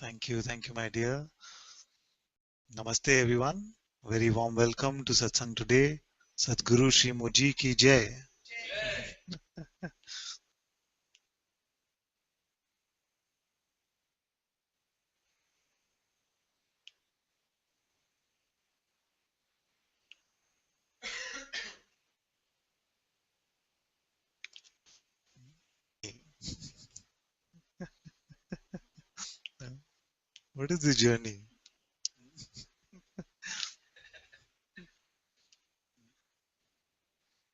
Thank you, my dear. Namaste, everyone. Very warm welcome to Satsang today. Sadhguru Shri Moji ki Jai. What is the journey?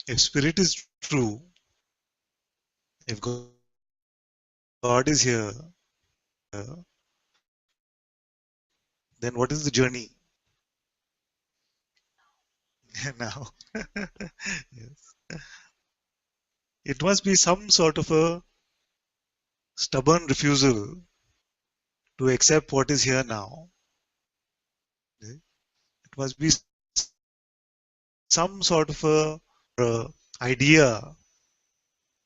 If spirit is true, if God is here, then what is the journey now? Yes. It must be some sort of a stubborn refusal to accept what is here now. It must be some sort of a idea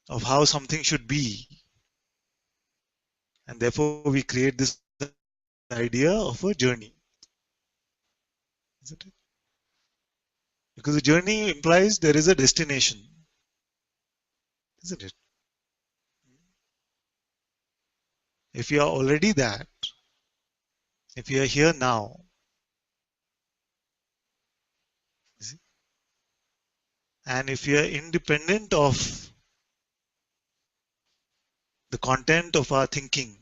of how something should be, and therefore we create this idea of a journey, isn't it? Because the journey implies there is a destination, isn't it? If you are already that, if you are here now, and if you are independent of the content of our thinking,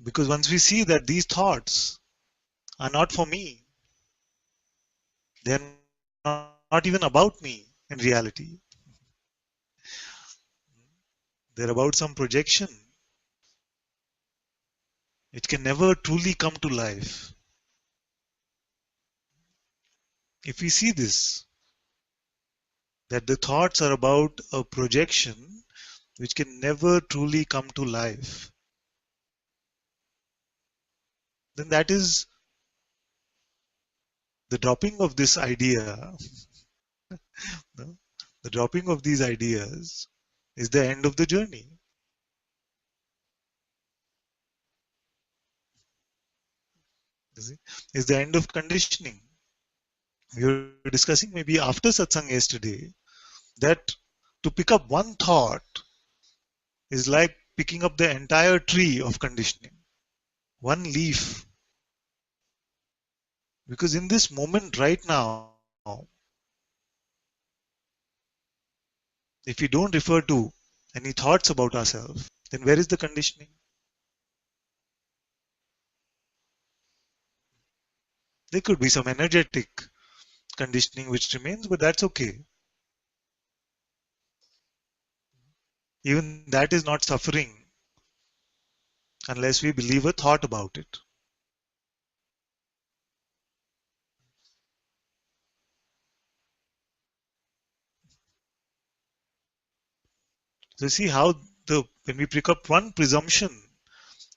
because once we see that these thoughts are not for me, they're not even about me in reality, they're about some projection, it can never truly come to life. If we see this, that the thoughts are about a projection which can never truly come to life, then that is the dropping of this idea. No? The dropping of these ideas is the end of the journey. Is the end of conditioning. We were discussing maybe after satsang yesterday that to pick up one thought is like picking up the entire tree of conditioning, one leaf. Because in this moment right now, if we don't refer to any thoughts about ourselves, then where is the conditioning? There could be some energetic conditioning which remains, but that's okay. Even that is not suffering unless we believe a thought about it. So see how when we pick up one presumption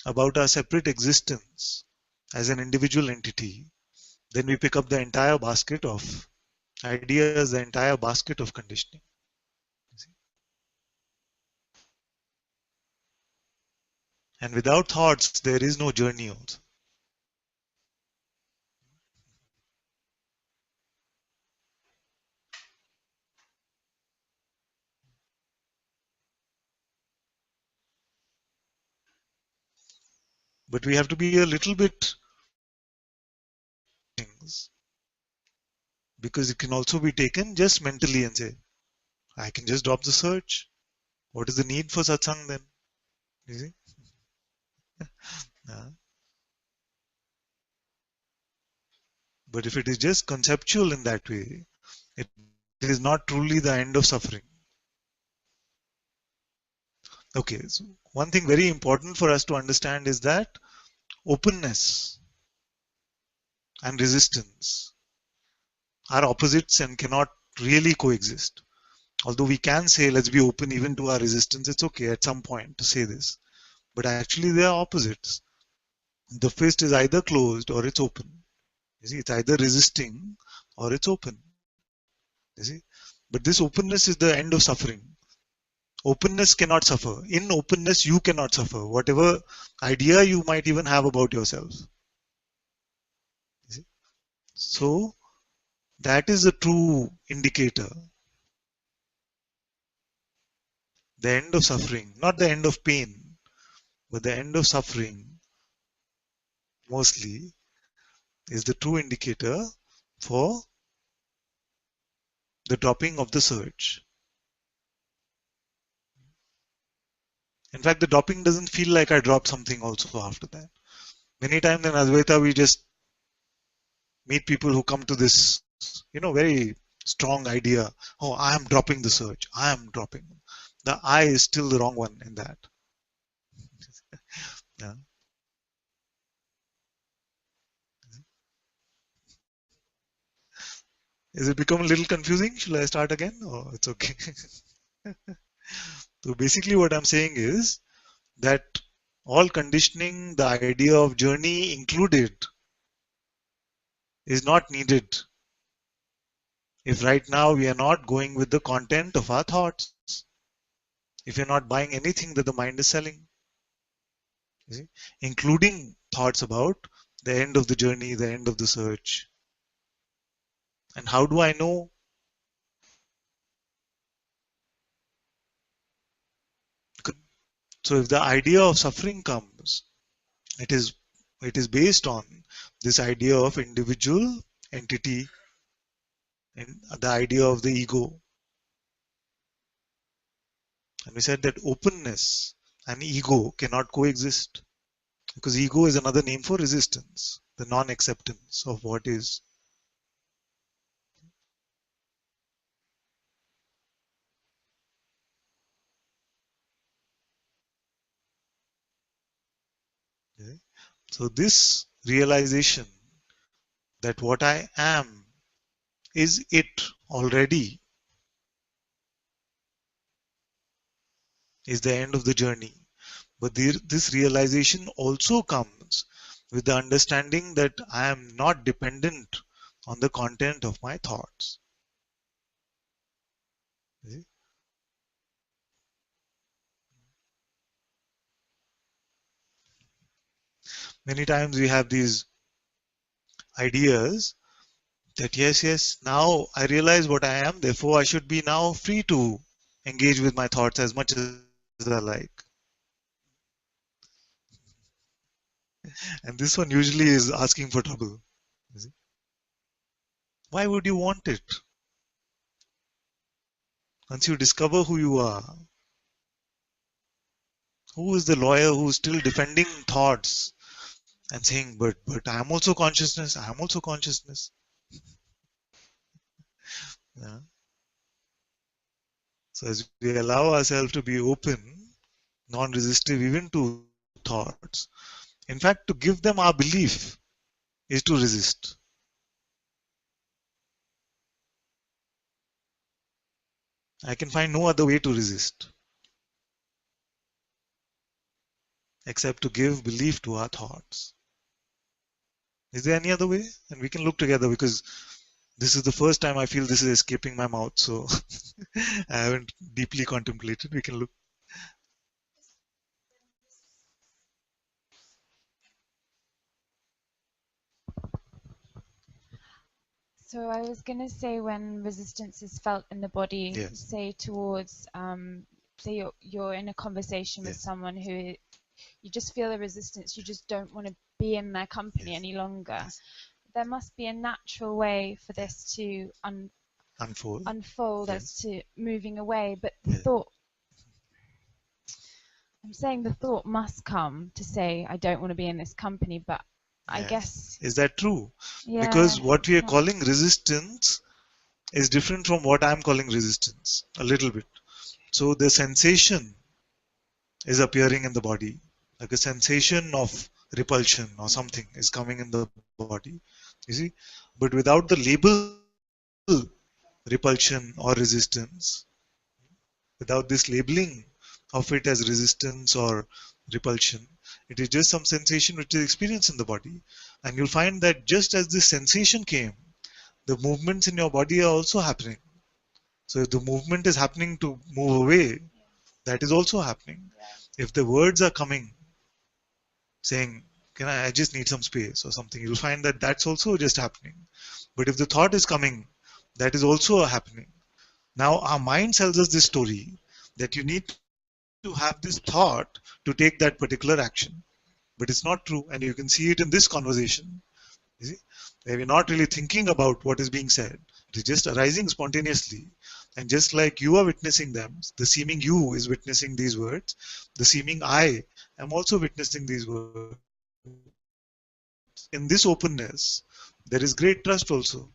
about our separate existence as an individual entity, then we pick up the entire basket of ideas, the entire basket of conditioning. And without thoughts, there is no journey also. But we have to be a little bit things, because it can also be taken just mentally and say, I can just drop the search. What is the need for satsang then? You see? Uh, but if it is just conceptual in that way, it is not truly the end of suffering. Okay, so one thing very important for us to understand is that openness and resistance are opposites and cannot really coexist. Although we can say, let's be open even to our resistance, it's okay at some point to say this. But actually, they are opposites. The fist is either closed or it's open. You see, it's either resisting or it's open. You see, but this openness is the end of suffering. Openness cannot suffer. In openness, you cannot suffer. Whatever idea you might even have about yourself. So that is a true indicator. The end of suffering, not the end of pain, but the end of suffering mostly is the true indicator for the dropping of the search. In fact, the dropping doesn't feel like I dropped something also after that. Many times in Advaita, we just meet people who come to this, very strong idea. Oh, I am dropping the search. I am dropping. The I is still the wrong one in that. Yeah. Is it become a little confusing? Shall I start again? Oh, it's okay. So basically what I'm saying is that all conditioning, the idea of journey included, is not needed if right now we are not going with the content of our thoughts. If you're not buying anything that the mind is selling, you see, including thoughts about the end of the journey, the end of the search. And how do I know? So if the idea of suffering comes, it is it is based on this idea of individual entity and the idea of the ego. And we said that openness and ego cannot coexist because ego is another name for resistance, the non-acceptance of what is. Okay? So this realization that what I am is it already is the end of the journey. But this realization also comes with the understanding that I am not dependent on the content of my thoughts. Many times we have these ideas that yes, now I realize what I am, therefore I should be now free to engage with my thoughts as much as I like. And this one usually is asking for trouble. Why would you want it? Once you discover who you are, who is the lawyer who's still defending thoughts and saying, but I am also consciousness, I am also consciousness. Yeah. So as we allow ourselves to be open, non-resistive even to thoughts, in fact, to give them our belief is to resist. I can find no other way to resist except to give belief to our thoughts. Is there any other way? And we can look together because this is the first time I feel this is escaping my mouth, so I haven't deeply contemplated. We can look. So I was going to say when resistance is felt in the body, Yes. say towards, say you're in a conversation with Yes. someone who you just feel a resistance, you just don't want to be in their company Yes. any longer. Yes. There must be a natural way for this to unfold Yes. as to moving away, but the Yes. thought, I'm saying the thought must come to say, I don't want to be in this company, but I Yes. guess, Is that true? yeah, Because what we it's are not. calling resistance is different from what I'm calling resistance a little bit. So the sensation is appearing in the body, like a sensation of repulsion or something is coming in the body. You see, but without the label repulsion or resistance, without this labeling of it as resistance or repulsion, it is just some sensation which is experienced in the body. And you'll find that just as this sensation came, the movements in your body are also happening. So if the movement is happening to move away, that is also happening. If the words are coming saying, I just need some space or something, you'll find that that's also just happening. But if the thought is coming, that is also happening. Now, our mind tells us this story that you need to have this thought to take that particular action. But it's not true, and you can see it in this conversation. You see, where we're not really thinking about what is being said. It is just arising spontaneously. And just like you are witnessing them, the seeming you is witnessing these words, the seeming I am also witnessing these words. In this openness, there is great trust also.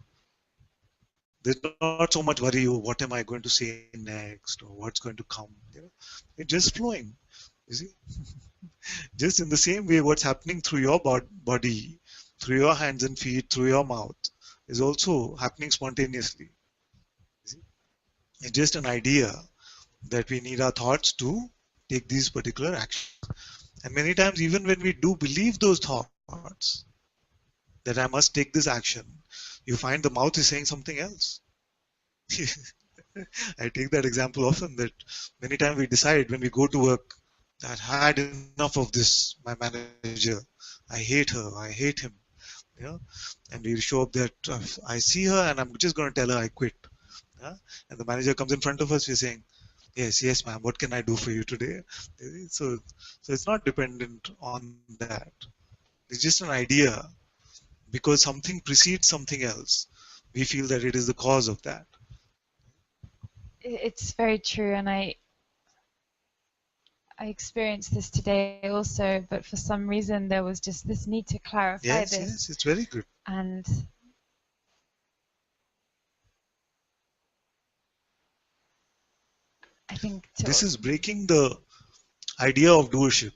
There's not so much worry, oh, what am I going to say next, or what's going to come. It's just flowing. You see, just in the same way, what's happening through your body, through your hands and feet, through your mouth, is also happening spontaneously. You see? It's just an idea that we need our thoughts to take these particular actions. And many times, even when we do believe those thoughts, that I must take this action, you find the mouth is saying something else. I take that example often that many times we decide when we go to work that I had enough of this, my manager. I hate her, I hate him. You know, and we show up that I see her and I'm just going to tell her I quit. Yeah? And the manager comes in front of us, we're saying, yes, yes, ma'am, what can I do for you today? So, so it's not dependent on that. It's just an idea because something precedes something else. We feel that it is the cause of that. It's very true, and I experienced this today also, but for some reason there was just this need to clarify Yes, this. yes, it's very good. And I think this is breaking the idea of doership.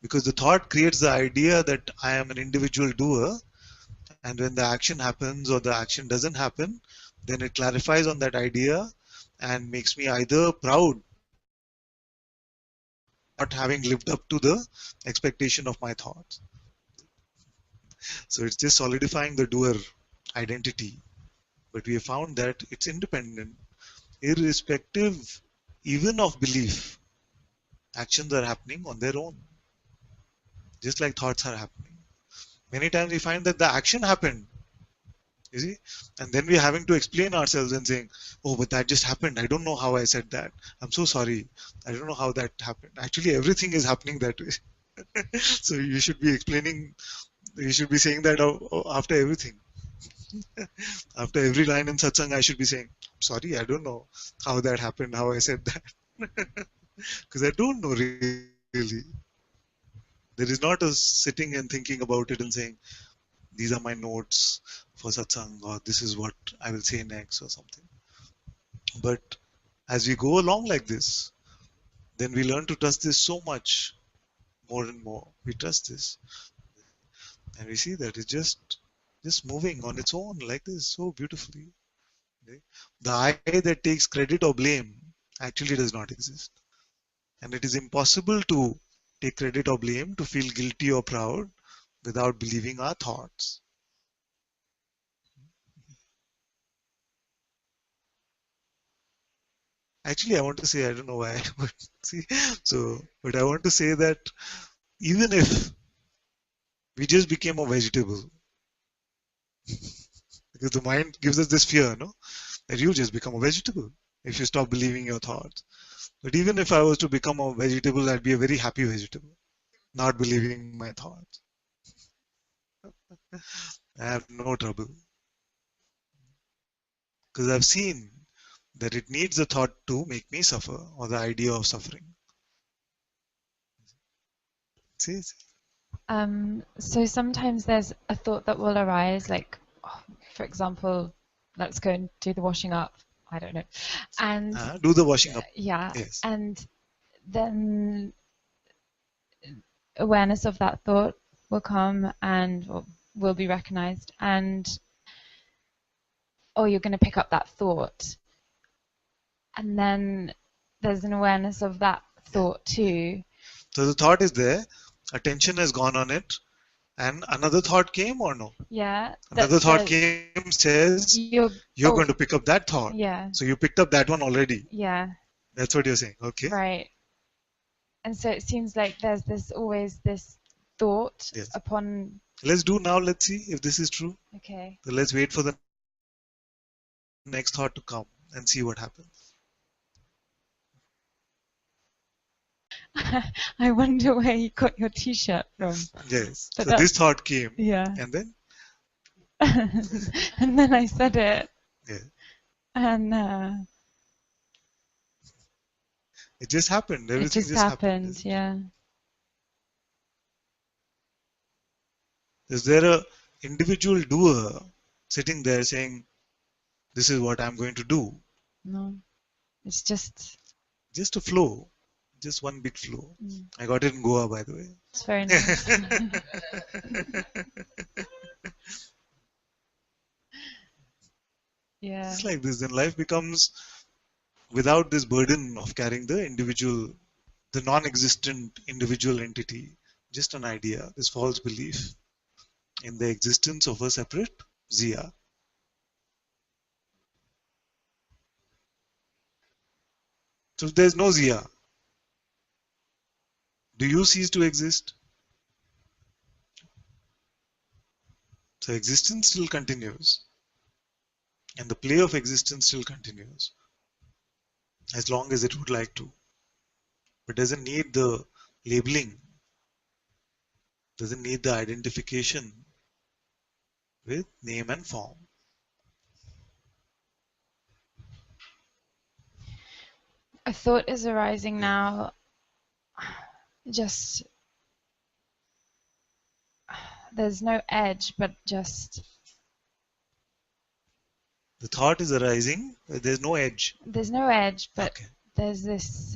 Because the thought creates the idea that I am an individual doer, and when the action happens or the action doesn't happen, then it clarifies on that idea and makes me either proud for not having lived up to the expectation of my thoughts. So it's just solidifying the doer identity. But we have found that it's independent, irrespective even of belief. Actions are happening on their own, just like thoughts are happening. Many times we find that the action happened, you see, and then we're having to explain ourselves and saying, oh, but that just happened. I don't know how I said that. I'm so sorry. I don't know how that happened. Actually, everything is happening that way. So you should be explaining, you should be saying that after everything. After every line in Satsang, I should be saying, sorry, I don't know how that happened, how I said that. Because I don't know really. There is not a sitting and thinking about it and saying, these are my notes for Satsang, or this is what I will say next, or something. But as we go along like this, then we learn to trust this so much more and more. We trust this, and we see that it's just moving on its own like this so beautifully. The I that takes credit or blame actually does not exist. And it is impossible to take credit or blame, to feel guilty or proud without believing our thoughts. Actually, I want to say, I don't know why, but see, but I want to say that even if we just became a vegetable, because the mind gives us this fear, no, that you just become a vegetable if you stop believing your thoughts. But even if I was to become a vegetable, I'd be a very happy vegetable, not believing my thoughts. I have no trouble because I've seen that it needs a thought to make me suffer, or the idea of suffering. See? so sometimes there's a thought that will arise, like, for example, let's go and do the washing up. I don't know. And Do the washing up. yeah, Yes. and then awareness of that thought will come and will be recognized, and oh, you're going to pick up that thought, and then there's an awareness of that thought too. So the thought is there, attention has gone on it, and another thought came or no? Yeah. Another thought came, says you're going to pick up that thought. Yeah. So you picked up that one already. Yeah. That's what you're saying. Okay. Right. And so it seems like there's always this thought Yes. upon. Let's do now. Let's see if this is true. Okay. So let's wait for the next thought to come and see what happens. I wonder where you got your t-shirt from. Yes. But So this that's, thought came, yeah. and then And then I said it, yeah, and it just happened. it Everything just just happened. happened. Yeah. Is there a individual doer sitting there saying, "This is what I'm going to do"? No, it's just. Just a flow, just one big flow. I got it in Goa, by the way. It's very nice. Yeah. Just like this, then life becomes without this burden of carrying the individual, the non-existent individual entity, just an idea, this false belief in the existence of a separate Zia. So if there's no Zia, do you cease to exist? So existence still continues, and the play of existence still continues, as long as it would like to. But doesn't need the labeling, doesn't need the identification with name and form. A thought is arising Yeah. now. Just there's no edge, but just The thought is arising, but there's no edge. there's no edge, but Okay. there's this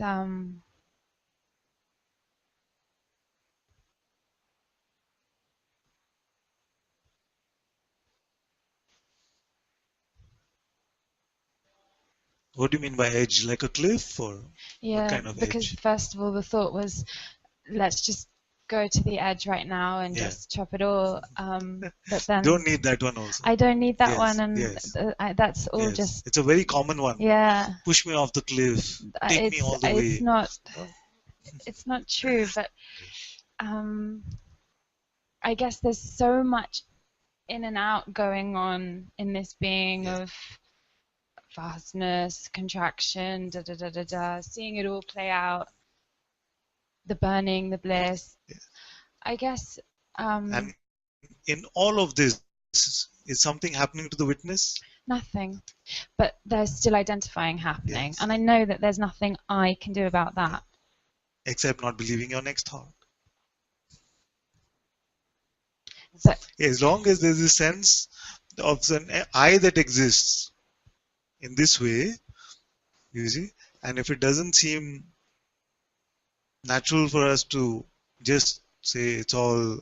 What do you mean by edge? Like a cliff, or what yeah, kind of because edge? first of all the thought was let's just go to the edge right now and Yeah. just chop it all. But then Don't need that one also. I don't need that Yes, one, and yes, that's all yes. just It's a very common one. yeah. Push me off the cliff. Take me all the way. It's not true, but I guess there's so much in and out going on in this being Yes. of vastness, contraction, da da da da da, seeing it all play out, the burning, the bliss. Yes. I guess And in all of this, is something happening to the witness? nothing, but there's still identifying happening, Yes. and I know that there's nothing I can do about that. Except not believing your next thought. But As long as there's a sense of an I that exists in this way, you see, and if it doesn't seem natural for us to just say it's all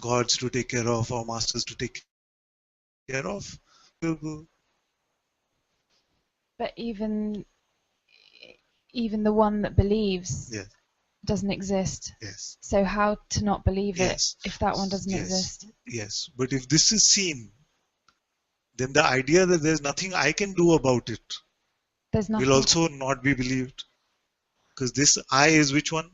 gods to take care of or masters to take care of, but even the one that believes yes, doesn't exist. yes, So how to not believe yes, it if that one doesn't yes, exist? yes. But if this is seen, then the idea that there's nothing I can do about it There's nothing. will also not be believed. Because this I is which one?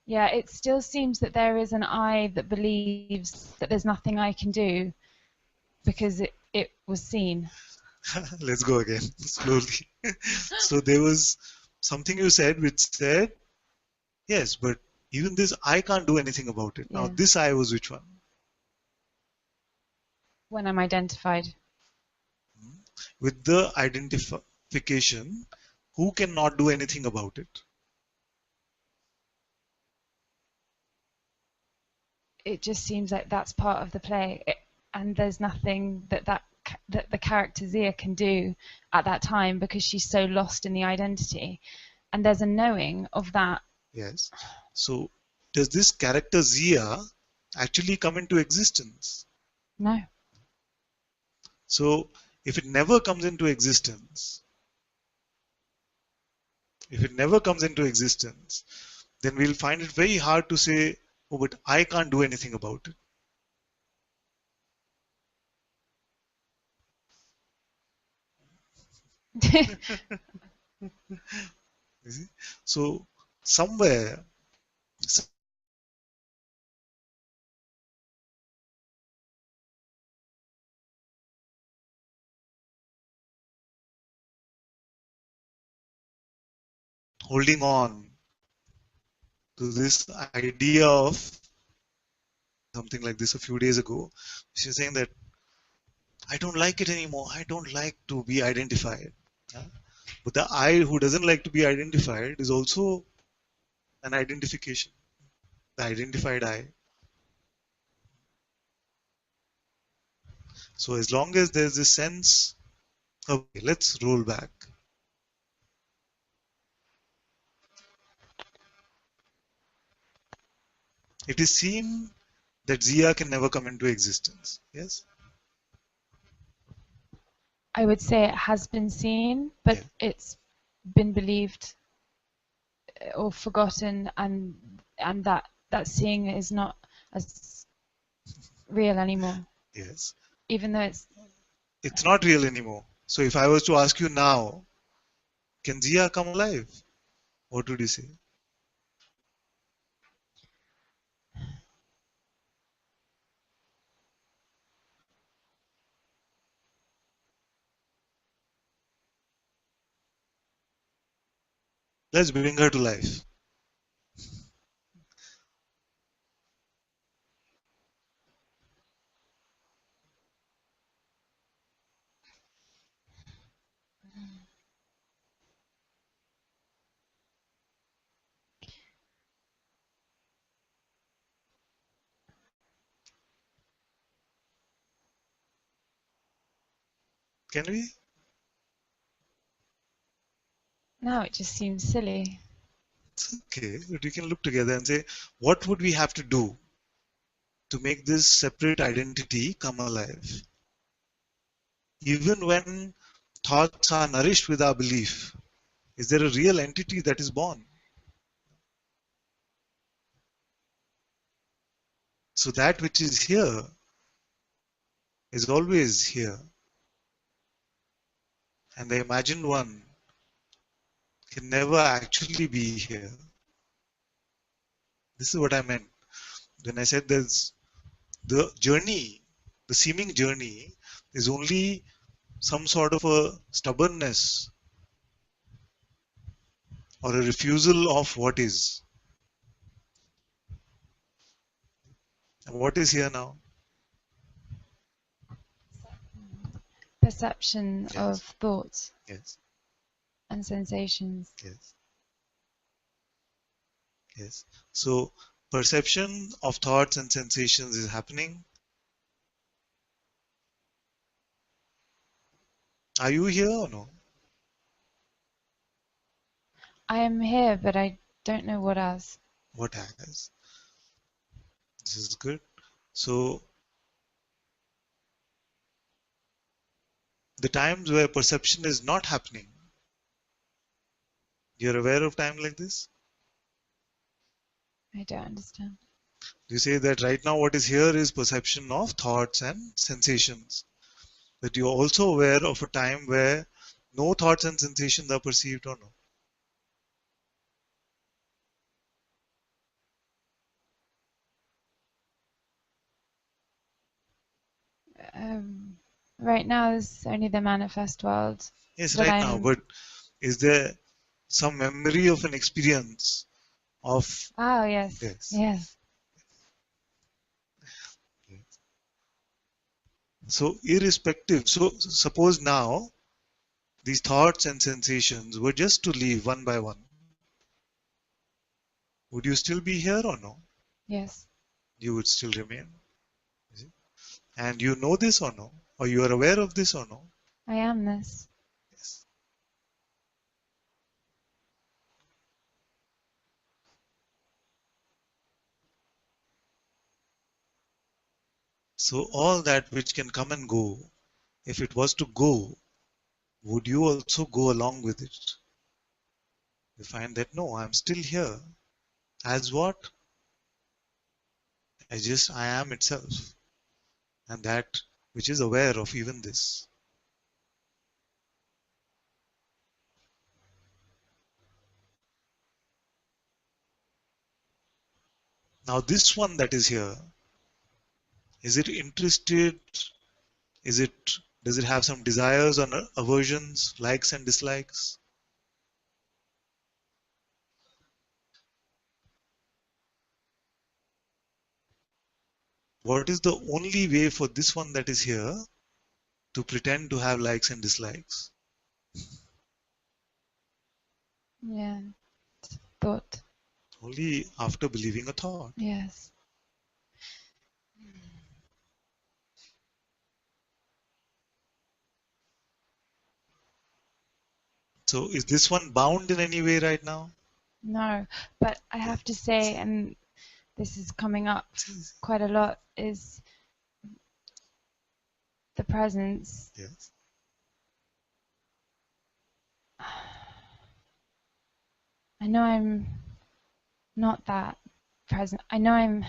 Yeah, it still seems that there is an I that believes that there's nothing I can do because it was seen. Let's go again slowly. So there was something you said which said, yes, but even this I can't do anything about it. Now Yeah. this I was which one? When I'm identified. With the identification, who cannot do anything about it? It just seems like that's part of the play, and there's nothing that the character Zia can do at that time because she's so lost in the identity, and there's a knowing of that. Yes. So does this character Zia actually come into existence? No. So if it never comes into existence, then we'll find it very hard to say, oh, but I can't do anything about it. You see? So somewhere, holding on to this idea of something like this a few days ago. She's saying that I don't like it anymore. I don't like to be identified. Yeah? But the I who doesn't like to be identified is also an identification. The identified I. So as long as there's this sense, okay, let's roll back. It is seen that Zia can never come into existence. Yes? I would say it has been seen, but Yeah. it's been believed or forgotten, and that seeing is not as real anymore, Yes. even though it's. It's not real anymore. So if I was to ask you now, can Zia come alive? What would you say? Let's bring her to life. Can we? Now it just seems silly. It's okay. But we can look together and say, what would we have to do to make this separate identity come alive? Even when thoughts are nourished with our belief, is there a real entity that is born? So that which is here is always here. And the imagined one can never actually be here. This is what I meant when I said there's the journey, the seeming journey is only some sort of a stubbornness or a refusal of what is. And what is here now? Perception of Yes, thoughts yes, and sensations. yes, yes. So perception of thoughts and sensations is happening. Are you here or no? I am here, but I don't know what else. What has? This is good. So the times where perception is not happening, you're aware of time like this? I don't understand. You say that right now what is here is perception of thoughts and sensations. But you're also aware of a time where no thoughts and sensations are perceived or no? Um, right now, there's only the manifest world, Yes, but right now. I'm. But is there some memory of an experience of Oh, yes, this? yes. So irrespective. So suppose now these thoughts and sensations were just to leave one by one. Would you still be here or no? Yes, You would still remain. You see? And you know this or no? Or you are aware of this or no? I am this. Yes. So all that which can come and go, if it was to go, would you also go along with it? You find that no, I'm still here. As what? I am itself. And that which is aware of even this. Now this one that is here, is it interested? Is it, does it have some desires or aversions, likes and dislikes? What is the only way for this one that is here to pretend to have likes and dislikes? Yeah. Thought. Only after believing a thought. Yes. So is this one bound in any way right now? No. But I have to say, and this is coming up quite a lot, is the presence. Yes. I know I'm not that present. I know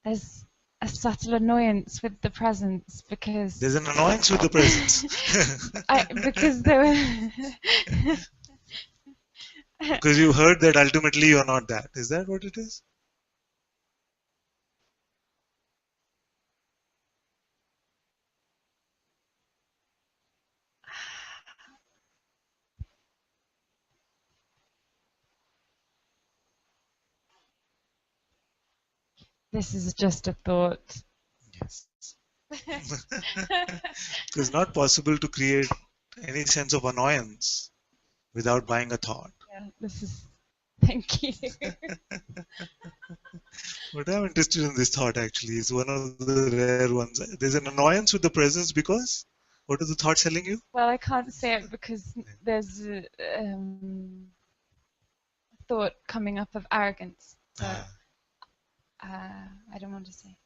there's a subtle annoyance with the presence because There's an annoyance with the presence. because there were Because you heard that ultimately you're not that. Is that what it is? this is just a thought. Yes. It's not possible to create any sense of annoyance without buying a thought. Yeah, this is. Thank you. But I'm interested in this thought actually. It's one of the rare ones. There's an annoyance with the presence because what is the thought telling you? Well, I can't say it because there's a thought coming up of arrogance. So Ah. I don't want to say.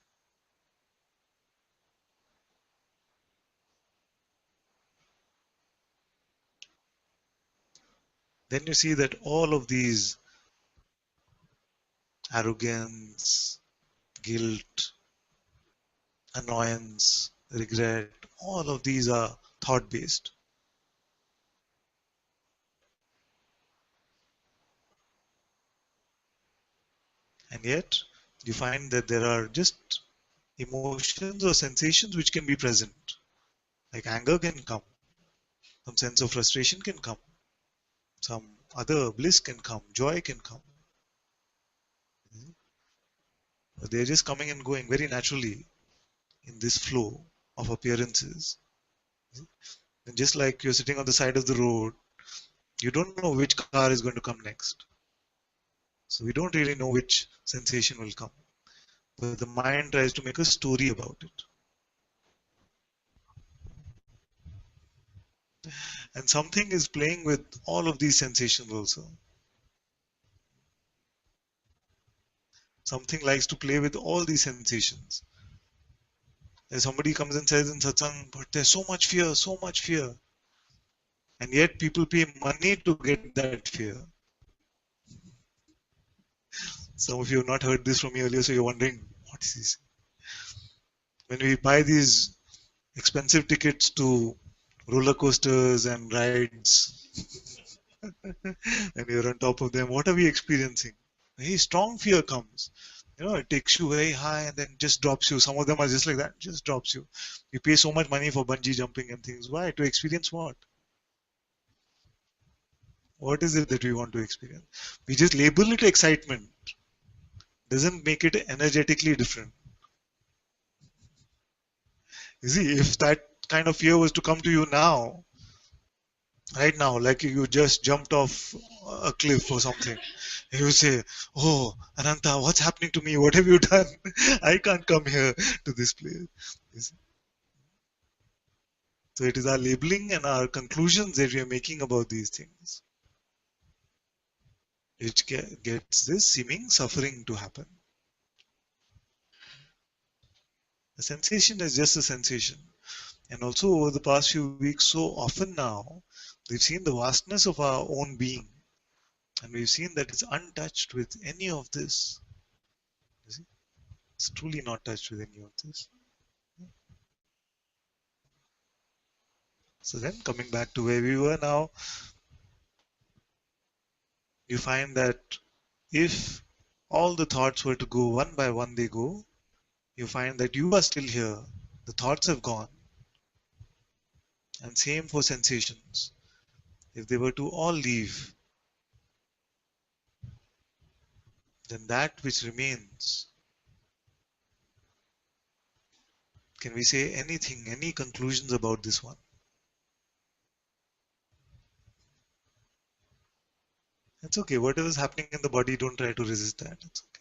Then you see that all of these arrogance, guilt, annoyance, regret, all of these are thought based. And yet you find that there are just emotions or sensations which can be present. Like anger can come, some sense of frustration can come, some other bliss can come, joy can come. But they're just coming and going very naturally in this flow of appearances. And just like you're sitting on the side of the road, you don't know which car is going to come next. So we don't really know which sensation will come. But the mind tries to make a story about it. And something is playing with all of these sensations also. Something likes to play with all these sensations. If somebody comes and says in satsang, but there's so much fear, so much fear. And yet people pay money to get that fear. Some of you have not heard this from me earlier, so you're wondering, what is this? When we buy these expensive tickets to roller coasters and rides, and you're on top of them, what are we experiencing? Very strong fear comes. You know, it takes you very high and then just drops you. Some of them are just like that, just drops you. You pay so much money for bungee jumping and things. Why? To experience what? What is it that we want to experience? We just label it excitement. Doesn't make it energetically different. You see, if that kind of fear was to come to you now, right now, like you just jumped off a cliff or something, you say, "Oh, Ananta, what's happening to me? What have you done? I can't come here to this place." You see? So it is our labeling and our conclusions that we are making about these things which gets this seeming suffering to happen. The sensation is just a sensation. And also over the past few weeks, so often now, we've seen the vastness of our own being. And we've seen that it's untouched with any of this. You see? It's truly not touched with any of this. So then coming back to where we were now, you find that if all the thoughts were to go one by one, they go, you find that you are still here. The thoughts have gone. And same for sensations. If they were to all leave, then that which remains, can we say anything, any conclusions about this one? It's okay. Whatever's happening in the body, don't try to resist that. It's okay.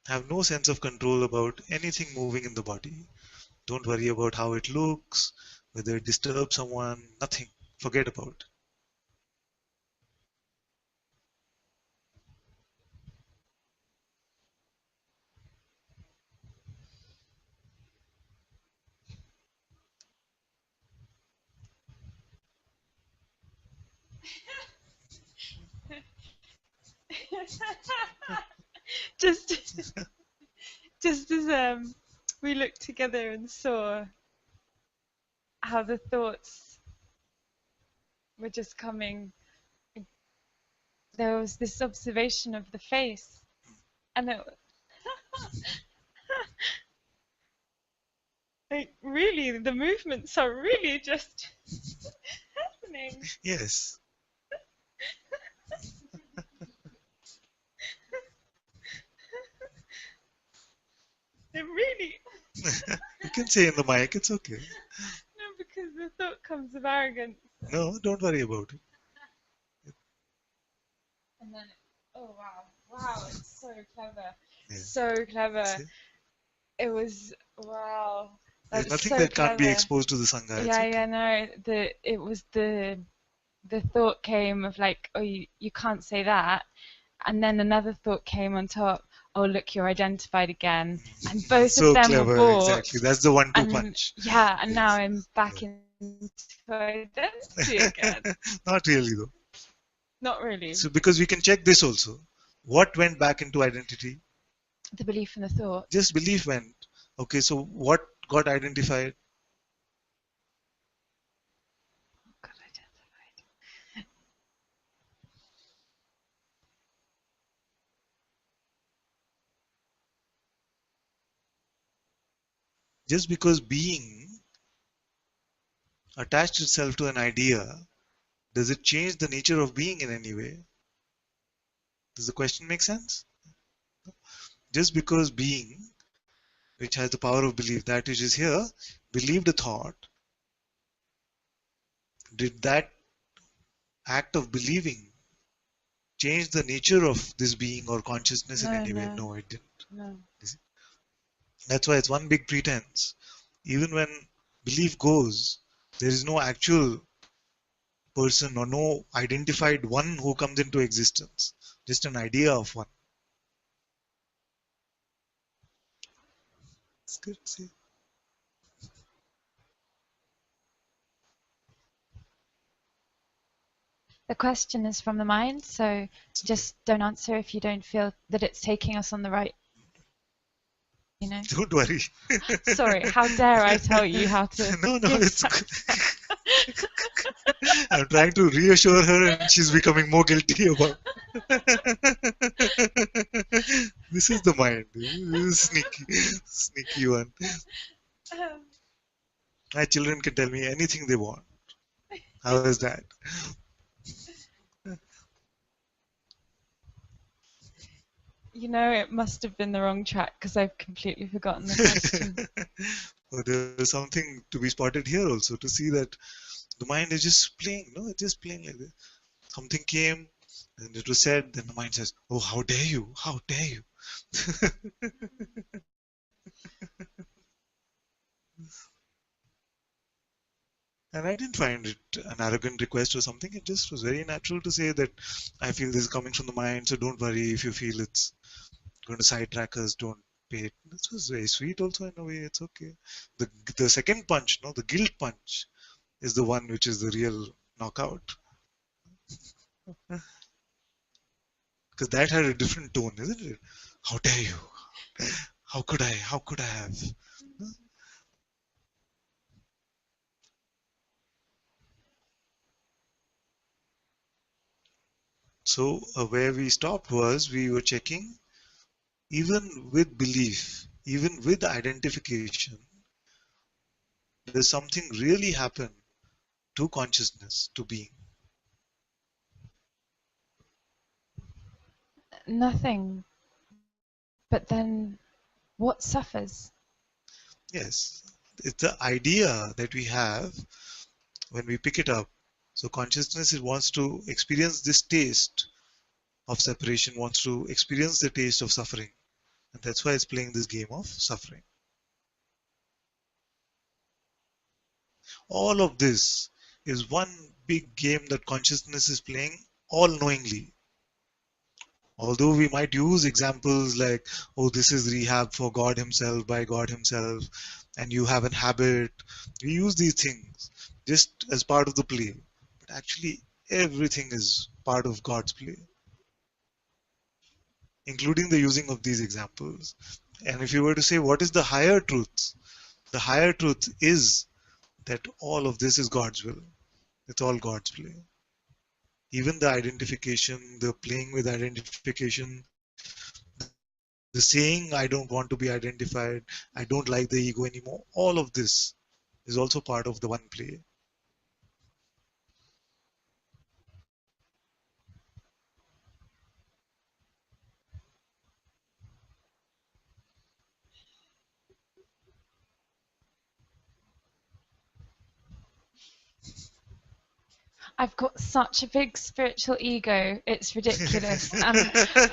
Have no sense of control about anything moving in the body. Don't worry about how it looks, whether it disturbs someone, nothing. Forget about it. just just as we looked together and saw how the thoughts were just coming, there was this observation of the face, and it like really the movements are really just happening. Yes. It really You can say in the mic, it's okay. no, because the thought comes of arrogance, No, don't worry about it. and then oh wow, it's so clever, Yeah. so clever. See? It was wow. There's That's nothing so that can't be clever. exposed to the Sangha. It's Yeah, okay. yeah, no. It was the thought came of like, oh, you can't say that, and then another thought came on top. Oh, look, you're identified again, and both of So them were clever, bought, exactly. That's the 1-2 and punch. yeah, and now Yes. I'm back into identity again. Not really, though. Not really. So, because we can check this also. What went back into identity? The belief in the thought. Just belief went. Okay, so what got identified? Got identified. Just because being attached itself to an idea, does it change the nature of being in any way? Does the question make sense? Just because being, which has the power of belief, that which is here, believed a thought, did that act of believing change the nature of this being or consciousness in No, any way? no, No, it didn't. no. That's why it's one big pretense. Even when belief goes, there is no actual person or no identified one who comes into existence, just an idea of one. It's good. See? The question is from the mind, so It's okay. just don't answer if you don't feel that it's taking us on the right, you know. Don't worry. Sorry, how dare I tell you how to No, give it's good. satsang. I'm trying to reassure her and she's becoming more guilty about. This is the mind. This is sneaky one. My children can tell me anything they want. How is that? You know, it must have been the wrong track because I've completely forgotten the question. But there's something to be spotted here also to see that the mind is just playing, no, it's just playing like this. Something came and it was said, then the mind says, "Oh, how dare you? How dare you?" And I didn't find it an arrogant request or something. It just was very natural to say that I feel this is coming from the mind, so don't worry if you feel it's going to sidetrack us. Don't. Paid. This was very sweet also in a way. It's okay. The second punch, no, the guilt punch is the one which is the real knockout. Because that had a different tone, isn't it? How dare you? How could I? How could I have? So where we stopped was we were checking even with belief, even with identification, does something really happen to consciousness, to being? Nothing. But then what suffers? Yes. It's the idea that we have when we pick it up. So consciousness it wants to experience this taste of separation, wants to experience the taste of suffering. And that's why it's playing this game of suffering. All of this is one big game that consciousness is playing all knowingly. Although we might use examples like, oh, this is rehab for God Himself, by God Himself, and you have a habit. We use these things just as part of the play. But actually, everything is part of God's play, including the using of these examples. And if you were to say, what is the higher truth? The higher truth is that all of this is God's will. It's all God's play. Even the identification, the playing with identification, the saying, I don't want to be identified, I don't like the ego anymore, all of this is also part of the one play. I've got such a big spiritual ego, it's ridiculous. And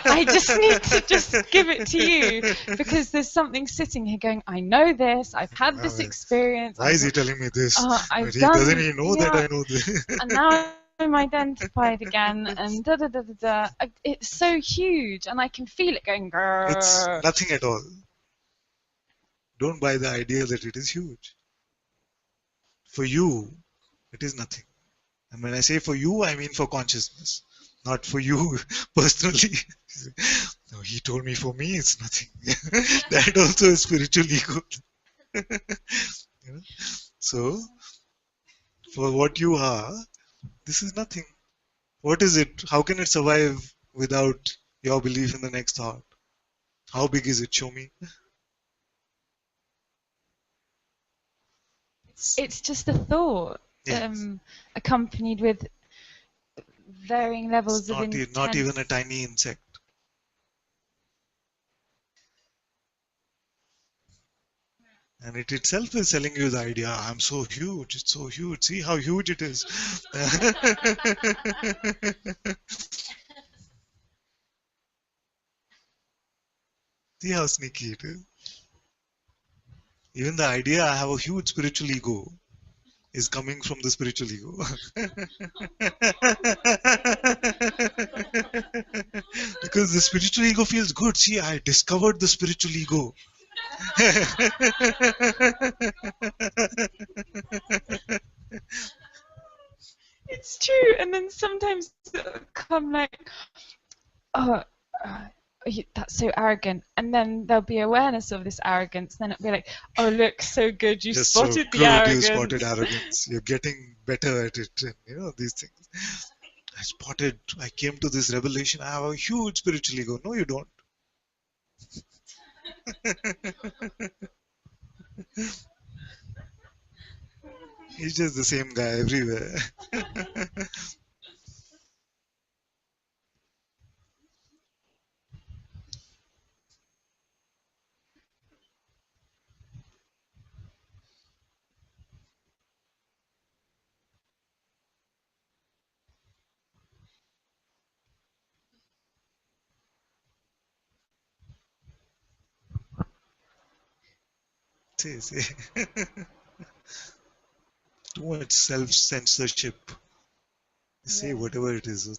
I just need to just give it to you because there's something sitting here going, I know this, I've had this experience. Why is he telling me this? I've But doesn't done, he know that I know this? and now I'm identified again, and da da da da da. It's so huge, and I can feel it going. It's Grrr. nothing at all. Don't buy the idea that it is huge. For you, it is nothing. And when I say for you, I mean for consciousness, not for you personally. No, he told me for me it's nothing. That also is spiritual ego. You know? So, for what you are, this is nothing. What is it? How can it survive without your belief in the next thought? How big is it? Show me. It's just a thought, Yes. accompanied with varying It's levels of not even a intense. tiny insect. And it itself is selling you the idea, I'm so huge, it's so huge. See how huge it is. See how sneaky it is. Even the idea I have a huge spiritual ego is coming from the spiritual ego. Because the spiritual ego feels good. See, I discovered the spiritual ego. It's true, and then sometimes it'll come like, oh, uh, that's so arrogant, and then there'll be awareness of this arrogance. Then it'll be like, oh, look, so good, you Just so spotted the good you spotted arrogance. arrogance. You're getting better at it. And, these things. I came to this revelation. I have a huge spiritual ego. No, you don't. He's just the same guy everywhere. See. Too much self censorship. Say whatever it is.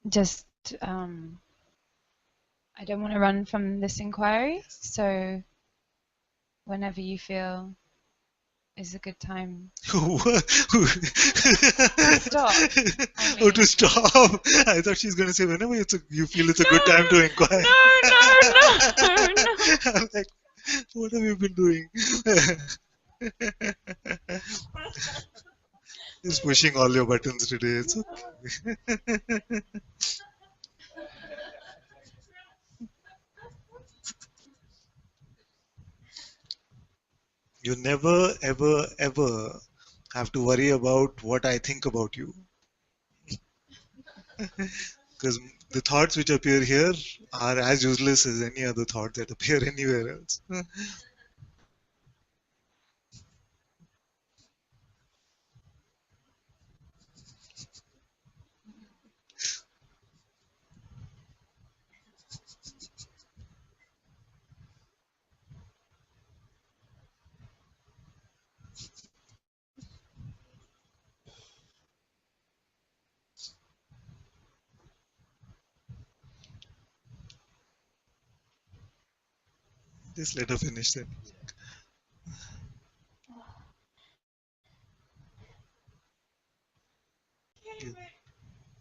Just um, I don't want to run from this inquiry, so whenever you feel is a good time to stop. I Oh, mean, to stop. I thought she's going to say, whenever you feel it's a good time to inquire. No. I'm like, what have you been doing? Just pushing all your buttons today. It's okay. You never, ever, ever have to worry about what I think about you. Because the thoughts which appear here are as useless as any other thought that appear anywhere else. Just let her finish then. Yeah.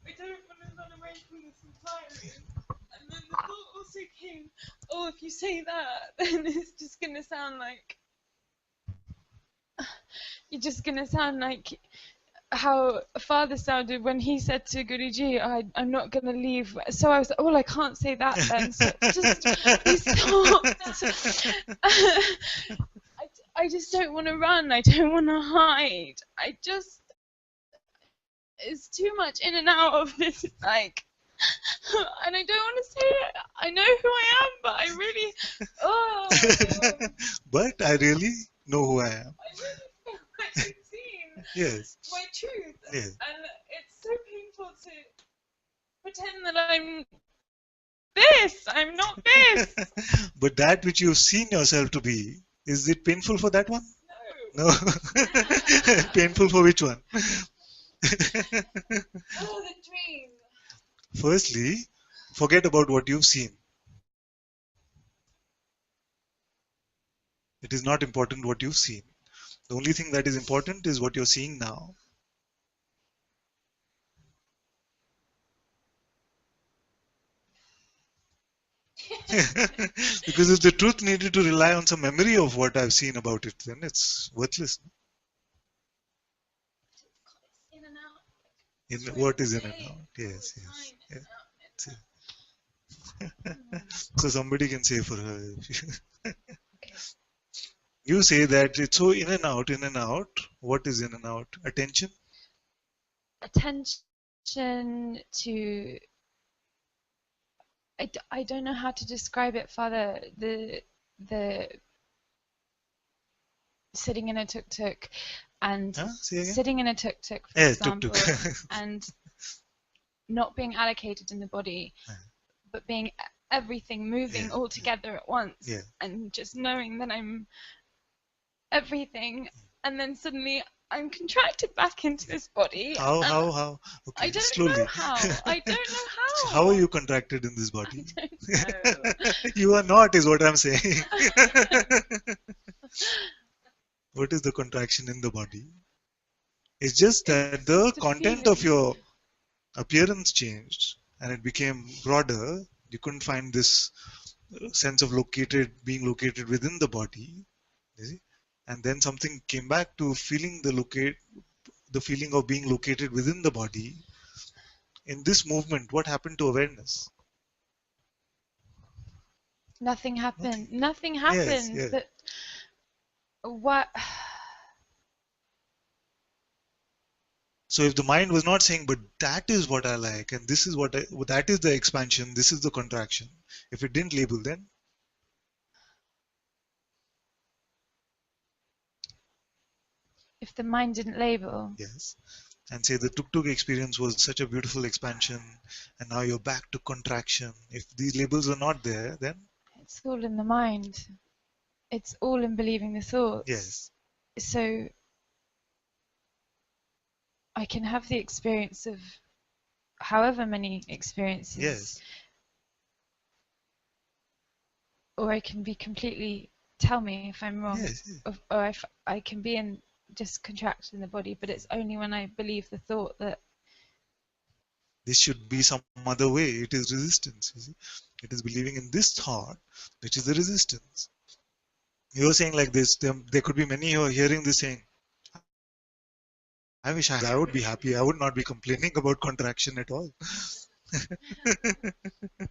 I don't want to run away from this inquiry. And then the thought also came, oh, if you say that, then it's just going to sound like, you're just going to sound like how Father sounded when he said to Guruji, I'm not going to leave. So I was like, oh, I can't say that then. So just, we stopped. I just don't want to run. I don't want to hide. It's too much in and out of this, like, and I don't want to say it. I know who I am, but I really, But I really know who I am. I really feel like I've seen Yes. my truth, Yes. and it's so painful to pretend that I'm this. I'm not this. But that which you've seen yourself to be, is it painful for that one? No. No. Painful for which one? Oh, the dream. Firstly, forget about what you've seen. It is not important what you've seen. The only thing that is important is what you're seeing now. Because if the truth needed to rely on some memory of what I've seen about it, then it's worthless. In and out. In what is in and out? Yes, yes. So somebody can say for her. You say that it's so in and out, in and out. What is in and out? Attention? Attention to, I don't know how to describe it, Father. The sitting in a tuk-tuk and Say again? sitting in a tuk-tuk, for example, and not being allocated in the body, but being everything moving all together at once, and just knowing that I'm everything, and then suddenly I'm contracted back into this body. How? Okay, I don't slowly. know how. I don't know how. How are you contracted in this body? I don't know. You are not, is what I'm saying. What is the contraction in the body? It's just that the content of your appearance changed and it became broader. You couldn't find this sense of being located within the body. You see? And then something came back to feeling the feeling of being located within the body. In this movement, what happened to awareness? Nothing happened. Nothing happened. Yes. But what? So if the mind was not saying, but that is what I like, and this is that is the expansion, this is the contraction. If it didn't label, then If the mind didn't label. yes, and say the tuk-tuk experience was such a beautiful expansion, and now you're back to contraction. If these labels are not there, then It's all in the mind. It's all in believing the thoughts. yes. So I can have the experience of however many experiences. Yes. or I can be completely, tell me if I'm wrong, Yes, yes. or if I can be in just contracted in the body, but it's only when I believe the thought that This should be some other way. It is resistance. You see, it is believing in this thought, which is the resistance. You're saying like this. There could be many who are hearing this saying, "I wish I had this. I would be happy. I would not be complaining about contraction at all."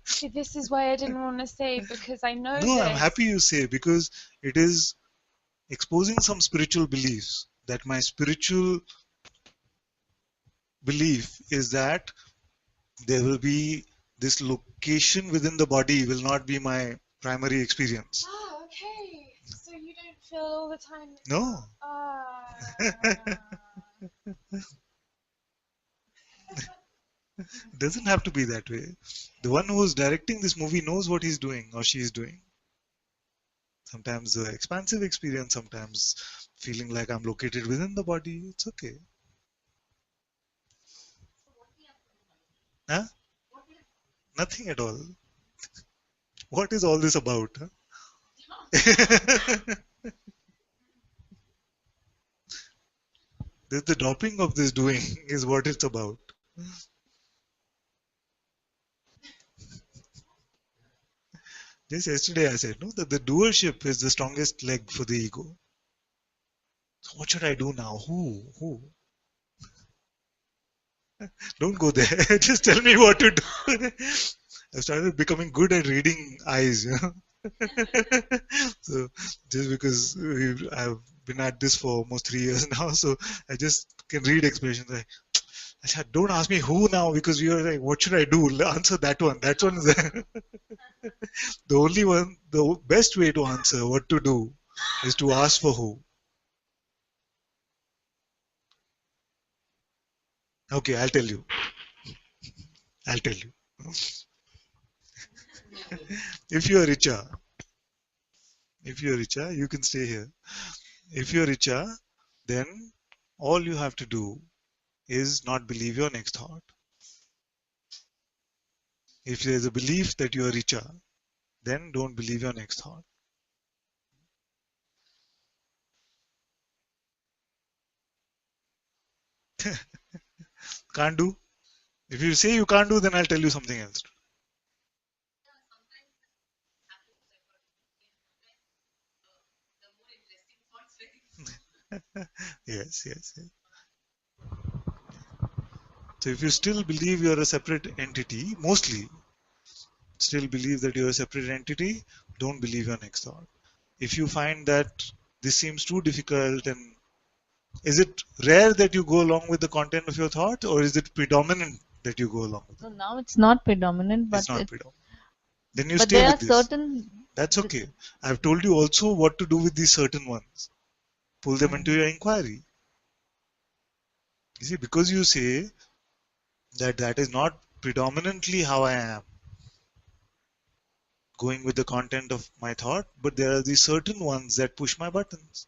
see, this is why I didn't want to say, because I know No, I'm this. happy you say, because it is exposing some spiritual beliefs, that my spiritual belief is that there will be this location within the body will not be my primary experience. Ah, okay. So you don't feel all the time that No. It doesn't have to be that way. The one who's directing this movie knows what he's doing or she's doing. Sometimes the expansive experience, sometimes feeling like I'm located within the body. It's okay. Huh? Nothing at all. What is all this about? Huh? The dropping of this doing is what it's about. Just yesterday I said, no, that the doership is the strongest leg for the ego. So what should I do now? Who? Who? Don't go there. Just tell me what to do. I started becoming good at reading eyes, you know. So just because I've been at this for almost 3 years now, so I just can read expressions. Like, I said, don't ask me who now, because you're like, what should I do? Answer that one. That one is the only one. The best way to answer what to do is to ask for who. Okay, I'll tell you. I'll tell you. If you're richer, if you're richer, you can stay here. If you're richer, then all you have to do is not believe your next thought. If there's a belief that you are richer, then don't believe your next thought. Can't do. If you say you can't do, then I'll tell you something else. Yes, yes, yes. So if you still believe you're a separate entity, mostly still believe that you're a separate entity, don't believe your next thought. If you find that this seems too difficult, and is it rare that you go along with the content of your thought, or is it predominant that you go along with So it? now it's not predominant, It's but not predominant. Then you but stay there are with this. certain. That's okay. I've told you also what to do with these certain ones. Pull them into your inquiry. You see, because you say that that is not predominantly how I am, going with the content of my thought, but there are these certain ones that push my buttons,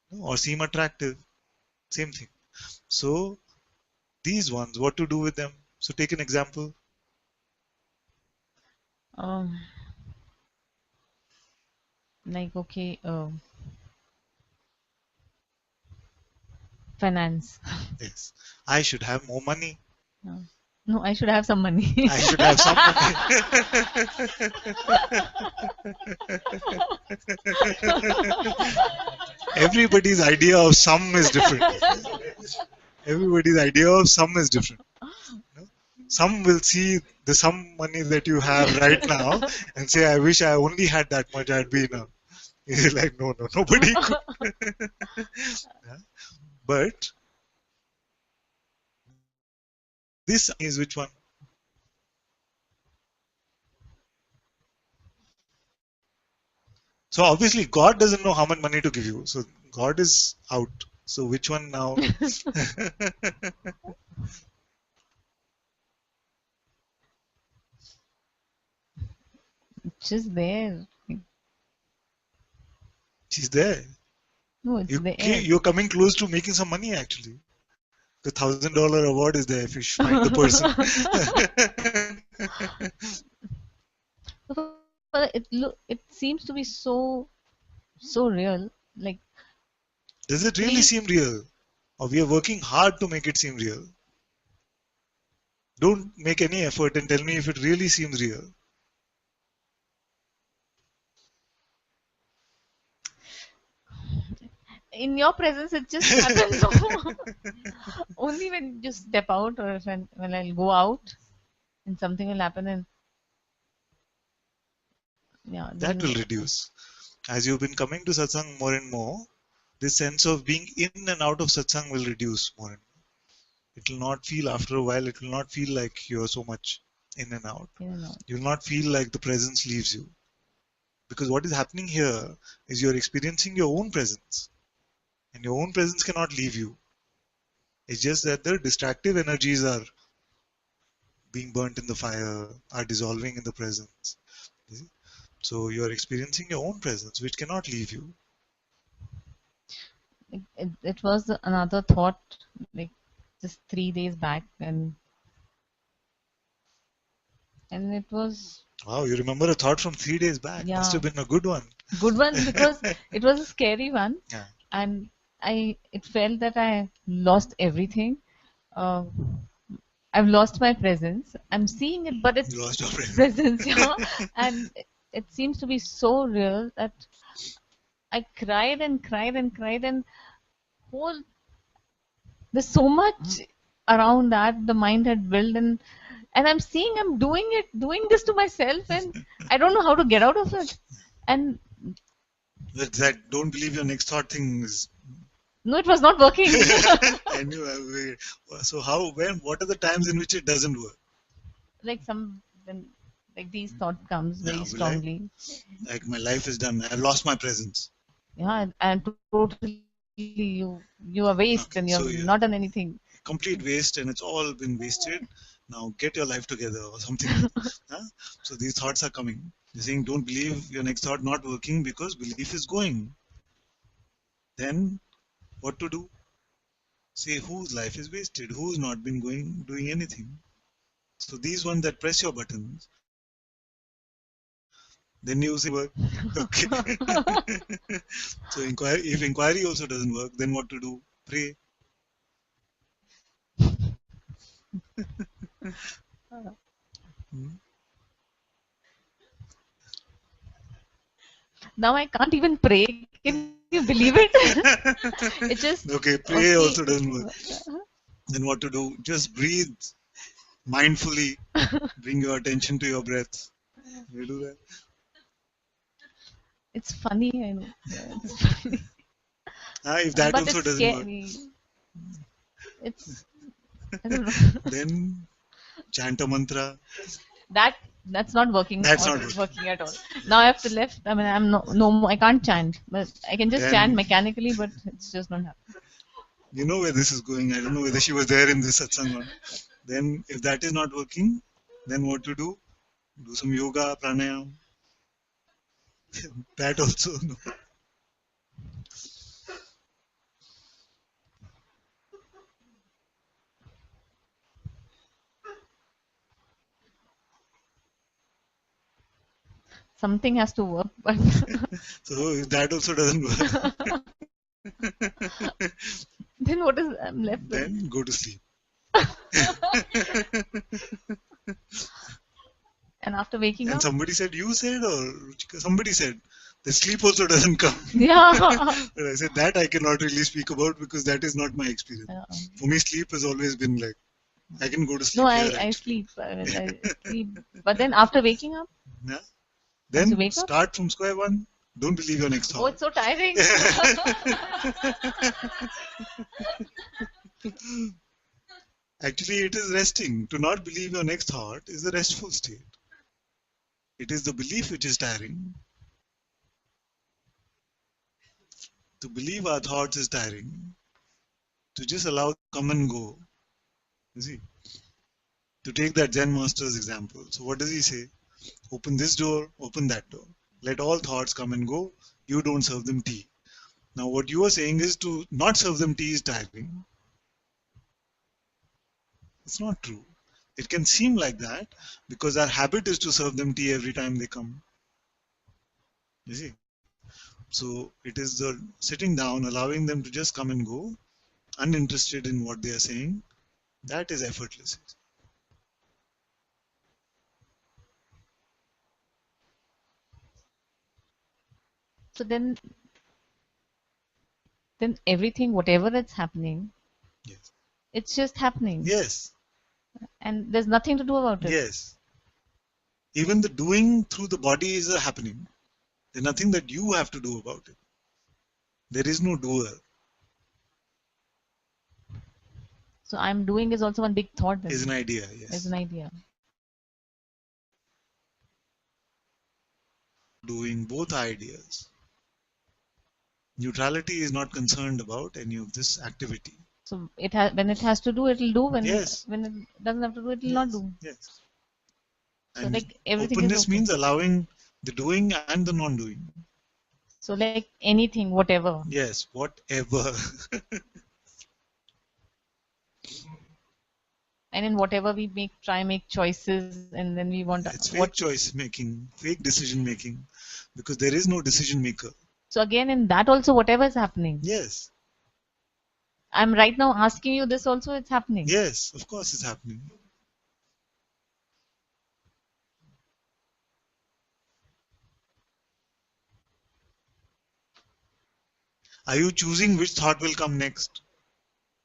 or seem attractive. Same thing. So these ones, what to do with them? So take an example. Um, like okay, finance. Yes, I should have more money. No, no, I should have some money. I should have some money. Everybody's idea of some is different. Everybody's idea of some is different. You know? Some will see the some money that you have right now and say, I wish I only had that much, I'd be enough. You're like, no, no, nobody could. Yeah. But this is which one? So obviously, God doesn't know how much money to give you. So God is out. So which one now? It's just there. She's there. No, it's there. You're coming close to making some money actually. The $1,000 award is there if you find the person. For but it seems to be so real. Like Does it really three, seem real? Or we are working hard to make it seem real? Don't make any effort and tell me if it really seems real. in your presence, it just happens. Only when you step out, or when I'll go out, and something will happen, and yeah, That will then reduce. As you've been coming to satsang more and more, this sense of being in and out of satsang will reduce more and more. It will not feel after a while, it will not feel like you're so much in and out. You'll not feel like the presence leaves you. Because what is happening here is you're experiencing your own presence. And your own presence cannot leave you. It's just that the distractive energies are being burnt in the fire, are dissolving in the presence. So you're experiencing your own presence, which cannot leave you. it was another thought, like just 3 days back, and it was Wow, you remember a thought from 3 days back. Must have been a good one. Good one, because it was a scary one. Yeah. And it felt that I lost everything. Uh, I've lost my presence. I'm seeing it, but it's You lost your presence, yeah. And it seems to be so real that I cried and cried and cried, and whole there's so much around that the mind had built, and I'm seeing I'm doing this to myself, and I don't know how to get out of it. And that don't believe your next thought thing is. no, it was not working. And so what are the times in which it doesn't work? Like like these thoughts comes very strongly. Like my life is done. I've lost my presence. Yeah, and totally you are waste, and you've not done anything. Complete waste, and it's all been wasted. Now get your life together or something. Huh? So these thoughts are coming. You're saying don't believe your next thought not working because belief is going. Then what to do? Say whose life is wasted, who's not been doing anything. So these ones that press your buttons, then you say work. Okay. So if inquiry also doesn't work, then what to do? Pray. Now I can't even pray. Can you believe it? It just okay. Pray also doesn't work. Then what to do? Just breathe mindfully. Bring your attention to your breath. You do that. It's funny, I know. Yeah, it's funny. If that but also it's doesn't scary. work, it's I don't know. then chant a mantra. That's not working. That's not working at all. Now I have to left. I mean, I'm no more. I can't chant, but I can just chant mechanically. But it's just not happening. You know where this is going. I don't know whether she was there in this satsang or not. Then, if that is not working, then what to do? Do some yoga, pranayam. That also no. Something has to work, but so if that also doesn't work, then what is I'm left with? Then go to sleep. And after waking up, And somebody said, you said, or somebody said, the sleep also doesn't come. yeah. But I said that I cannot really speak about because that is not my experience. Yeah. For me, sleep has always been like I can go to sleep. No, here, I sleep. I sleep. But then after waking up, yeah. Then start from square one. Don't believe your next thought. Oh, it's so tiring. Actually, it is resting. To not believe your next thought is a restful state. It is the belief which is tiring. To believe our thoughts is tiring. To just allow them to come and go. You see? To take that Zen master's example. So what does he say? Open this door, open that door. Let all thoughts come and go. You don't serve them tea. Now what you are saying is to not serve them tea is tiring. It's not true. It can seem like that because our habit is to serve them tea every time they come. You see? So it is the sitting down, allowing them to just come and go, uninterested in what they are saying. That is effortless. So then everything, whatever that's happening, Yes. it's just happening, Yes. and there's nothing to do about it. Yes. Even the doing through the body is a happening. There's nothing that you have to do about it. There is no doer. So I'm doing is also one big thought Is an then, idea. as Yes. an idea. Doing both ideas. Neutrality is not concerned about any of this activity. So when it has to do, it'll do. Yes. When it doesn't have to do, it'll not Yes. do. Yes. So And like everything is openness open. means allowing the doing and the non-doing. So like anything, whatever. Yes, whatever. And in whatever we make choices, and then we want It's what. fake choice making, fake decision making, because there is no decision maker. So again, in that also, whatever is happening. Yes. I'm right now asking you this also, it's happening. Yes, of course it's happening. Are you choosing which thought will come next?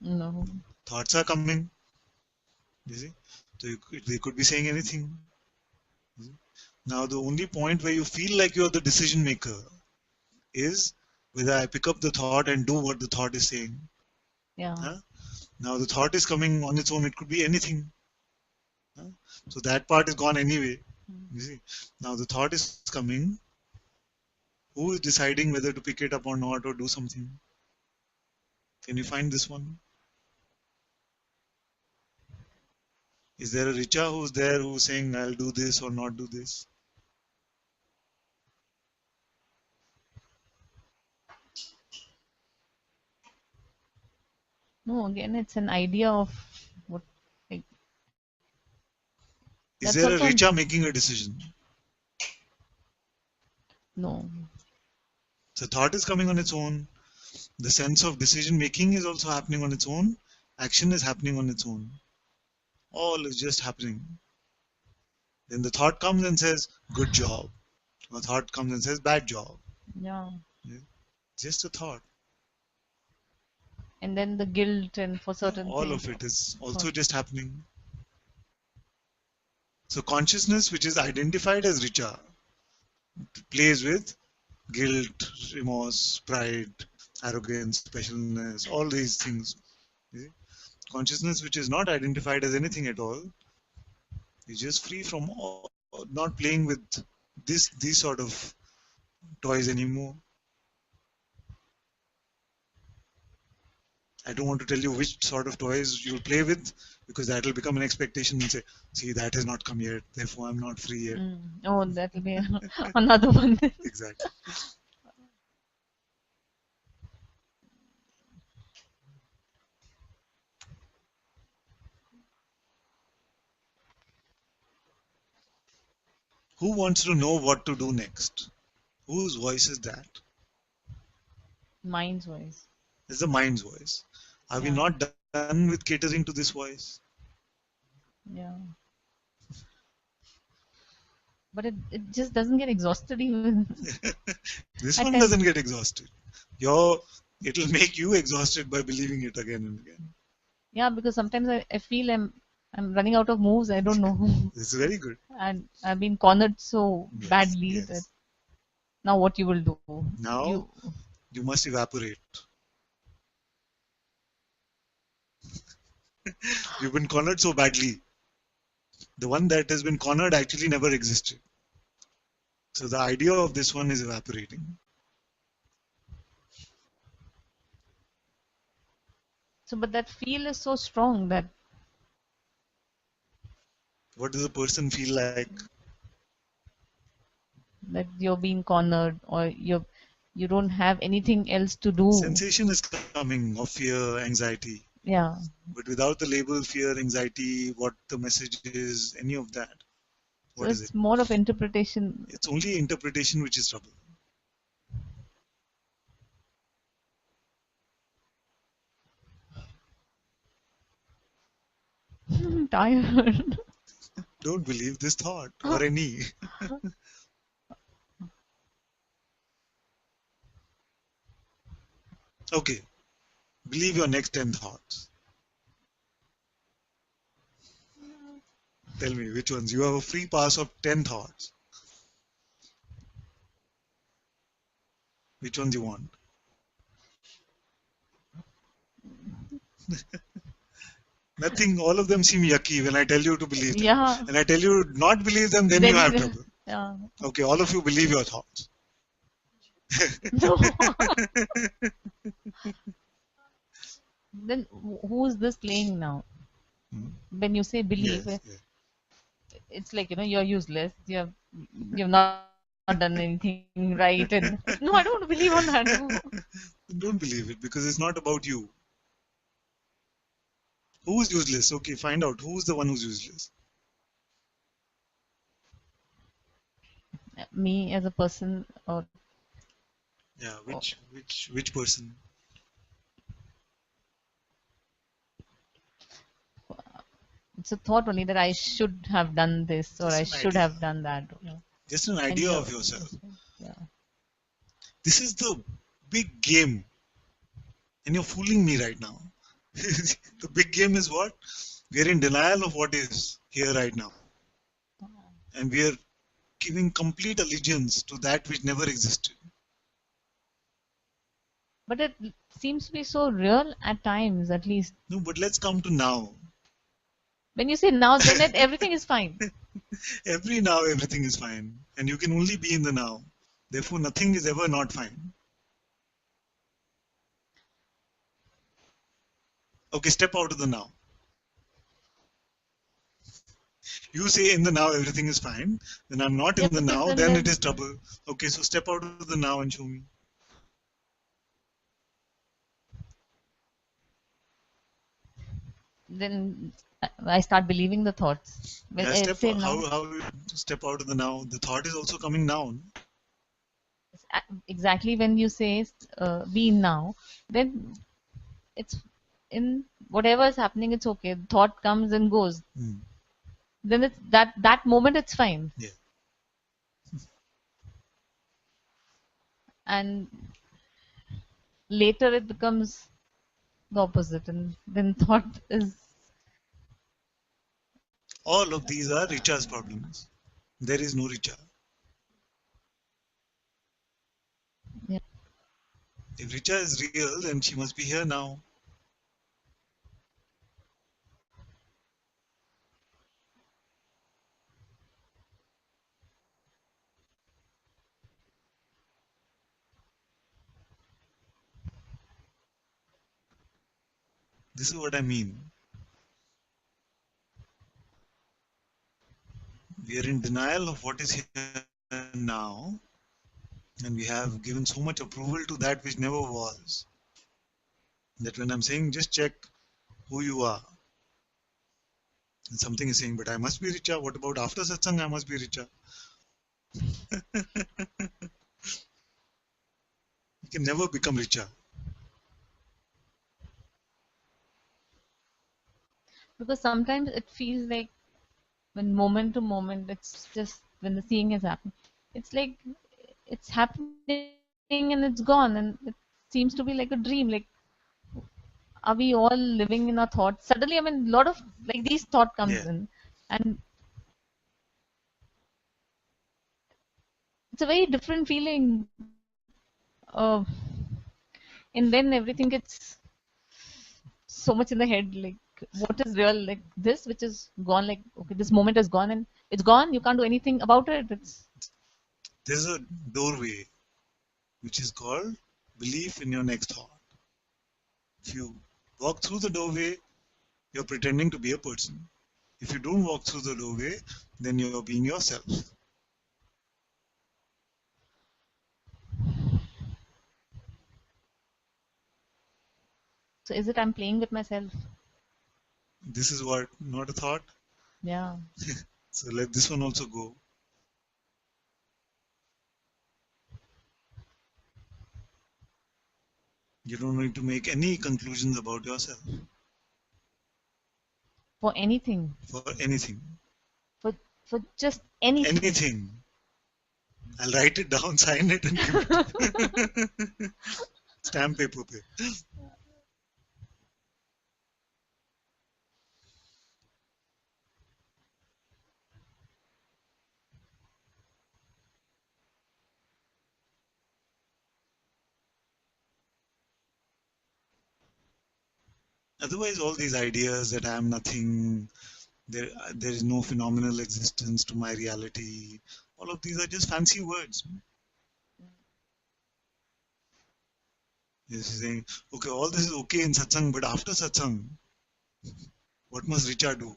No. Thoughts are coming. You see? So they could be saying anything. Now, the only point where you feel like you're the decision maker is whether I pick up the thought and do what the thought is saying. Yeah. Huh? Now, the thought is coming on its own. It could be anything. Huh? So that part is gone anyway. You see? Now, the thought is coming. Who is deciding whether to pick it up or not or do something? Can you find this one? Is there a Richa who's there who's saying, I'll do this or not do this? No, again, it's an idea of what, like, Is that's there a also Richa making a decision? no. So thought is coming on its own. The sense of decision making is also happening on its own. Action is happening on its own. All is just happening. Then the thought comes and says, good job. Or thought comes and says, bad job. Yeah. Yeah. Just a thought. And then the guilt and for certain All things. of it is also Thought. just happening. So consciousness, which is identified as Richa, plays with guilt, remorse, pride, arrogance, specialness, all these things. You see? Consciousness, which is not identified as anything at all, is just free from not playing with these sort of toys anymore. I don't want to tell you which sort of toys you'll play with because that will become an expectation and say, see, that has not come yet, therefore I'm not free yet. Oh, that'll be another one. Exactly. Who wants to know what to do next? Whose voice is that? Mind's voice. It's the mind's voice. Are we Yeah. not done with catering to this voice? Yeah. But it just doesn't get exhausted even. This At one times. doesn't get exhausted. It'll make you exhausted by believing it again and again. Yeah, because sometimes I feel I'm running out of moves. I don't know. This is very good. And I've been cornered so Yes, badly that yes. now what you will do? Now you must evaporate. You've been cornered so badly. The one that has been cornered actually never existed. So the idea of this one is evaporating. So, but that feel is so strong that What does a person feel like? you're being cornered or you don't have anything else to do. Sensation is coming of fear, anxiety. Yeah. But without the label fear, anxiety, what the message is, any of that. So What is it? it's more of interpretation. It's only interpretation which is trouble. I'm tired. Don't believe this thought or any. Okay, believe your next 10 thoughts. Tell me which ones. You have a free pass of 10 thoughts. Which ones you want? Nothing. All of them seem yucky when I tell you to believe them. Yeah. And I tell you to not believe them, then you have trouble. Yeah. Okay, all of you believe your thoughts. No. Then who's this playing now? When you say believe, Yes, yes. it's like, you're useless. You've not done anything right. And no, I don't believe on that. No. Don't believe it because it's not about you. Who's useless? Okay, find out who's the one who's useless. Me as a person, or Yeah, which person? it's a thought only that I should have done this or Just I an should idea. have done that. Just an And idea you of yourself. Yeah. This is the big game, and you're fooling me right now. The big game is what? We're in denial of what is here right now. And we are giving complete allegiance to that which never existed. But it seems to be so real at times, at least. No, but let's come to now. When you say now, then everything is fine. Every now, everything is fine. And you can only be in the now. Therefore, nothing is ever not fine. Okay, step out of the now. You say in the now everything is fine, then I'm not in Yeah, the but now, then then it is trouble. Okay, so step out of the now and show me. then I start believing the thoughts. When Yeah, I step say now, how you step out of the now. The thought is also coming now. exactly when you say be now, then it's in whatever is happening, it's okay. Thought comes and goes. Then it's that moment it's fine. Yeah. And later it becomes the opposite, and then thought is All of these are Richa's problems. There is no Richa. yeah. If Richa is real, then she must be here now. This is what I mean. We are in denial of what is here now, and we have given so much approval to that which never was. That when I'm saying just check who you are, and something is saying, but I must be Richa. What about after Satsang? I must be Richa. You can never become Richa. Because sometimes it feels like when moment to moment, it's just when the seeing has happened, it's like it's happening and it's gone, and it seems to be like a dream. Like, are we all living in our thoughts? Suddenly, I mean, a lot of like these thought comes Yeah. in, and it's a very different feeling. Uh, and then everything gets so much in the head. Like, what is real? Like this, which is gone. Like, okay, this moment is gone, and it's gone. You can't do anything about it. It's There's a doorway which is called belief in your next thought. If you walk through the doorway, you're pretending to be a person. If you don't walk through the doorway, then you're being yourself. so. Is it I'm playing with myself? This is what, not a thought. Yeah. So let this one also go. You don't need to make any conclusions about yourself. For anything. For anything. For just anything. Anything. I'll write it down, sign it, and give it. Stamp paper. Otherwise, all these ideas that I am nothing, there is no phenomenal existence to my reality, all of these are just fancy words. You're saying, okay, all this is okay in satsang, but after satsang, what must Richa do?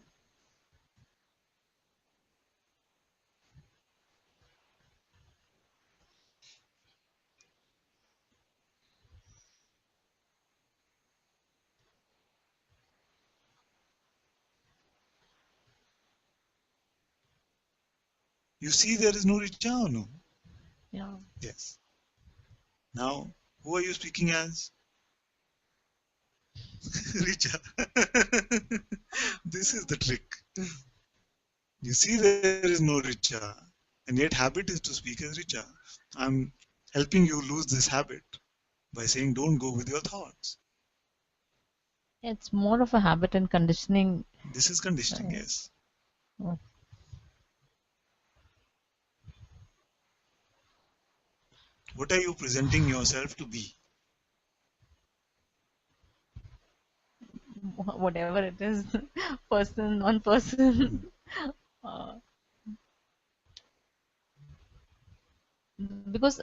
You see, there is no Richa or no? Yeah. Yes. Now, who are you speaking as? Richa. This is the trick. You see, there is no Richa, and yet habit is to speak as Richa. I'm helping you lose this habit by saying don't go with your thoughts. It's more of a habit and conditioning. This is conditioning, yes. Oh, What are you presenting yourself to be? whatever it is, person, non-person. uh, because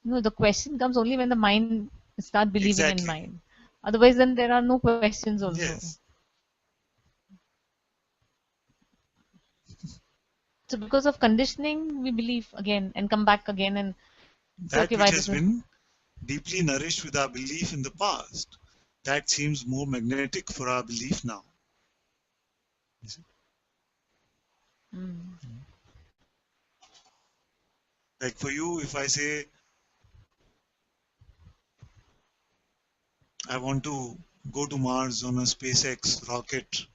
the question comes only when the mind start believing in Exactly. mind. Otherwise, then there are no questions also. Yes. So because of conditioning, we believe again and come back again and say, That okay, which why has this is. been deeply nourished with our belief in the past, that seems more magnetic for our belief now. You see? Mm. Like for you, if I say, I want to go to Mars on a SpaceX rocket,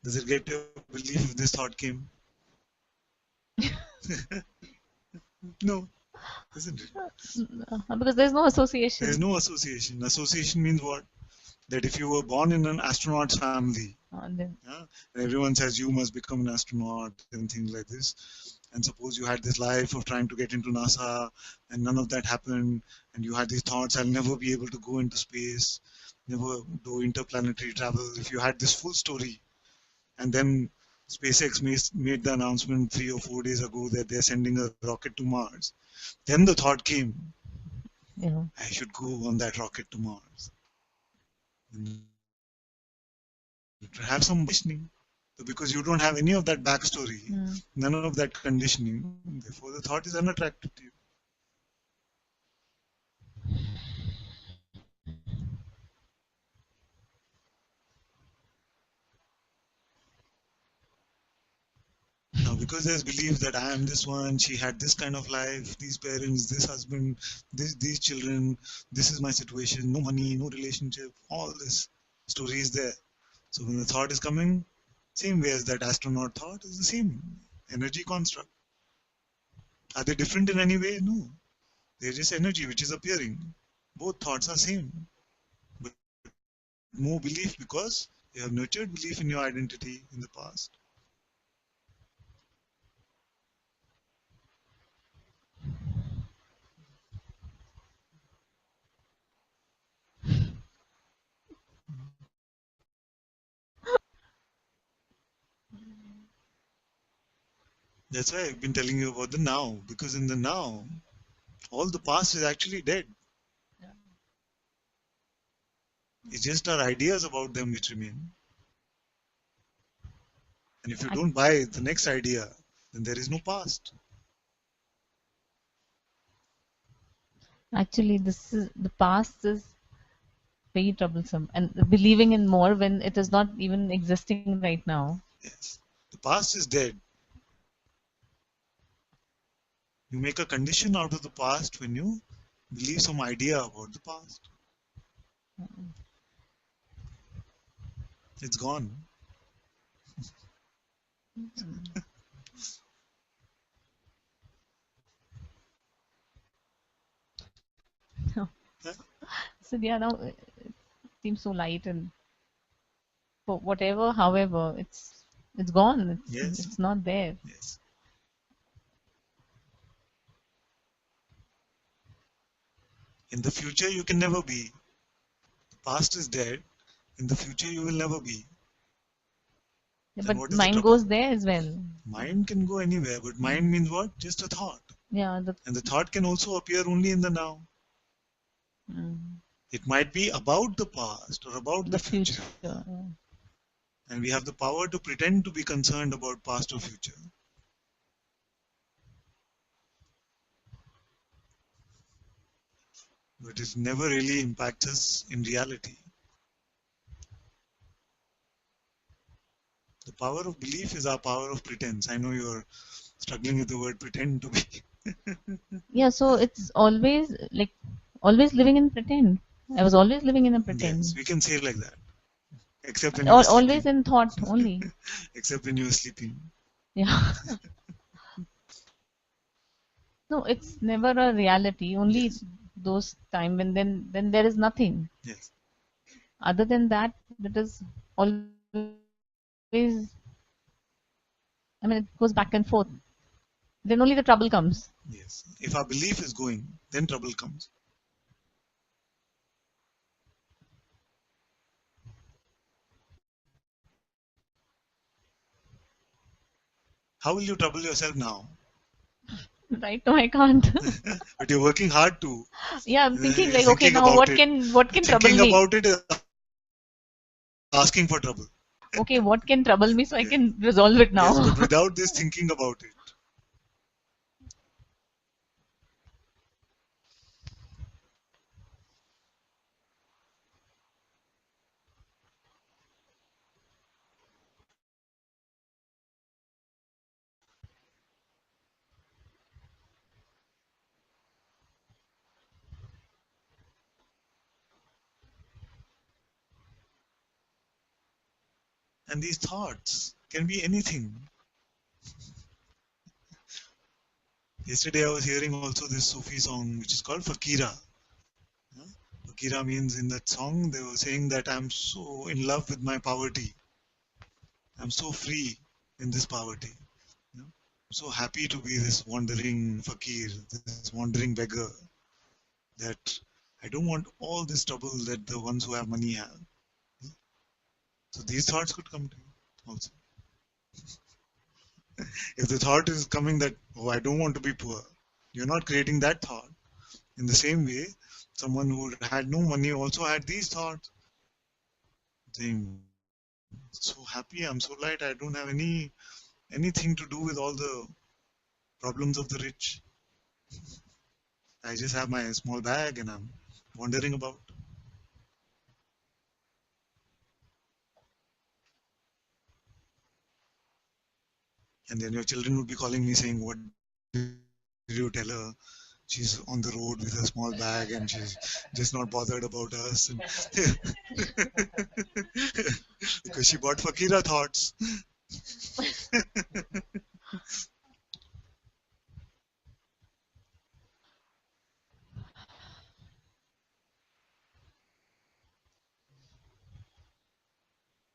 does it get your belief if this thought came? No, isn't it? Because there's no association. There is no association. Association means what? That if you were born in an astronaut's family, Then, yeah, and everyone says you must become an astronaut and things like this, and suppose you had this life of trying to get into NASA and none of that happened, and you had these thoughts, I'll never be able to go into space, never do interplanetary travel. If you had this full story, and then SpaceX made the announcement 3 or 4 days ago that they're sending a rocket to Mars, then the thought came, I should go on that rocket to Mars. And have some conditioning. So because you don't have any of that backstory, none of that conditioning, therefore the thought is unattractive to you. Now, because there's belief that I am this one, she had this kind of life, these parents, this husband, these children, this is my situation, no money, no relationship, all this story is there. So when the thought is coming, same way as that astronaut thought is the same energy construct. Are they different in any way? No. They're just energy which is appearing. Both thoughts are same. But more belief because you have nurtured belief in your identity in the past. That's why I've been telling you about the now, because in the now, all the past is actually dead. It's just our ideas about them which remain. And if you don't buy the next idea, then there is no past. Actually, this is the past is very troublesome, and believing in more when it is not even existing right now. Yes. The past is dead. You make a condition out of the past when you believe some idea about the past. It's gone. So yeah, now it seems so light, and for whatever, however, it's gone. Yes. It's not there. Yes. In the future, you can never be. The past is dead. In the future, you will never be. Yeah, Then but what is the mind trouble? goes there as well. Mind can go anywhere, but mind means what? Just a thought. Yeah, And the thought can also appear only in the now. mm, It might be about the past or about the the future. future. Yeah. And we have the power to pretend to be concerned about past or future. But it never really impacts us in reality. The power of belief is our power of pretense. I know you're struggling with the word pretend to be. Yeah, so it's always living in pretend. I was always living in a Yes, pretend. we can say it like that. Except when you were Always sleeping. in thought only. Except when you were sleeping. Yeah. No, it's never a reality. Only Yes. those time when then there is nothing. Yes. Other than that, it is always. I mean, it goes back and forth. Then only the trouble comes. Yes. If our belief is going, then trouble comes. How will you trouble yourself now? Right now, I can't. But you're working hard to. Yeah, I'm thinking You're like, okay, thinking now about it. what can trouble Thinking me? about it is asking for trouble. Okay, what can trouble me so I Yes. can resolve it Yes, now? but without this thinking about it. And these thoughts can be anything. Yesterday I was hearing also this Sufi song which is called Fakira. Huh? Fakira means in that song they were saying that I'm so in love with my poverty. I'm so free in this poverty. You know? I'm so happy to be this wandering fakir, this wandering beggar, that I don't want all this trouble that the ones who have money have. So these thoughts could come to you also. If the thought is coming that, oh, I don't want to be poor, you're not creating that thought. In the same way, someone who had no money also had these thoughts, saying, so happy, I'm so light, I don't have anything to do with all the problems of the rich. I just have my small bag and I'm wandering about. And then your children would be calling me saying, what did you tell her? She's on the road with a small bag and she's just not bothered about us. And because she bought Fakira thoughts.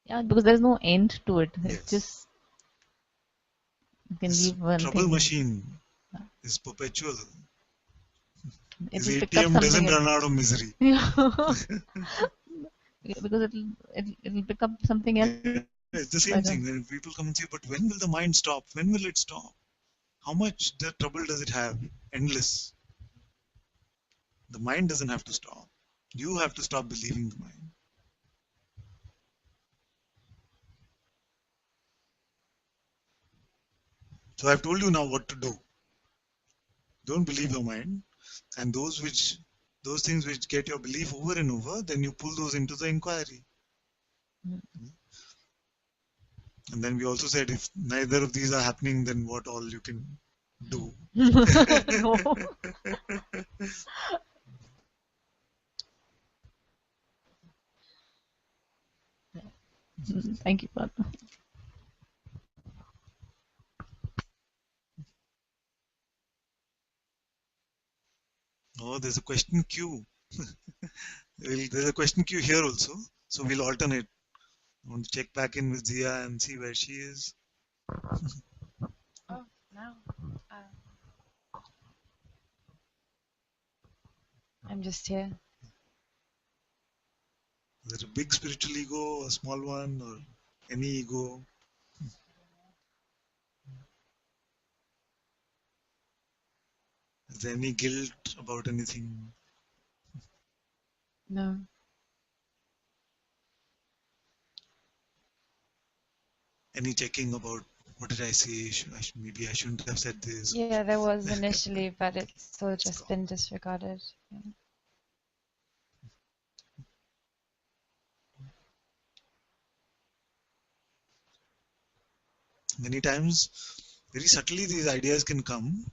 Yeah, because there's no end to it. It's Yes. just you can This leave one trouble thing. machine is perpetual. His It'll pick up ATM doesn't something run else. out of misery. Yeah. Yeah, because it'll pick up something else Yeah, it's the by same the thing. When people come and say, but when will the mind stop? When will it stop? How much the trouble does it have? Endless. The mind doesn't have to stop. You have to stop believing the mind. So I've told you now what to do. Don't believe your mind. And those things which get your belief over and over, then you pull those into the inquiry. And then we also said if neither of these are happening, then what all you can do. no. Thank you, Father. Oh, there's a question queue. There's a question queue here also. So we'll alternate. I want to check back in with Zia and see where she is. Oh, no. I'm just here. Is it a big spiritual ego, a small one, or any ego? Is there any guilt about anything? No. Any checking about what did I say? Maybe I shouldn't have said this. Yeah, there was initially, but it's all just gone. been disregarded. Yeah. Many times, very subtly, these ideas can come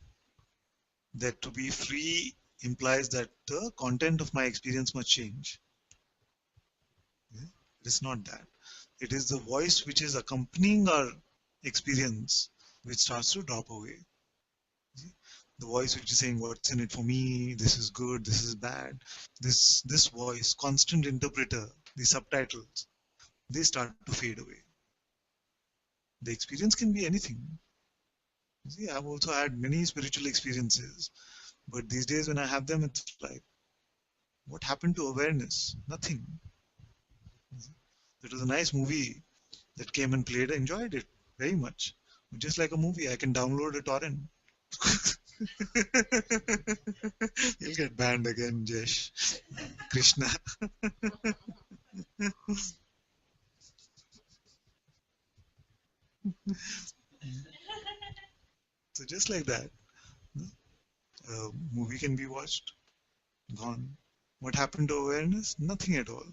that to be free implies that the content of my experience must change. Yeah? It is not that. It is the voice which is accompanying our experience which starts to drop away. See? The voice which is saying what's in it for me, this is good, this is bad. This voice, constant interpreter, the subtitles, they start to fade away. The experience can be anything. See, I've also had many spiritual experiences, but these days when I have them, it's like, what happened to awareness? Nothing. It was a nice movie that came and played. I enjoyed it very much. Just like a movie, I can download a torrent. You'll get banned again, Jesh. Krishna. So just like that, a movie can be watched, gone. What happened to awareness? Nothing at all.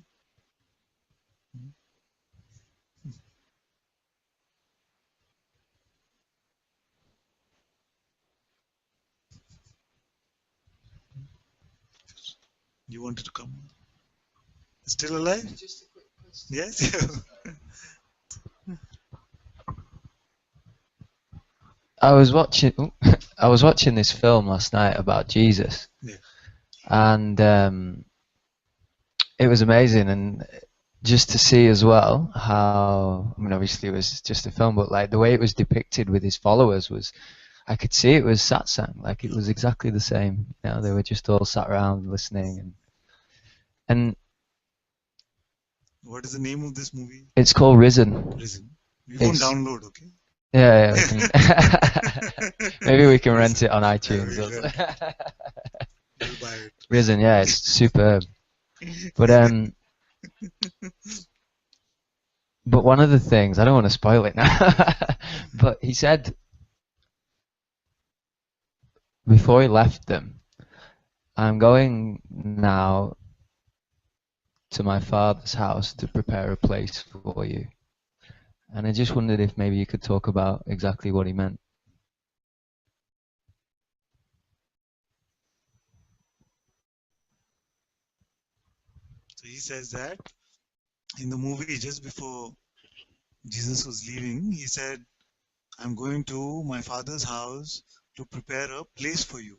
You wanted to come? Still alive? Just a quick question. Yes. I was watching I was watching this film last night about Jesus, Yeah. and it was amazing, and just to see as well how, I mean, obviously it was just a film, but like the way it was depicted with his followers was, I could see it was satsang, like it was exactly the same. You know, they were just all sat around listening, and What is the name of this movie? it's called Risen. Risen. We won't It's, download, okay? yeah, we can, maybe we can rent it on iTunes. Yeah, we'll buy it. Risen, yeah, it's superb. But but one of the things, I don't want to spoil it now, but he said before he left them, I'm going now to my father's house to prepare a place for you. And I just wondered if maybe you could talk about exactly what he meant. So he says that in the movie, just before Jesus was leaving, he said, I'm going to my father's house to prepare a place for you.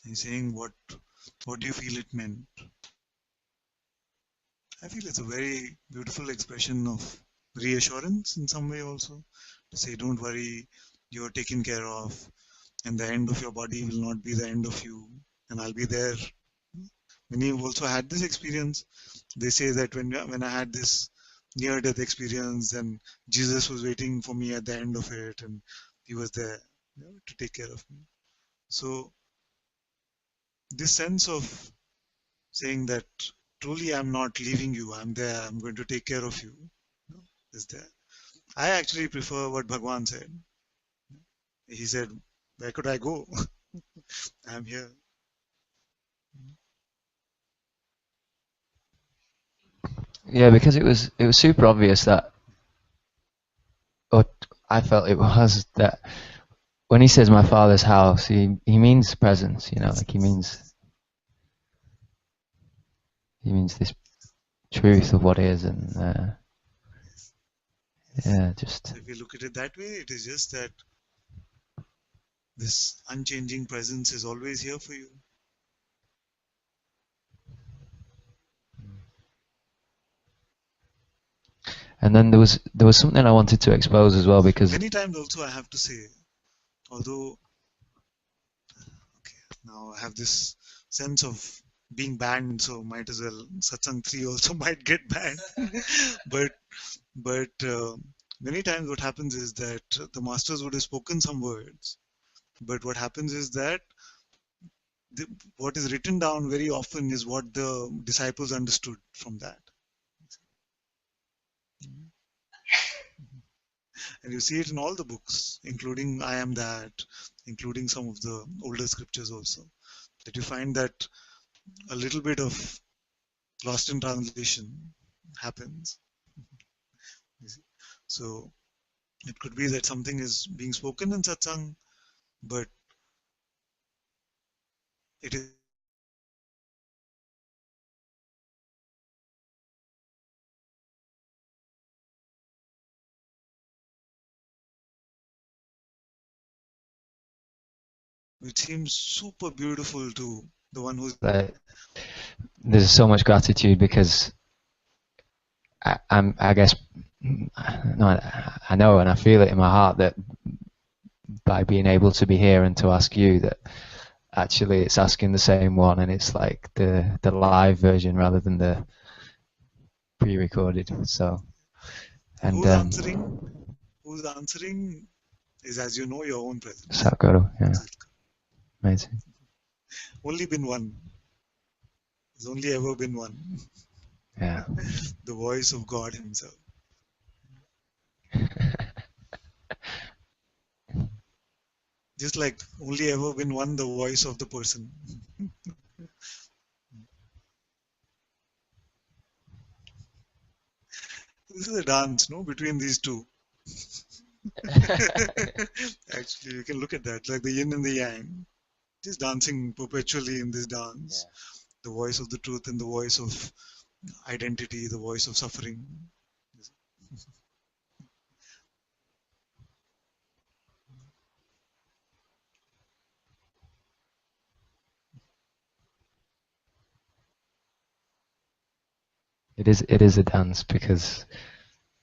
He's saying, what do you feel it meant? I feel it's a very beautiful expression of reassurance in some way also. To say, don't worry, you're taken care of, and the end of your body will not be the end of you, and I'll be there. Many have also had this experience. They say that when I had this near-death experience, and Jesus was waiting for me at the end of it, and he was there, to take care of me. So this sense of saying that truly I'm not leaving you, I'm there, I'm going to take care of you, is there. I actually prefer what Bhagwan said. He said, where could I go? I'm here. Yeah, because it was super obvious that, or I felt it was, that when he says my father's house, he means presence, you know, like he means this truth of what is, and yeah, just. So if you look at it that way, it is just that this unchanging presence is always here for you. And then there was something I wanted to expose as well, because Many times also I have to say, although now I have this sense of being banned, so might as well Satsang 3 also might get banned. but many times what happens is that the masters would have spoken some words, but what happens is that what is written down very often is what the disciples understood from that. And you see it in all the books, including I Am That, including some of the older scriptures also, that you find that a little bit of lost in translation happens. So it could be that something is being spoken in satsang, but it is it seems super beautiful to the one who's there's so much gratitude, because I guess, no, I know and I feel it in my heart that by being able to be here and to ask you, that actually it's asking the same one, and it's like the live version rather than the pre-recorded. So, and who's answering is, as you know, your own presence. Satguru, yeah, amazing. Only been one. There's only ever been one. Yeah. The voice of God Himself. Just like only ever been one, the voice of the person. This is a dance, no, between these two. Actually, you can look at that, like the yin and the yang, just dancing perpetually in this dance. Yeah. The voice of the truth and the voice of identity, the voice of suffering. It is a dance, because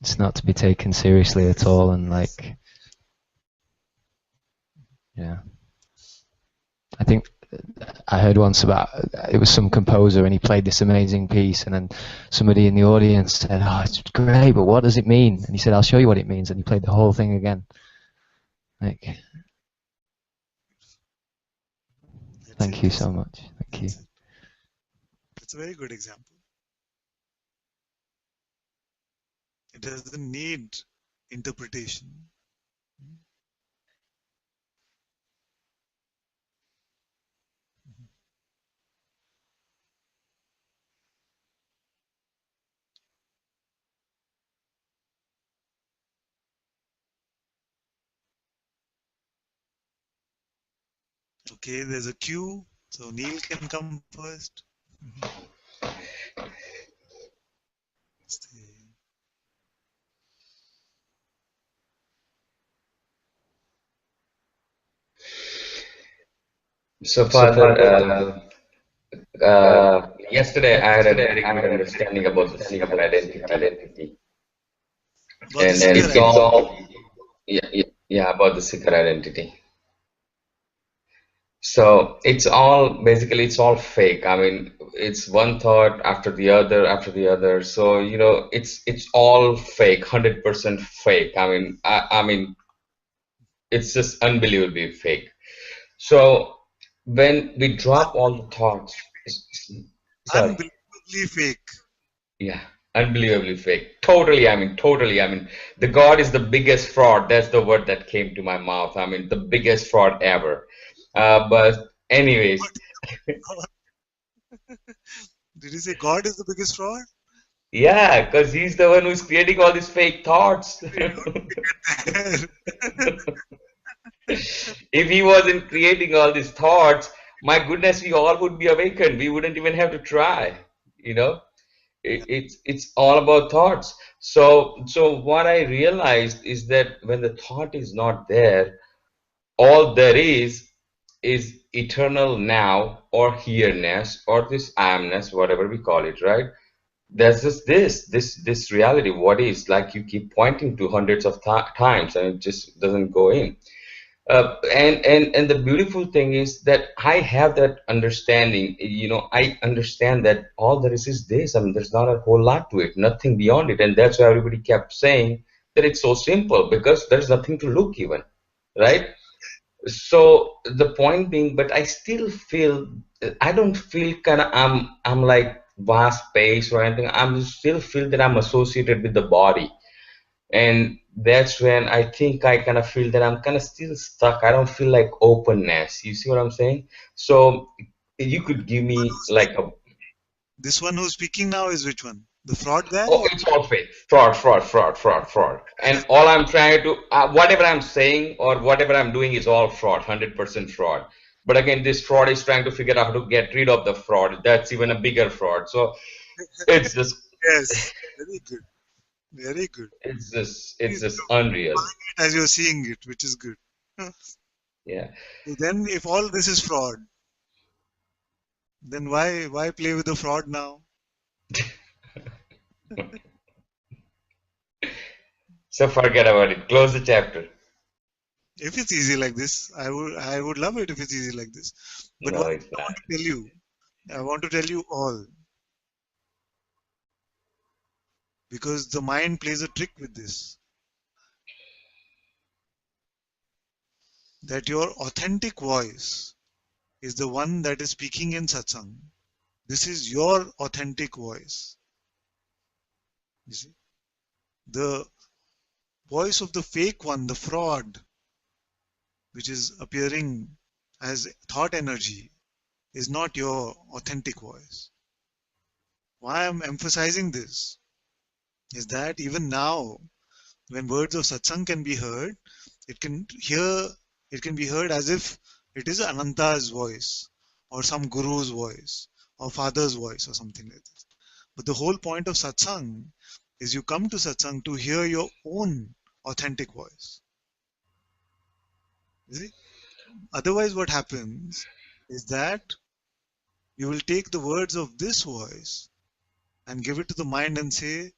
it's not to be taken seriously at all, and like, yeah. I think I heard once about, it was some composer and he played this amazing piece, and then somebody in the audience said, "Oh, it's great, but what does it mean?" And he said, "I'll show you what it means," and he played the whole thing again. Like, thank you so much. Thank you. It's a very good example. It doesn't need interpretation. Okay, there's a queue, so Neil can come first. So, Father, yesterday I had a very good understanding about the seeker identity. And it's all, yeah, about the seeker identity. So it's all, basically, it's all fake. I mean, it's one thought after the other after the other. So, you know, it's all fake, 100% fake. I mean, it's just unbelievably fake. So when we drop all the thoughts, sorry. Unbelievably fake. Yeah, unbelievably fake. Totally, totally. The God is the biggest fraud. That's the word that came to my mouth. I mean, the biggest fraud ever. But anyways. Did you say God is the biggest fraud? Yeah, because he's the one who's creating all these fake thoughts. If he wasn't creating all these thoughts, my goodness, we all would be awakened. We wouldn't even have to try, you know. It's all about thoughts. So what I realized is that when the thought is not there, all there is eternal now or here-ness or this I-amness, whatever we call it, right? There's just this reality, what is, like you keep pointing to hundreds of times and it just doesn't go in. And the beautiful thing is that I have that understanding. I understand that all there is this. I mean, there's not a whole lot to it, nothing beyond it, and that's why everybody kept saying that it's so simple because there's nothing to look even, right? So the point being, but I still feel, I don't feel kind of I'm like vast space or anything. I'm still feel that I'm associated with the body, and that's when I think I kind of feel that I'm kind of still stuck. I don't feel like openness. You see what I'm saying? So you could give me like a, This one who's speaking now is which one? The fraud guy? oh, Or it's all fake. Fraud, fraud, fraud, fraud, fraud. And all I'm trying to, whatever I'm saying or whatever I'm doing is all fraud, 100% fraud. But again, this fraud is trying to figure out how to get rid of the fraud. That's even a bigger fraud. So it's just, yes, very good, very good. it's just unreal. As you're seeing it, which is good. Yeah. So then, if all this is fraud, then why play with the fraud now? So forget about it. Close the chapter. If it's easy like this, I would love it if it's easy like this. But No, one it's thing I not. want to tell you, I want to tell you all, because the mind plays a trick with this, that your authentic voice is the one that is speaking in satsang. This is your authentic voice. You see, the voice of the fake one, the fraud, which is appearing as thought energy, is not your authentic voice. Why I'm emphasizing this is that even now, when words of satsang can be heard, it can hear it can be heard as if it is Ananta's voice or some guru's voice or father's voice or something like that. But the whole point of satsang is you come to satsang to hear your own authentic voice. You see? Otherwise, what happens is that you will take the words of this voice and give it to the mind and say,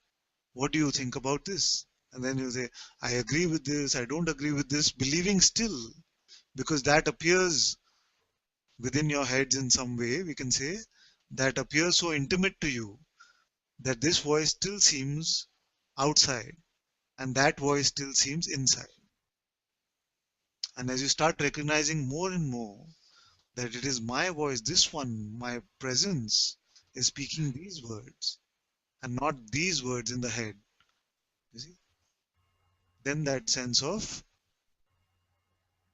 what do you think about this? And then you say, I agree with this, I don't agree with this, believing still, because that appears within your heads in some way, we can say, that appears so intimate to you that this voice still seems outside and that voice still seems inside. And as you start recognizing more and more that it is my voice, this one, my presence, is speaking these words and not these words in the head, you see, then that sense of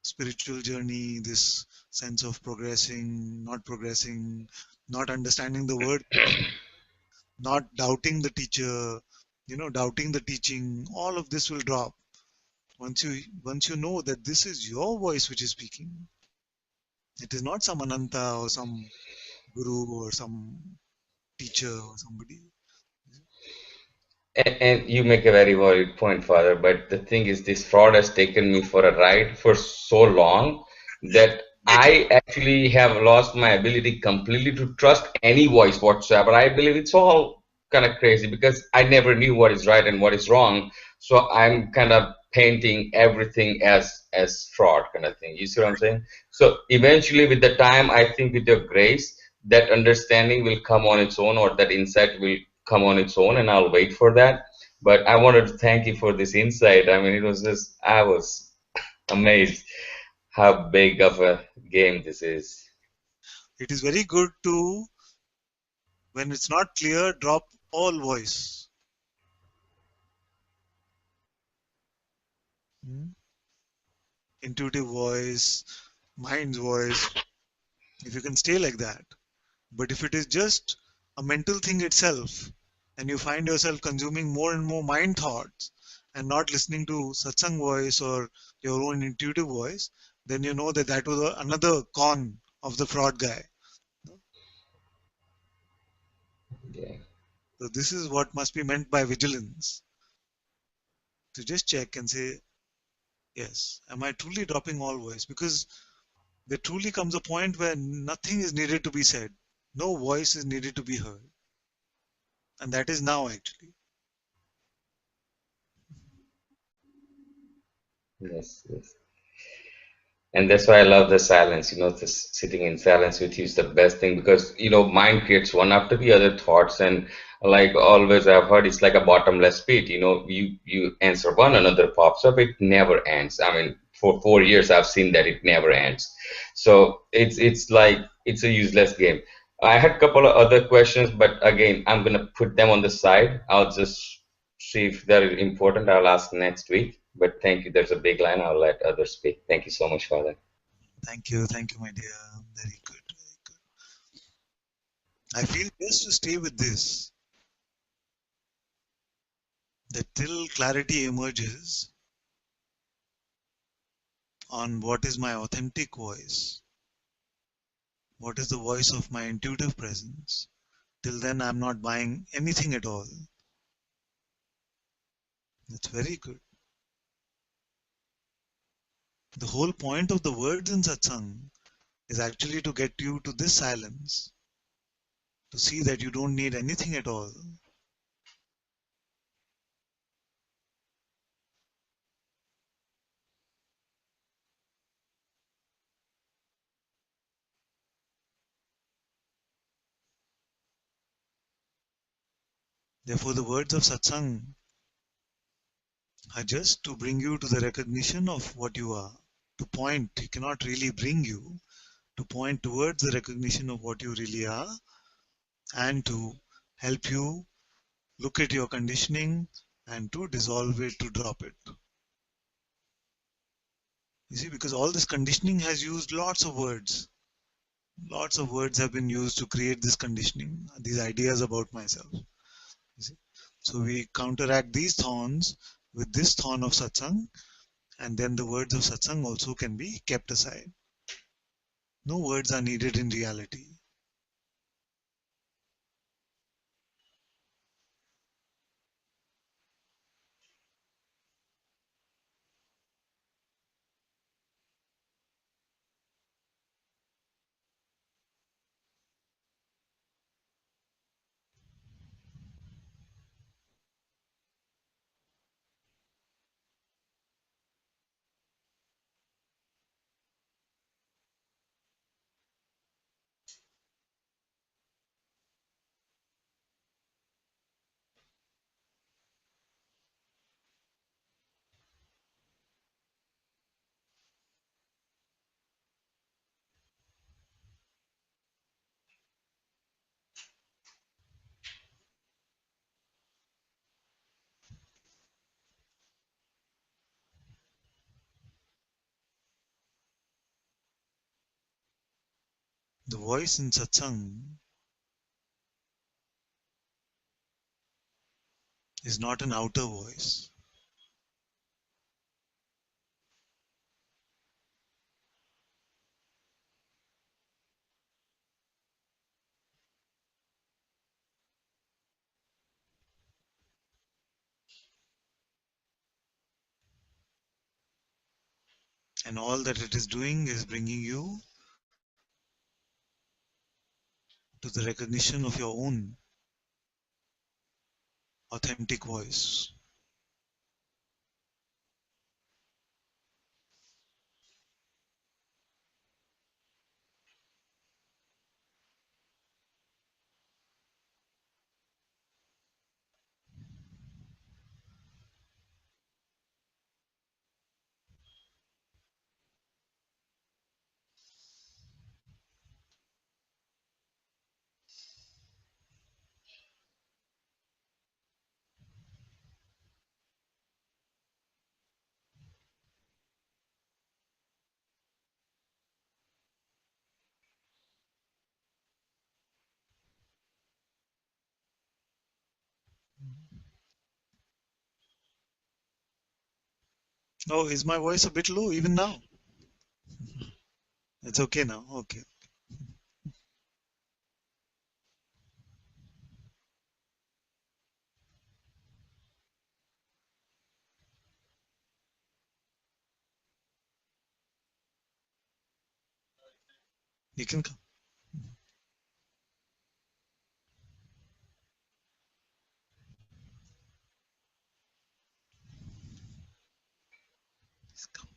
spiritual journey, this sense of progressing, not understanding the word, not doubting the teacher, doubting the teaching, all of this will drop once you know that this is your voice which is speaking. It is not some Ananta or some guru or some teacher or somebody. And you make a very valid point, Father. But the thing is, this fraud has taken me for a ride for so long that I actually have lost my ability completely to trust any voice whatsoever. I believe it's all kind of crazy because I never knew what is right and what is wrong. So I'm kind of painting everything as fraud kind of thing. You see what I'm saying? So eventually, with the time, I think with your grace, that understanding will come on its own, or that insight will come on its own, and I'll wait for that. But I wanted to thank you for this insight. I mean, it was just, I was amazed how big of a game this is. It is very good to, when it's not clear, drop all voice. Hmm? Intuitive voice, mind's voice, if you can stay like that. But if it is just a mental thing itself, and you find yourself consuming more and more mind thoughts and not listening to satsang voice or your own intuitive voice, then you know that that was another con of the fraud guy. Yeah. So this is what must be meant by vigilance. To just check and say, Yes. Am I truly dropping all voice? Because there truly comes a point where nothing is needed to be said. No voice is needed to be heard. And that is now actually. Yes, yes. And that's why I love the silence. This sitting in silence with you is the best thing because, mind creates one after the other thoughts. And like always, I've heard it's like a bottomless pit. You answer one, another pops up. It never ends. I mean, for 4 years, I've seen that it never ends. So it's like it's a useless game. I had a couple of other questions, but again, I'm gonna put them on the side. I'll just see if they're important. I'll ask next week. But thank you. There's a big line. I'll let others speak. Thank you so much for that. Thank you, my dear. Very good, very good. I feel just to stay with this, that till clarity emerges on what is my authentic voice, what is the voice of my intuitive presence, till then I'm not buying anything at all. That's very good. The whole point of the words in satsang is actually to get you to this silence, to see that you don't need anything at all. Therefore, the words of satsang are just to bring you to the recognition of what you are. To point, he cannot really bring you, to point towards the recognition of what you really are and to help you look at your conditioning and to dissolve it, to drop it. You see, because all this conditioning has used lots of words. Lots of words have been used to create this conditioning, these ideas about myself. You see? So we counteract these thorns with this thorn of satsang, and then the words of satsang also can be kept aside. No words are needed in reality. The voice in satsang is not an outer voice. And all that it is doing is bringing you to the recognition of your own authentic voice. Oh, is my voice a bit low even now? It's okay now. Okay. You can come. Please come.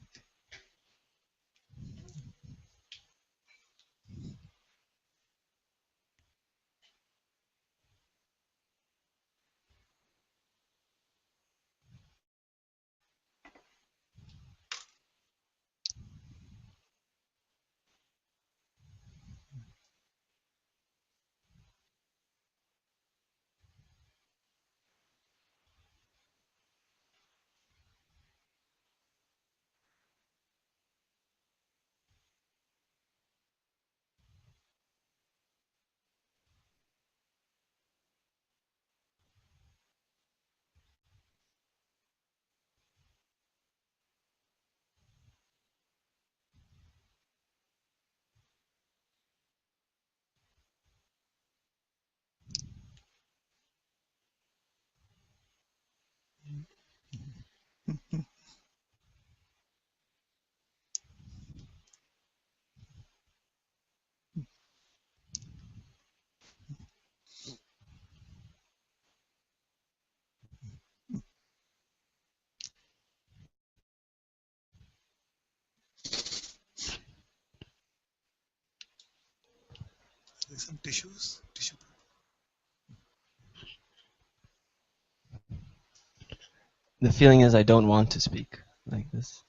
There's some tissues. Tissue. The feeling is I don't want to speak like this.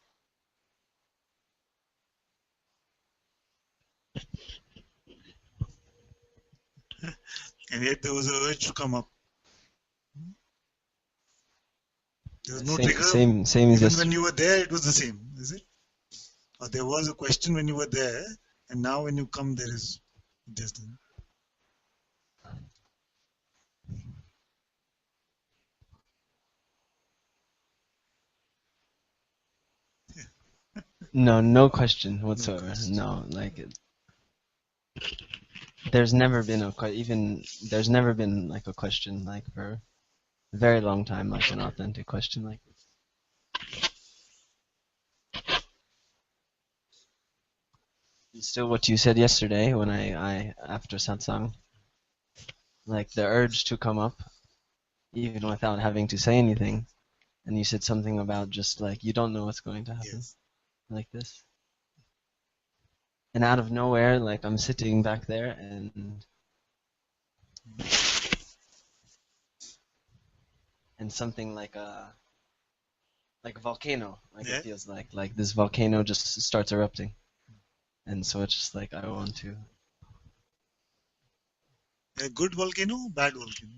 And yet there was a urge to come up. There was no Same, trigger. same as Even yesterday. when you were there, it was the same, is it? Or there was a question when you were there, and now when you come, there is just. No, no question whatsoever. No, like there's never been there's never been like a question like for a very long time, like an authentic question like this. Still what you said yesterday when I after satsang, like the urge to come up even without having to say anything, and you said something about just like you don't know what's going to happen, Yes. like this, and out of nowhere, like I'm sitting back there and something like a volcano, like Yeah. it feels like this volcano just starts erupting, and so it's just like I want to. A good volcano, bad volcano.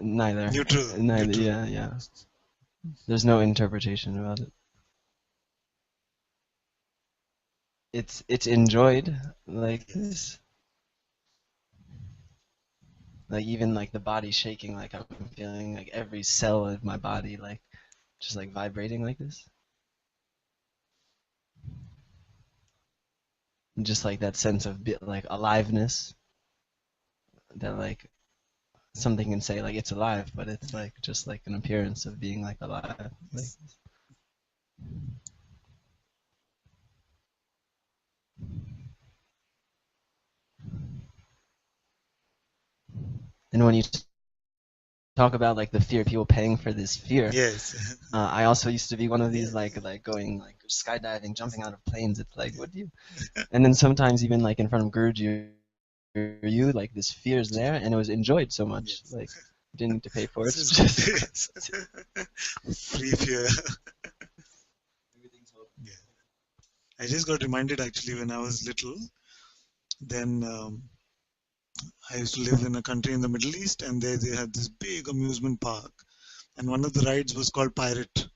Neither. Neutral. Neither. Neutral. Yeah. There's no interpretation about it. It's enjoyed like this. Like even like the body shaking, like I'm feeling like every cell of my body like just like vibrating like this. And just like that sense of like aliveness that like something can say like it's alive, but it's like just like an appearance of being like alive. Like and when you talk about like the fear, people paying for this fear. Yes. I also used to be one of these like going like skydiving, jumping out of planes. It's like what do you? And then sometimes even like in front of Guruji, you like this fear is there, and it was enjoyed so much. Yes. Like you didn't need to pay for it. This It's is just free fear. Yeah. I just got reminded actually when I was little. Then I used to live in a country in the Middle East, and there they had this big amusement park, and one of the rides was called Pirate.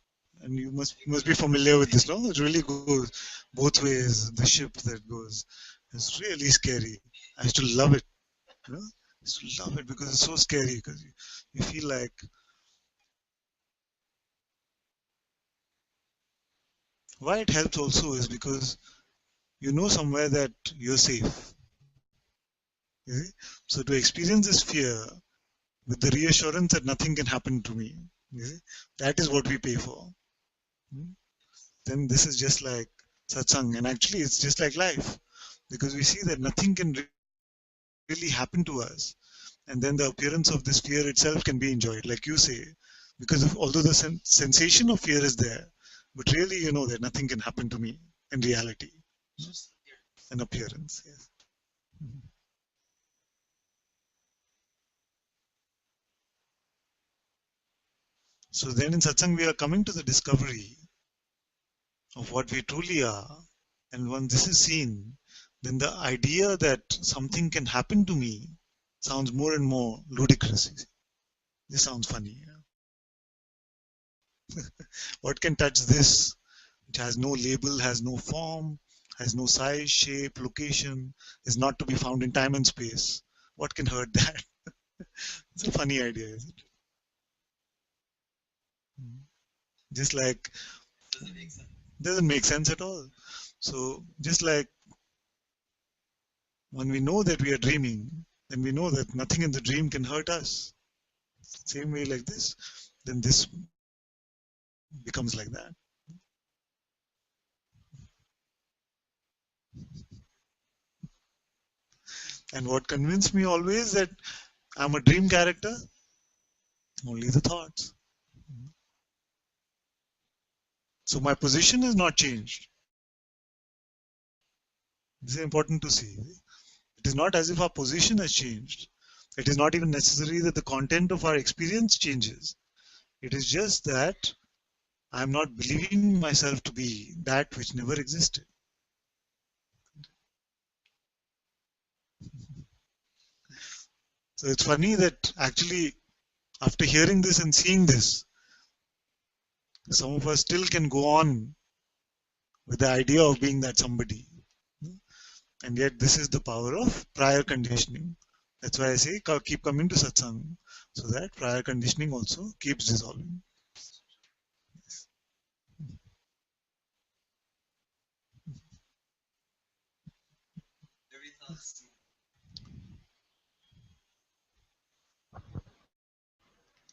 And you must be familiar with this, no? It really goes both ways. The ship that goes, it's really scary. I used to love it, you know. I used to love it because it's so scary because you feel like why it helps also is because you know somewhere that you're safe. You see? So to experience this fear with the reassurance that nothing can happen to me, You see? That is what we pay for. Then this is just like satsang, and actually it's just like life, because we see that nothing can really happen to us, and then the appearance of this fear itself can be enjoyed, like you say, because although the sensation of fear is there, but really you know that nothing can happen to me in reality. An appearance, yes. So then in satsang we are coming to the discovery of what we truly are, and when this is seen, then the idea that something can happen to me sounds more and more ludicrous. This sounds funny. What can touch this? It has no label, has no form, has no size, shape, location, is not to be found in time and space. What can hurt that? It's a funny idea, isn't it? Just like doesn't make sense at all. So just like when we know that we are dreaming, then we know that nothing in the dream can hurt us. Same way like this, then this becomes like that. And what convinced me always that I'm a dream character? Only the thoughts. So my position is not changed. This is important to see. It is not as if our position has changed. It is not even necessary that the content of our experience changes. It is just that I am not believing myself to be that which never existed. So it's funny that actually after hearing this and seeing this, some of us still can go on with the idea of being that somebody. And yet this is the power of prior conditioning. That's why I say keep coming to satsang, so that prior conditioning also keeps dissolving.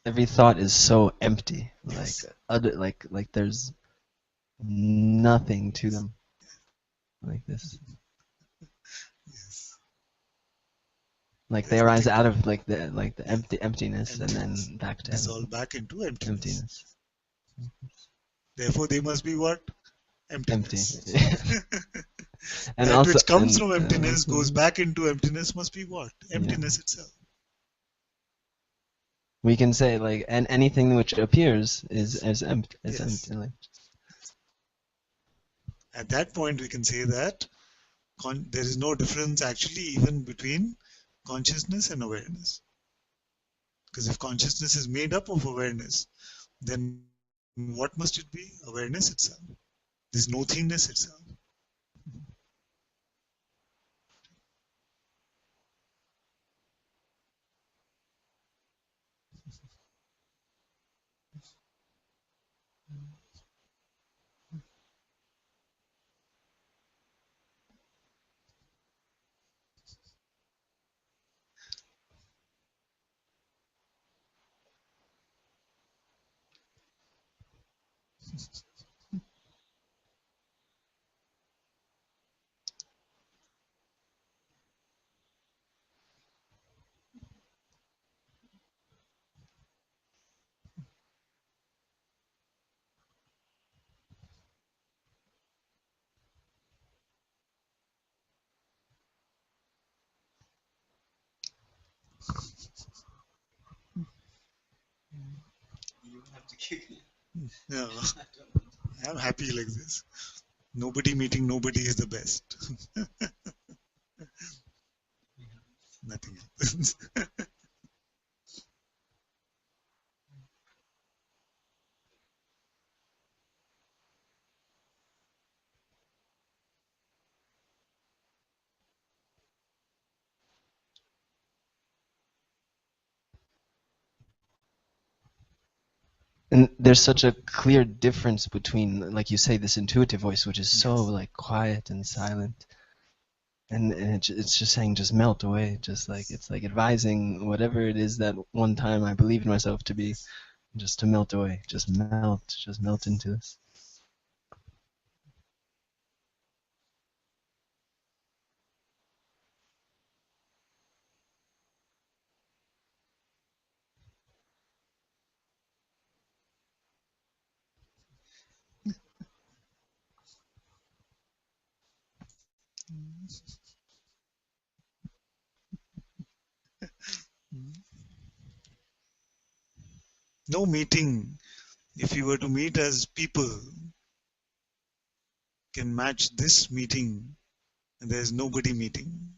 Every thought is so empty, Yes. like there's nothing to them, like this. Yes. Like There's they arise nothing out to of like the emptiness and emptiness. then back to Dissolve back into emptiness. emptiness. Therefore, they must be what? Empty. Emptiness. And That also, which comes and from emptiness also, goes back into emptiness must be what? Emptiness itself. we can say like, and anything which appears is empty. Is Yes. empty. Like, At that point, we can say that there is no difference actually even between consciousness and awareness. Because if consciousness is made up of awareness, then what must it be? Awareness itself. This nothingness itself. Yeah, I'm happy like this. Nobody meeting nobody is the best. Nothing happens. and there's such a clear difference between, like you say, this intuitive voice, which is so like quiet and silent, and it's just saying, just melt away, just like it's like advising whatever it is that one time I believed myself to be, just to melt away, just melt into this. No meeting, if you were to meet as people, can match this meeting, and there's nobody meeting.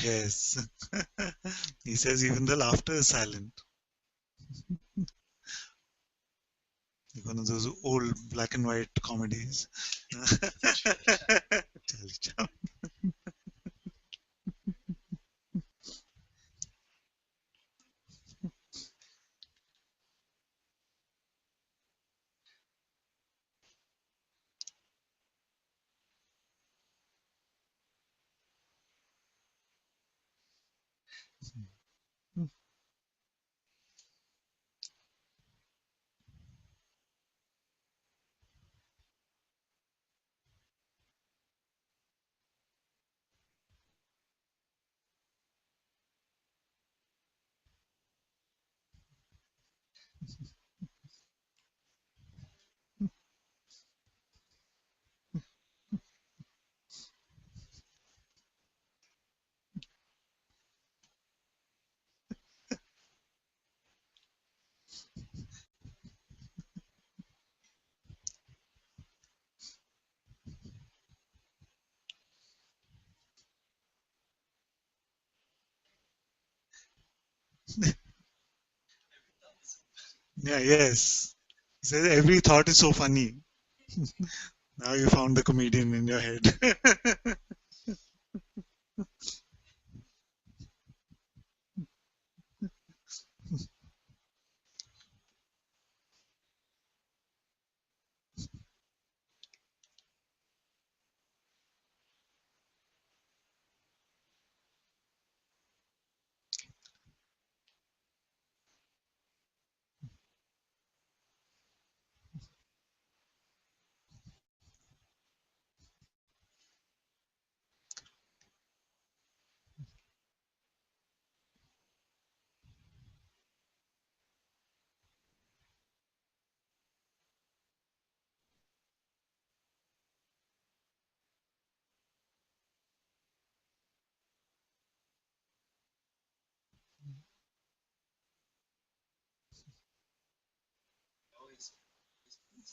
Yes. He says even the laughter is silent. Like one of those old black and white comedies. Charlie Chaplin. Yeah, yes. He says every thought is so funny. Now you found the comedian in your head.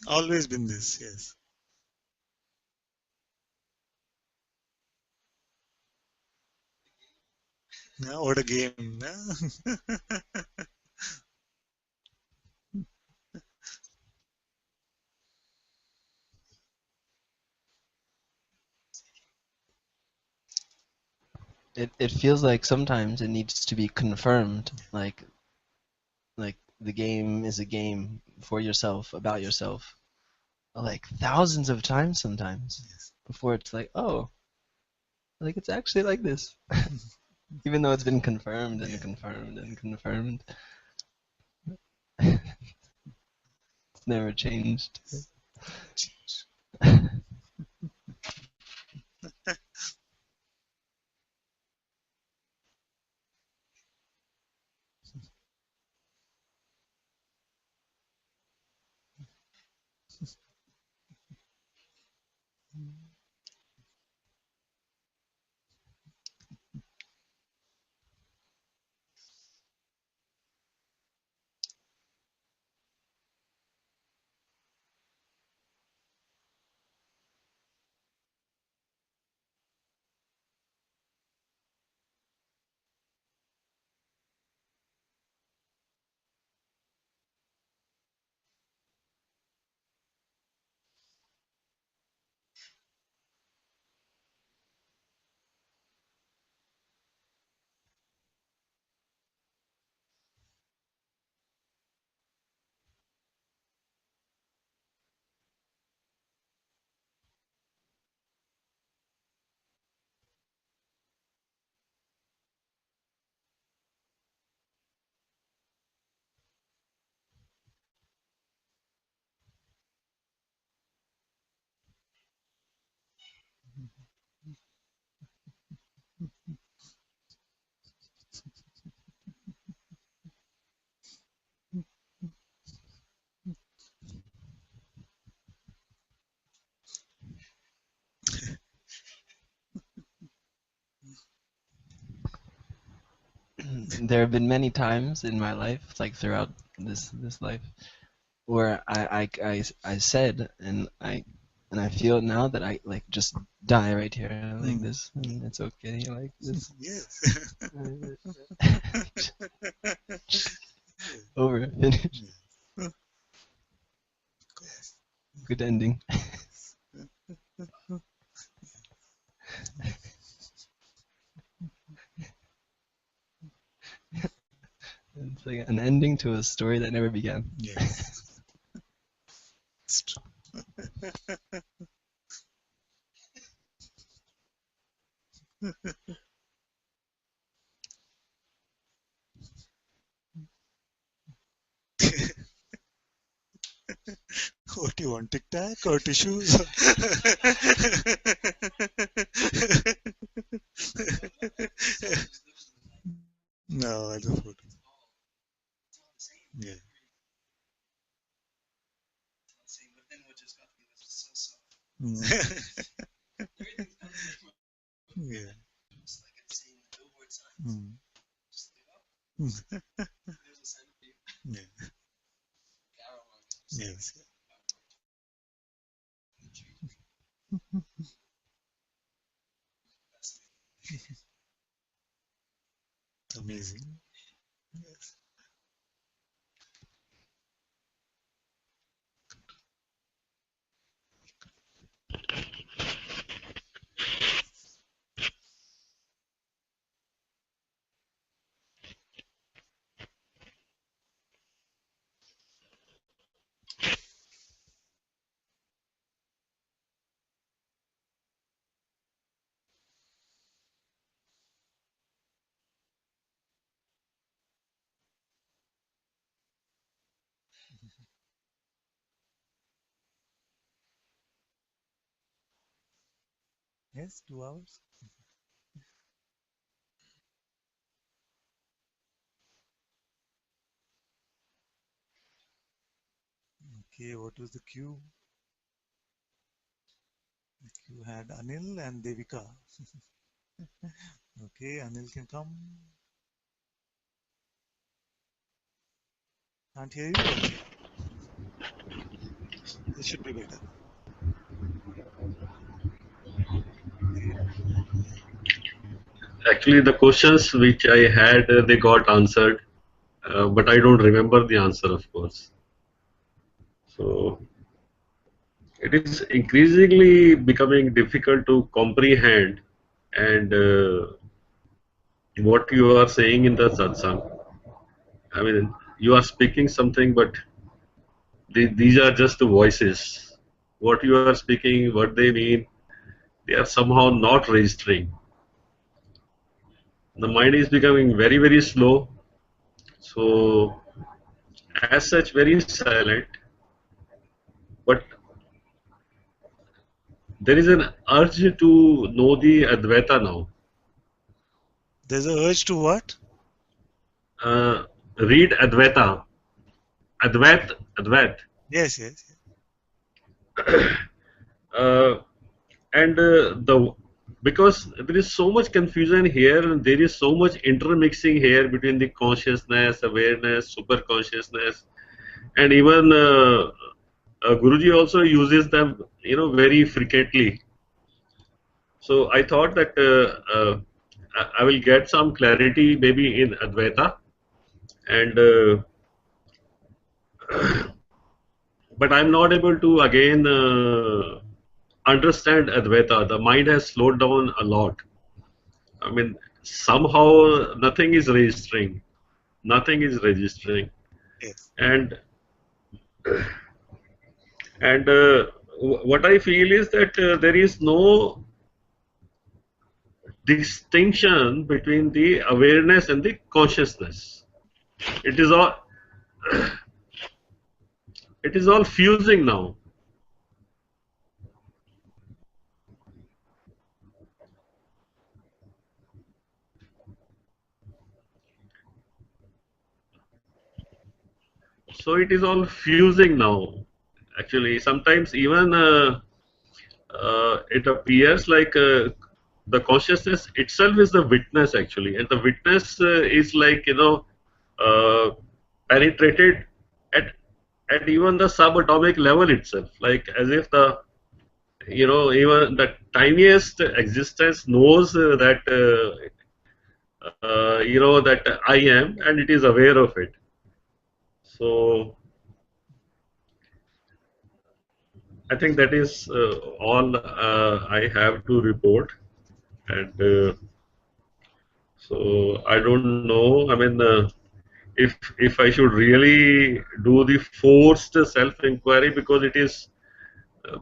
Always been this, yes. Yeah, what a game. Yeah. It feels like sometimes it needs to be confirmed, like the game is a game for yourself, about yourself, like thousands of times sometimes Yes. before it's like, oh, like it's actually like this. Even though it's been confirmed and Yeah. confirmed and confirmed. It's never changed. There have been many times in my life, like throughout this life, where I said and I feel now that I like just die right here like Mm. this, and it's okay like this. Yes. Over, finished, Yeah. good ending. It's like an ending to a story that never began. Yes. It's true. What do you want, Tic Tac or tissues? No, I just photo. Yeah. Mm. Yeah. Mm. Yeah. Yes. Amazing. Yes. Yes, 2 hours. Okay, what was the queue? The queue had Anil and Devika. Okay, Anil can come. Can't hear you? Okay. This should be better. Okay. Actually, the questions which I had, they got answered, but I don't remember the answer, of course. So it is increasingly becoming difficult to comprehend, and what you are saying in the satsang. I mean, you are speaking something, but these are just the voices. What you are speaking, what they mean, they are somehow not registering. The mind is becoming very, very slow. So, as such, very silent. But there is an urge to know the Advaita now. There's a urge to what? Read Advaita. Advait. Yes, yes. Uh, and the because there is so much confusion here, and there is so much intermixing here between the consciousness, awareness, super consciousness, and even Guruji also uses them, very frequently. So I thought that I will get some clarity maybe in Advaita, and but I'm not able to again understand Advaita. The mind has slowed down a lot. I mean, somehow nothing is registering. Nothing is registering, Yes. and what I feel is that there is no distinction between the awareness and the consciousness. It is all it is all fusing now. So it is all fusing now. Actually, sometimes even it appears like the consciousness itself is the witness actually, and the witness is like uh, penetrated at even the subatomic level itself, like as if the even the tiniest existence knows that that I am, and it is aware of it. So I think that is all I have to report, and so I don't know. I mean, if I should really do the forced self-inquiry, because it is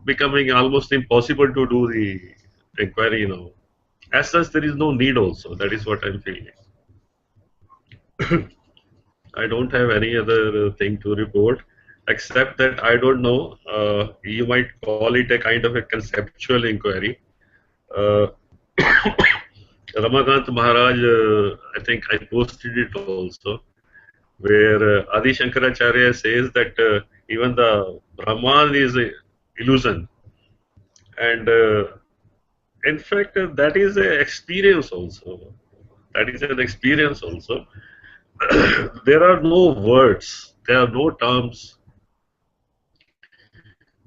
becoming almost impossible to do the inquiry now. As such, there is no need also. That is what I'm feeling. I don't have any other thing to report, except that I don't know. You might call it a kind of a conceptual inquiry. Uh, Ramakant Maharaj, I think I posted it also, where Adi Shankaracharya says that even the Brahman is a illusion, and in fact that is an experience also. That is an experience also. There are no words, there are no terms,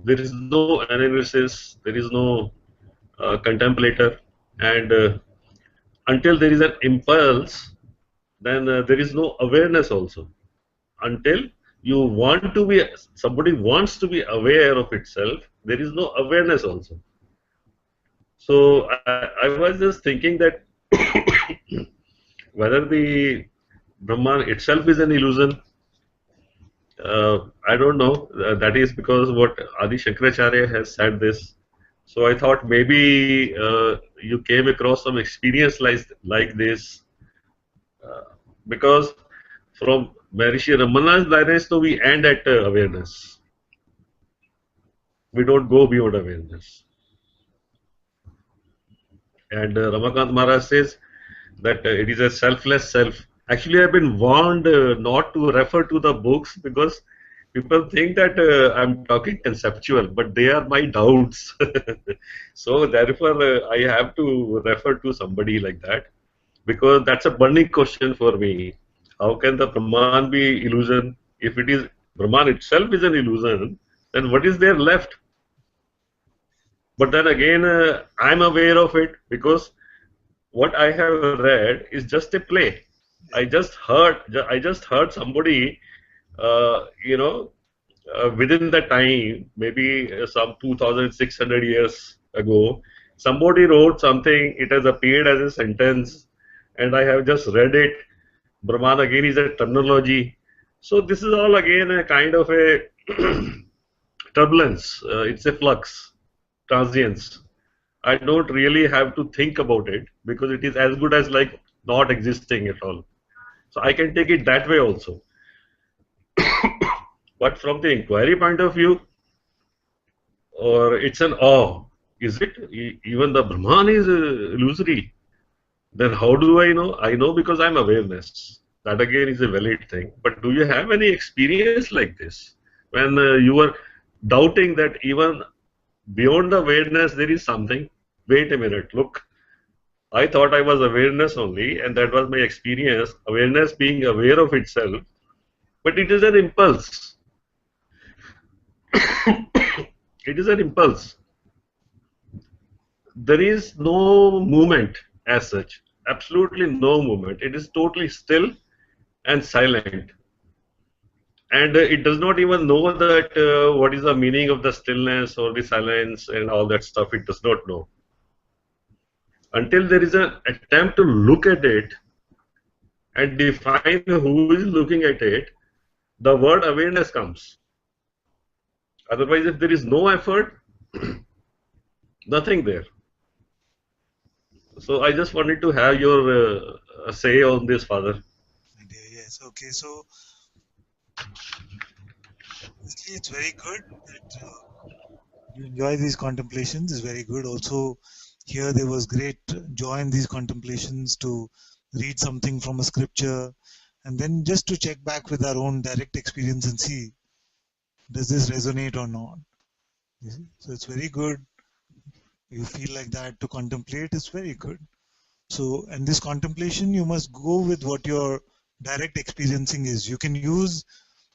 there is no analysis, there is no contemplator, and until there is an impulse, then there is no awareness also. Until you want to be, somebody wants to be aware of itself, there is no awareness also. So I was just thinking that whether the Brahman itself is an illusion, I don't know. That is because what Adi Shankaracharya has said this. So I thought maybe you came across some experience like this, because from Maharishi Ramana's lineage, so we end at awareness. We don't go beyond awareness. And Ramakant Maharaj says that it is a selfless self. Actually, I've been warned not to refer to the books because people think that I'm talking conceptual, but they are my doubts. So therefore, I have to refer to somebody like that because that's a burning question for me. How can the Brahman be illusion? If it is Brahman itself is an illusion, then what is there left? But then again, I'm aware of it because what I have read is just a play. I just heard somebody, within the time, maybe some 2,600 years ago, somebody wrote something. It has appeared as a sentence, and I have just read it. Brahman again is a terminology. So this is all again a kind of a turbulence. It's a flux, transience. I don't really have to think about it because it is as good as like not existing at all. So I can take it that way also. But from the inquiry point of view, or it's an awe, is it? Even the Brahman is illusory. Then how do I know? I know because I'm awareness. That again is a valid thing. But do you have any experience like this? When you were doubting that even beyond the awareness there is something? Wait a minute, look. I thought I was awareness only, and that was my experience. Awareness being aware of itself, but it is an impulse. It is an impulse. There is no movement as such. Absolutely no movement. It is totally still and silent. And it does not even know that what is the meaning of the stillness or the silence and all that stuff. It does not know. Until there is an attempt to look at it and define who is looking at it, the word awareness comes. Otherwise, if there is no effort, nothing there. So I just wanted to have your say on this, Father. Yes, okay. So basically, it's very good that you enjoy these contemplations. Is very good. Also, here there was great joy in these contemplations to read something from a scripture, and then just to check back with our own direct experience and see, does this resonate or not? You see? So it's very good. You feel like that to contemplate is very good. So, and this contemplation, you must go with what your direct experiencing is. You can use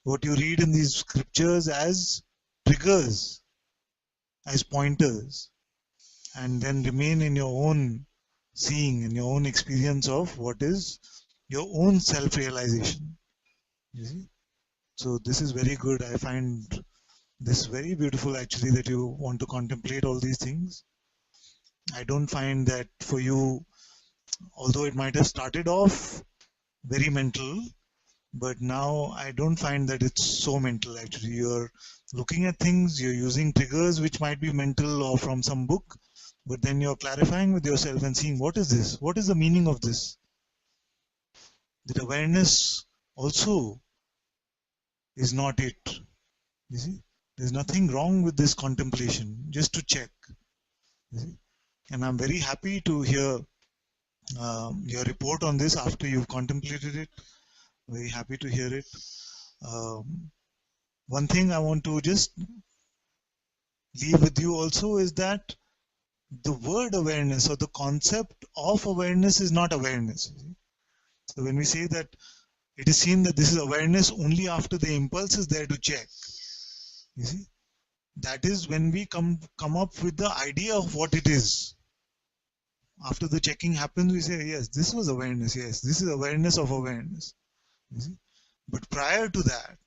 what you read in these scriptures as triggers, as pointers, and then remain in your own seeing, in your own experience of what is your own self-realization. You see? So this is very good. I find this very beautiful actually, that you want to contemplate all these things. I don't find that for you, although it might have started off very mental, but now I don't find that it's so mental actually. You're looking at things, you're using triggers which might be mental or from some book, but then you're clarifying with yourself and seeing, what is this? What is the meaning of this? That awareness also is not it. You see, there's nothing wrong with this contemplation, just to check. You see? And I'm very happy to hear your report on this after you've contemplated it. Very happy to hear it. One thing I want to just leave with you also is that the word awareness or the concept of awareness is not awareness. So when we say that it is seen that this is awareness only after the impulse is there to check, you see, that is when we come up with the idea of what it is. After the checking happens, we say, yes, this was awareness. Yes, this is awareness of awareness. You see? But prior to that,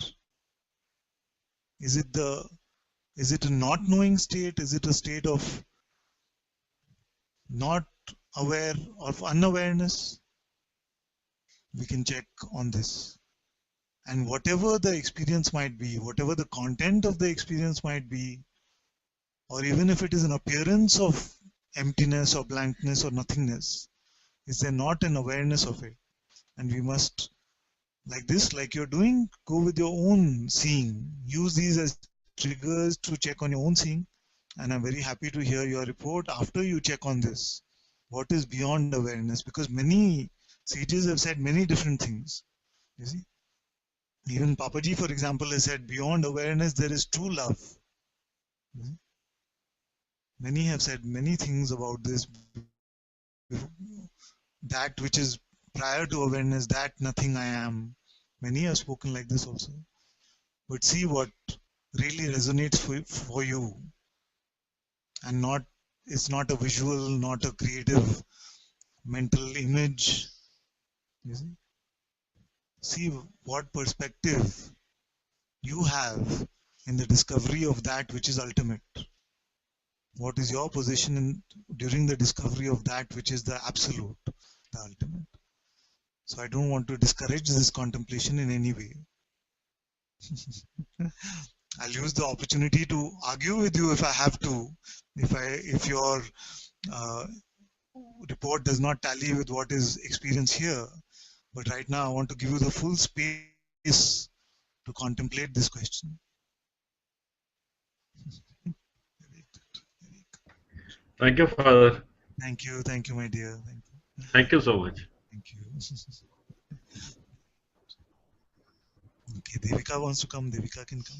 is it a not knowing state? Is it a state of not aware, of unawareness? We can check on this. And whatever the experience might be, whatever the content of the experience might be, or even if it is an appearance of emptiness or blankness or nothingness, is there not an awareness of it? And we must, like this, like you're doing, go with your own seeing. Use these as triggers to check on your own seeing. And I'm very happy to hear your report after you check on this. What is beyond awareness? Because many sages have said many different things. You see, even Papaji, for example, has said beyond awareness there is true love. You see? Many have said many things about this. That which is prior to awareness, that nothing I am. Many have spoken like this also. But see what really resonates for you, and not, it's not a visual, not a creative mental image. You see what perspective you have in the discovery of that which is ultimate. What is your position during the discovery of that which is the absolute, the ultimate? So I don't want to discourage this contemplation in any way. I'll use the opportunity to argue with you if I have to, if your uh, report does not tally with what is experienced here. But right now, I want to give you the full space to contemplate this question. Thank you, Father. Thank you, my dear. Thank you so much. Thank you. Okay, Devika wants to come. Devika can come.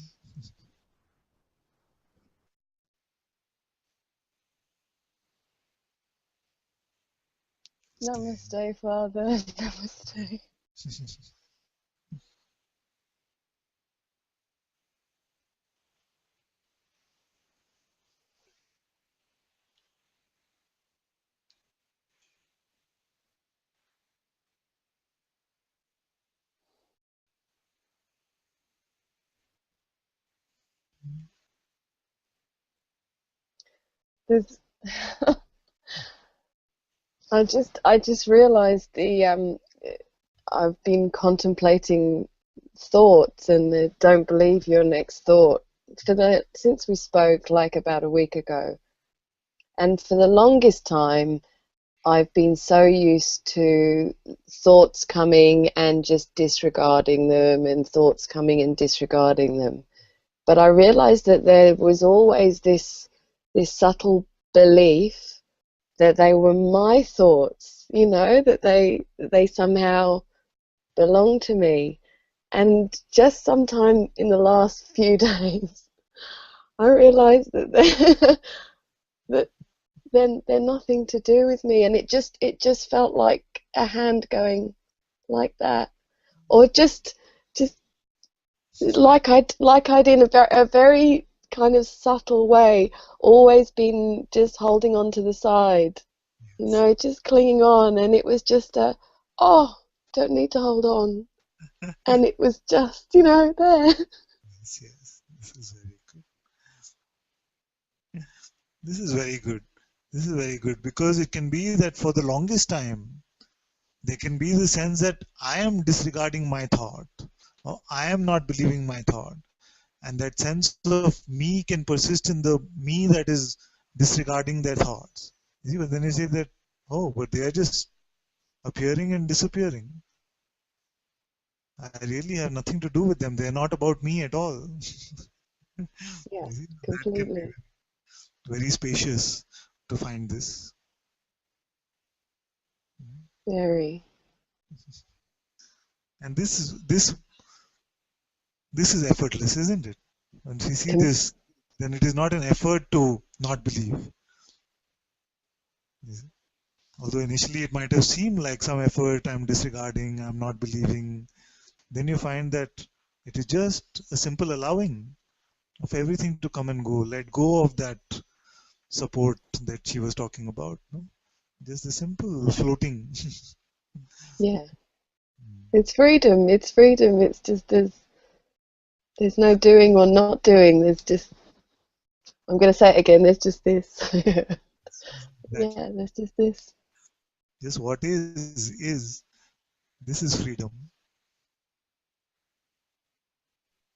Namaste, Father. Namaste. There's, I just realized I've been contemplating thoughts and the don't believe your next thought since we spoke like about a week ago. And for the longest time, I've been so used to thoughts coming and just disregarding them, and thoughts coming and disregarding them. But I realized that there was always this subtle belief that they were my thoughts, that they somehow belong to me. And just sometime in the last few days, I realized that they're nothing to do with me, and it just felt like a hand going like that, or just like I'd in a very kind of subtle way always been just holding on to the side, just clinging on, and it was just don't need to hold on, and it was just there. Yes, this is very good. This is very good. This is very good, because it can be that for the longest time there can be the sense that I am disregarding my thought, or I am not believing my thought, and that sense of me can persist in the me that is disregarding their thoughts. You see, but then you say that, but they are just appearing and disappearing. I really have nothing to do with them. They are not about me at all. Yeah, You see, that can be completely. very spacious to find this. Very. And this is effortless, isn't it? Once we see Com- this, then it is not an effort to not believe. Although initially it might have seemed like some effort, I'm disregarding, I'm not believing, then you find that it is just a simple allowing of everything to come and go. Let go of that support that she was talking about. No? Just a simple floating. Yeah. It's freedom. It's freedom. It's just there's no doing or not doing. There's just, I'm going to say it again, there's just this. Yeah, there's just this. Just what is. This is freedom.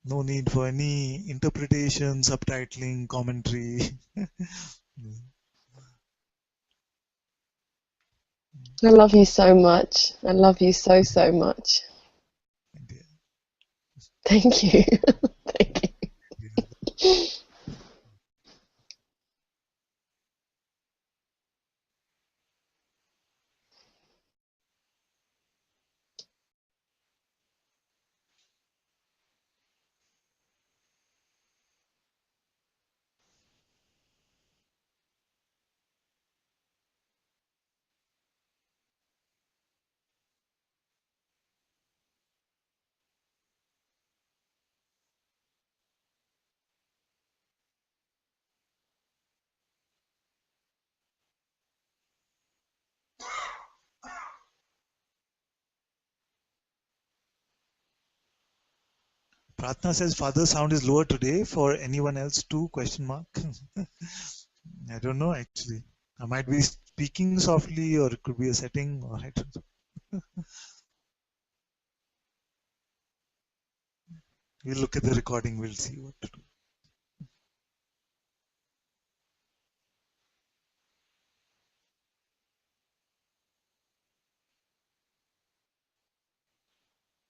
No need for any interpretation, subtitling, commentary. I love you so much. I love you so, so much. Thank you. Thank you. Pratna says father sound is lower today. For anyone else too? Question mark. I don't know actually. I might be speaking softly, or it could be a setting, or I don't know. We'll look at the recording. We'll see what to do.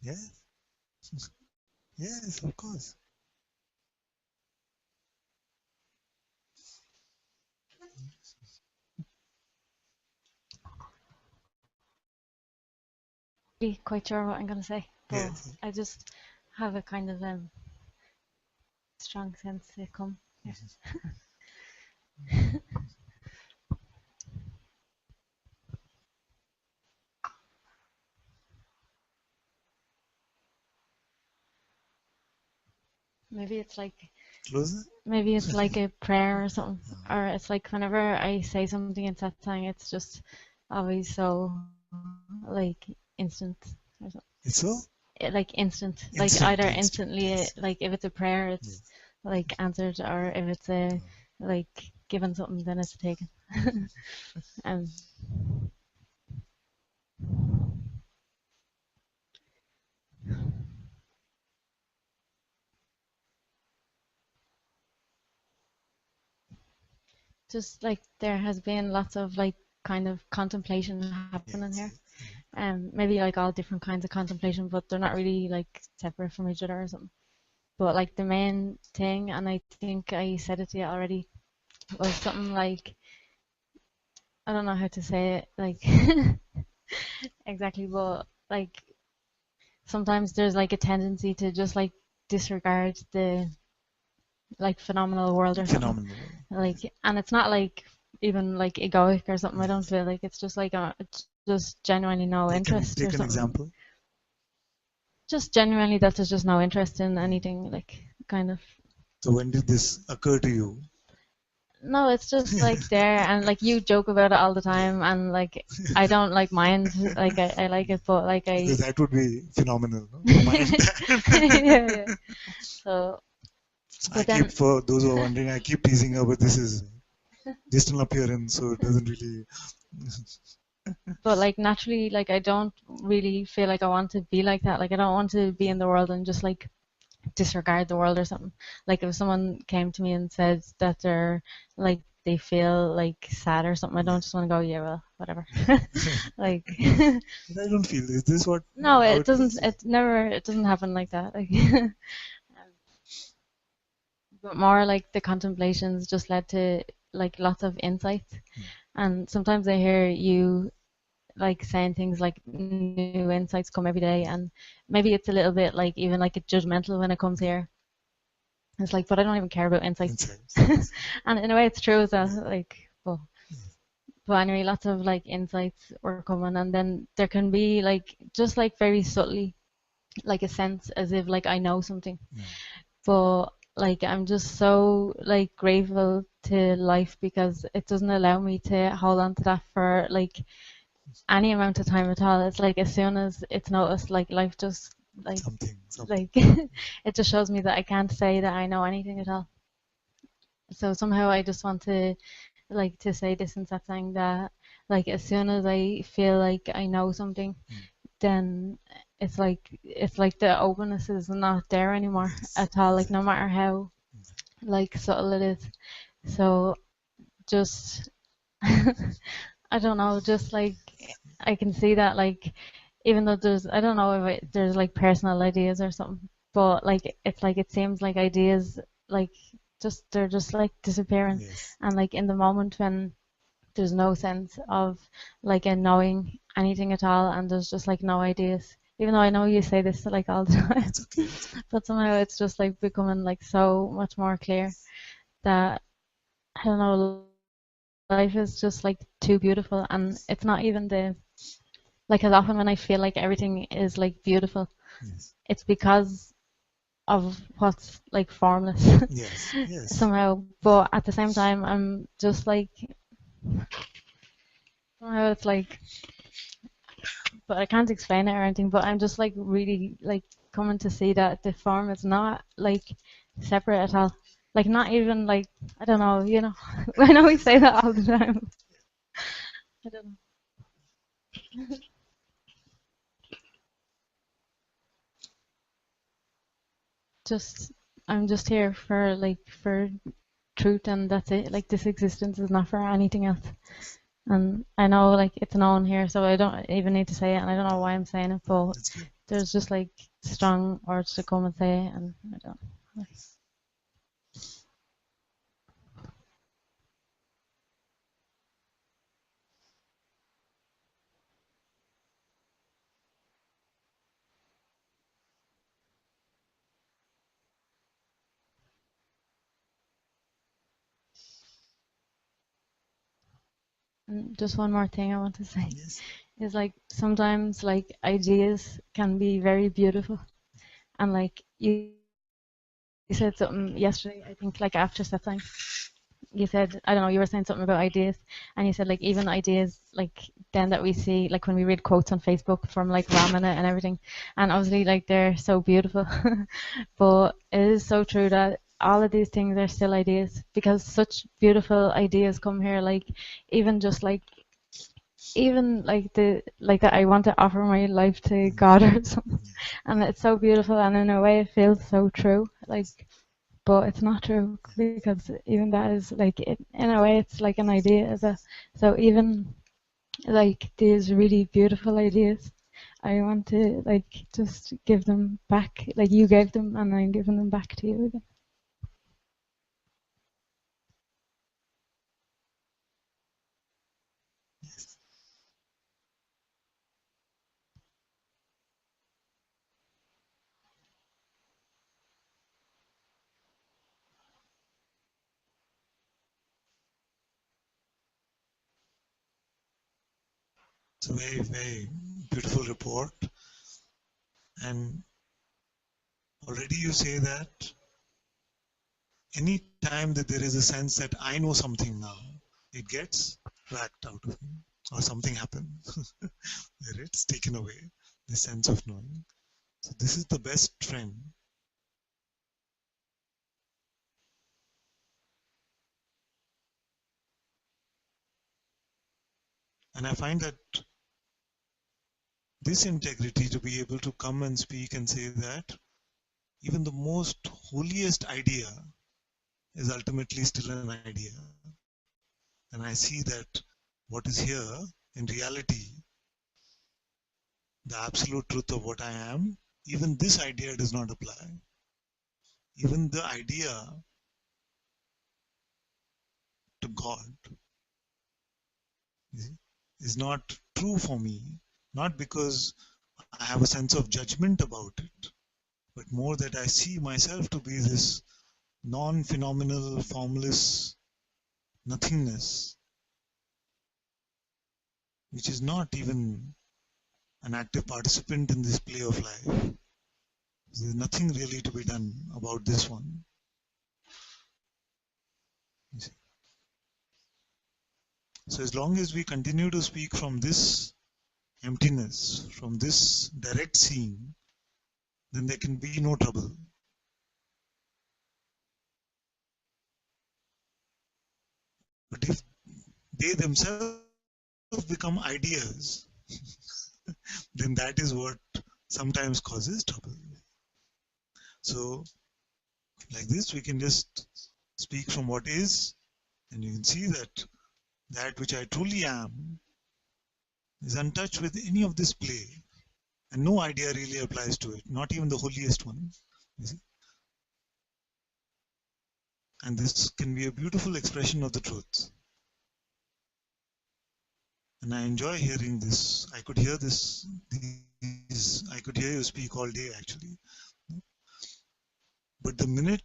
Yes, yes, of course. Really quite sure what I'm going to say, but Yes. I just have a kind of strong sense to come. Yeah. Maybe it's like Closer. a prayer or something, or it's like whenever I say something in Satsang, it's just always so like instant or something. It's so Like instant, like instant. either Instant. instantly, Yes. like if it's a prayer, it's Yes. like answered, or if it's a like given something, then it's taken. And just like there has been lots of like kind of contemplation happening Yes. here. Maybe like all different kinds of contemplation, but they're not really like separate from each other or something. But like the main thing, and I think I said it to you already, was something like, I don't know how to say it like exactly, but like sometimes there's like a tendency to just like disregard the like phenomenal world or something. Phenomenal. Like, and it's not like even like egoic or something. I don't Yes. feel like it's just like it's just genuinely no interest or Take an something. example. Just genuinely that there's just no interest in anything, like kind of. So when did this occur to you? No, it's just like there, and like you joke about it all the time, and like I don't like mind, like I like it, but like Because that would be phenomenal. No? yeah, yeah. So, I but then keep, for those who are wondering, I keep teasing her, but this is just an appearance, so it doesn't really. but like naturally, like I don't really feel like I want to be like that. Like I don't want to be in the world and just like disregard the world or something. Like if someone came to me and said that they're like they feel like sad or something, I don't just want to go, yeah, well, whatever. Like But I don't feel. Is this what? no, how it doesn't. is? It doesn't happen like that. Like, but more like the contemplations just led to like lots of insights, and sometimes I hear you like saying things like new insights come every day, and maybe it's a little bit like even like a judgmental when it comes here. It's like, but I don't even care about insights. Insights. And in a way, it's true as well. Yeah. Like, well, but anyway, lots of like insights were coming, and then there can be like just like very subtly, like a sense as if like I know something, but like I'm just so like grateful to life because it doesn't allow me to hold on to that for like any amount of time at all. It's like as soon as it's noticed, like life just like Something. like it just shows me that I can't say that I know anything at all. So somehow I just want to like to say this in Satsang that like as soon as I feel like I know something, then it's like the openness is not there anymore at all. Like no matter how like subtle it is. So just I don't know, just like I can see that like even though there's I don't know if there's like personal ideas or something, but like it's like it seems like ideas like just they're just like disappearing, Yes. and like in the moment when there's no sense of like a knowing anything at all, and there's just like no ideas. Even though I know you say this like all the time, It's okay. It's okay. but somehow it's just like becoming like so much more clear that I don't know, life is just like too beautiful, and it's not even the like as often when I feel like everything is like beautiful, Yes. it's because of what's like formless Yes. Yes. somehow. But at the same time, I'm just like somehow it's like, but I can't explain it or anything. But I'm just like really like coming to see that the form is not like separate at all. Like not even like, I don't know, you know. I know we say that all the time. I don't know. Just I'm just here for truth, and that's it. Like this existence is not for anything else. And I know like it's known here, so I don't even need to say it, and I don't know why I'm saying it, but there's just like strong urge to come and say it, and I don't. And just one more thing I want to say is like sometimes like ideas can be very beautiful, and like you said something yesterday, I think like after Satsang, you said, I don't know, you were saying something about ideas, and you said like even ideas like then that we see like when we read quotes on Facebook from like Ramana and everything, and obviously like they're so beautiful, but it is so true that all of these things are still ideas, because such beautiful ideas come here, like even just like even like the like that I want to offer my life to God or something, and it's so beautiful, and in a way it feels so true, like, but it's not true, because even that is like in a way it's like an idea as a, so even like these really beautiful ideas, I want to like just give them back, like you gave them, and I'm giving them back to you again. It's a very, very beautiful report. And already you say that any time that there is a sense that I know something now, it gets whacked out of me, or something happens where it's taken away, the sense of knowing. So this is the best friend. And I find that this integrity, to be able to come and speak and say that even the most holiest idea is ultimately still an idea. And I see that what is here in reality, the absolute truth of what I am, even this idea does not apply. Even the idea to God is not true for me, not because I have a sense of judgment about it, but more that I see myself to be this non-phenomenal, formless nothingness, which is not even an active participant in this play of life. There's nothing really to be done about this one. So as long as we continue to speak from this emptiness, from this direct seeing, then there can be no trouble. But if they themselves become ideas, then that is what sometimes causes trouble. So like this, we can just speak from what is, and you can see that that which I truly am is untouched with any of this play, and no idea really applies to it, not even the holiest one. You see? And this can be a beautiful expression of the truth. And I enjoy hearing this. I could hear this. I could hear you speak all day actually. But the minute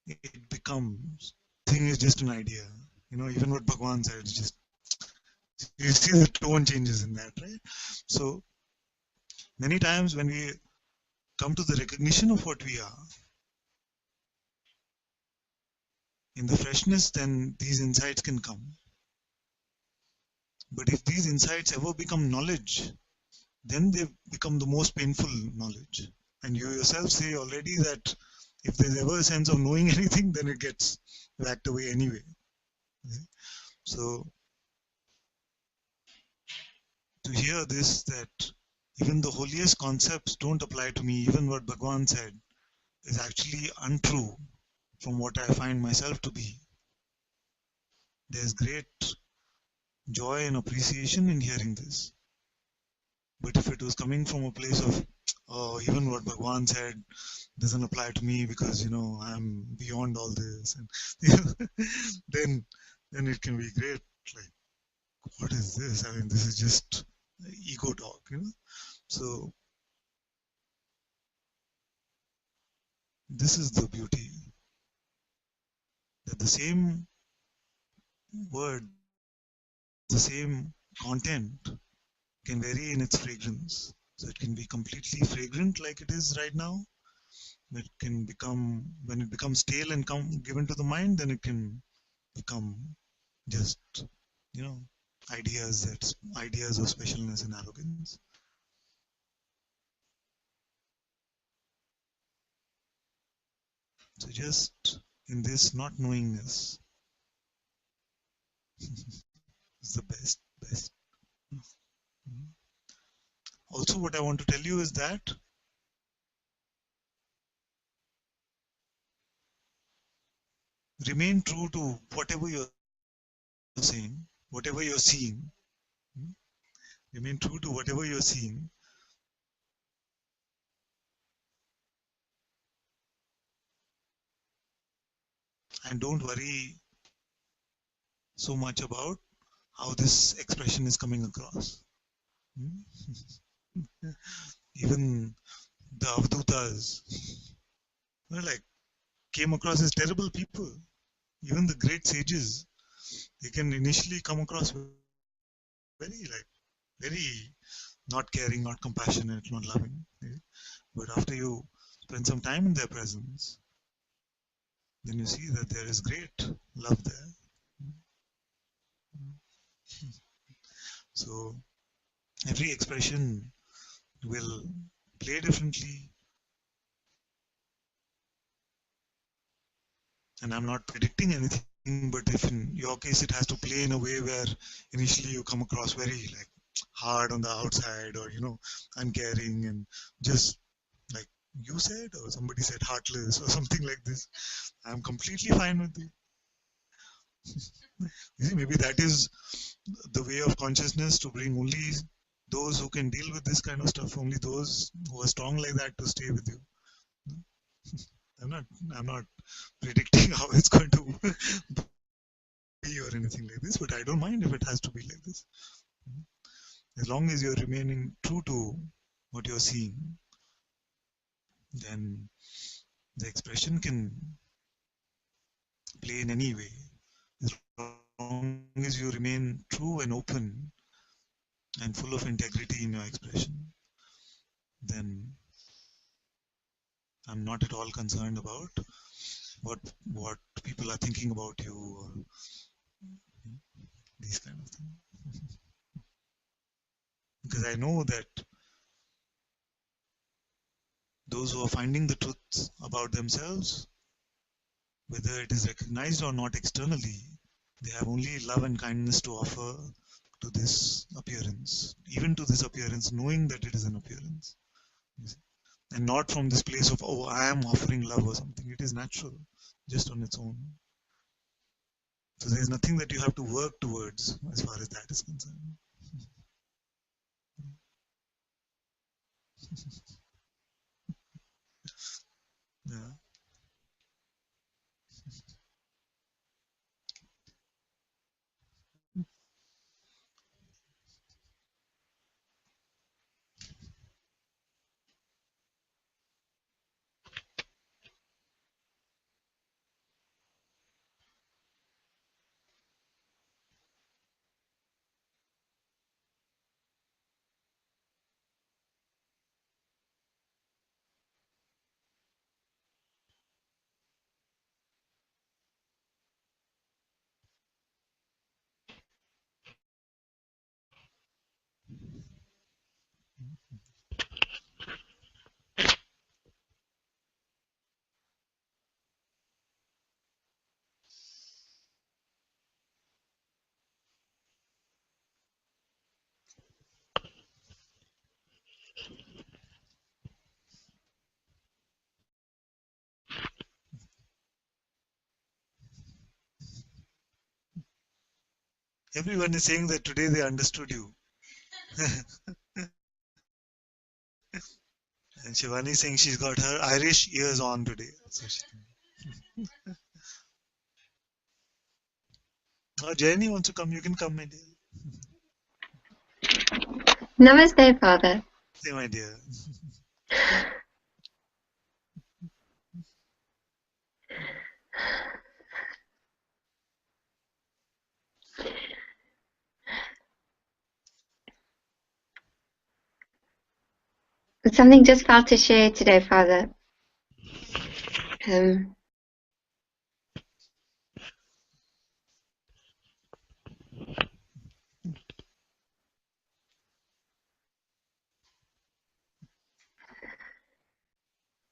it becomes, thing is just an idea. Even what Bhagwan said, just you see the tone changes in that, right? So many times when we come to the recognition of what we are, in the freshness, then these insights can come. But if these insights ever become knowledge, then they become the most painful knowledge. And you yourself say already that if there's ever a sense of knowing anything, then it gets whacked away anyway. So to hear this, that even the holiest concepts don't apply to me, even what Bhagwan said is actually untrue from what I find myself to be. There's great joy and appreciation in hearing this. But if it was coming from a place of, oh, even what Bhagwan said doesn't apply to me because, I'm beyond all this, and then it can be great. Like, what is this? I mean, this is just ego talk. So this is the beauty, that the same word, the same content can vary in its fragrance. So it can be completely fragrant like it is right now. It can become, when it becomes stale and given to the mind, then it can become just, you know, ideas of specialness and arrogance. So just in this not knowingness is the best. Also, what I want to tell you is that remain true to whatever you're saying, whatever you're seeing. Remain true to whatever you're seeing, and don't worry so much about how this expression is coming across. Even the Avdutas were like came across as terrible people. Even the great sages, they can initially come across very not caring, not compassionate, not loving. But after you spend some time in their presence, then you see that there is great love there. So every expression will play differently, and I'm not predicting anything, but if in your case it has to play in a way where initially you come across very like hard on the outside, or uncaring, and just like you said, or somebody said heartless or something like this, I'm completely fine with it. You see, maybe that is the way of consciousness, to bring only those who can deal with this kind of stuff, only those who are strong like that to stay with you. I'm not predicting how it's going to be or anything like this, but I don't mind if it has to be like this. As long as you're remaining true to what you're seeing, then the expression can play in any way. As long as you remain true and open and full of integrity in your expression, then I'm not at all concerned about what people are thinking about you, or these kind of things. Because I know that those who are finding the truth about themselves, whether it is recognized or not externally, they have only love and kindness to offer to this appearance, even to this appearance, knowing that it is an appearance. And not from this place of, oh, I am offering love or something. It is natural, just on its own. So there is nothing that you have to work towards as far as that is concerned. Yeah. Everyone is saying that today they understood you. And Shivani is saying she's got her Irish ears on today. So Jayani wants to come, you can come, my dear. Namaste, Father. Say, my dear. Something just felt to share today, Father.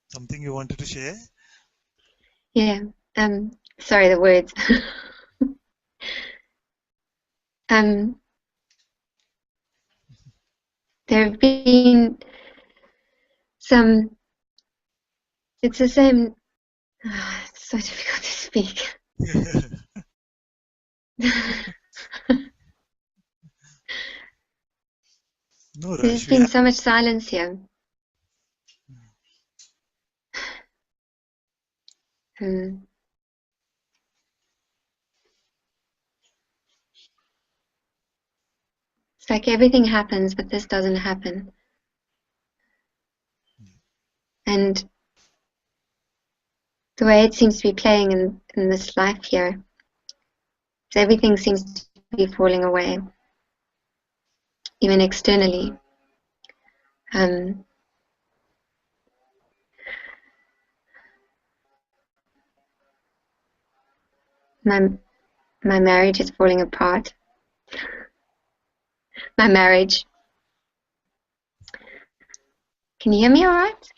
Something you wanted to share? Yeah. Sorry, the words. There have been some. It's the same. It's so difficult to speak. No There's rush. been so much silence here. It's like everything happens, but this doesn't happen. And the way it seems to be playing in this life here, everything seems to be falling away, even externally. My marriage is falling apart. My marriage. Can you hear me all right?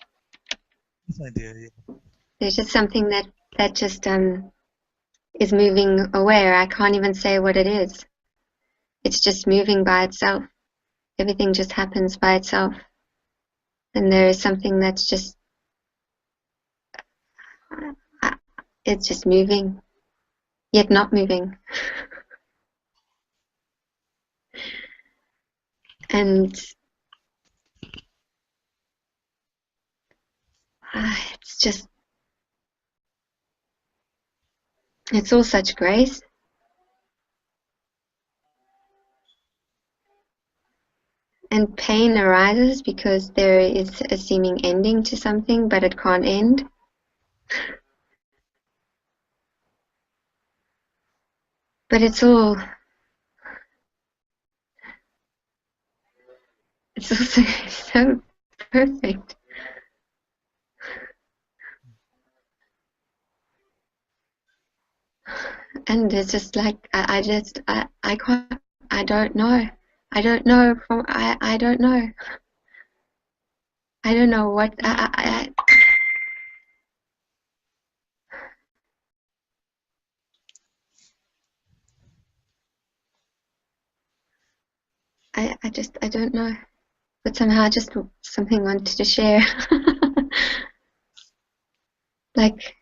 Yes, my dear. Yeah. There's just something that just is moving away. I can't even say what it is. It's just moving by itself. Everything just happens by itself. And there is something that's just, it's just moving, yet not moving. And it's just, it's all such grace. And pain arises because there is a seeming ending to something, but it can't end. But it's all also so perfect. And it's just like I can't, I don't know. I don't know from I don't know. I don't know what I don't know. But somehow I just something wanted to share. Like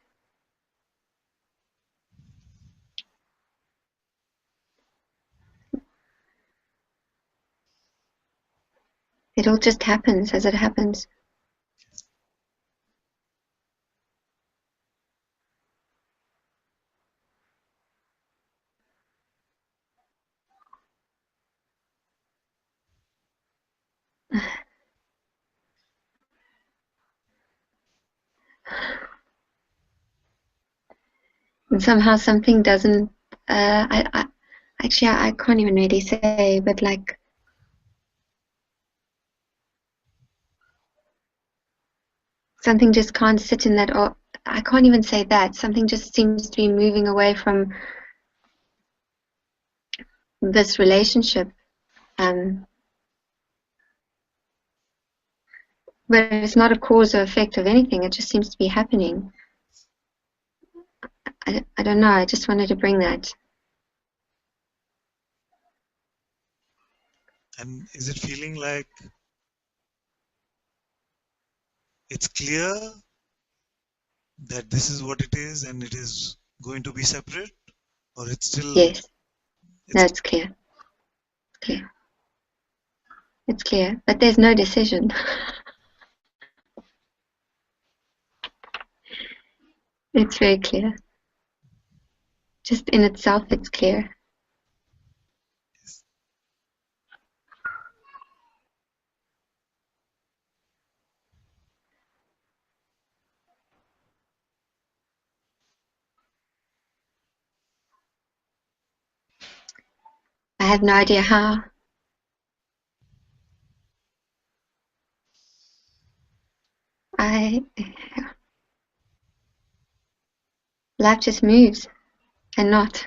it all just happens as it happens. And somehow something doesn't I can't even really say, but like something just can't sit in that, or I can't even say that. Something just seems to be moving away from this relationship. But it's not a cause or effect of anything. It just seems to be happening. I don't know. I just wanted to bring that. And is it feeling like it's clear that this is what it is and it is going to be separate? Or it's still... Yes. No, it's clear. It's clear. It's clear, but there's no decision. It's very clear. Just in itself, it's clear. I have no idea how. Life just moves and not.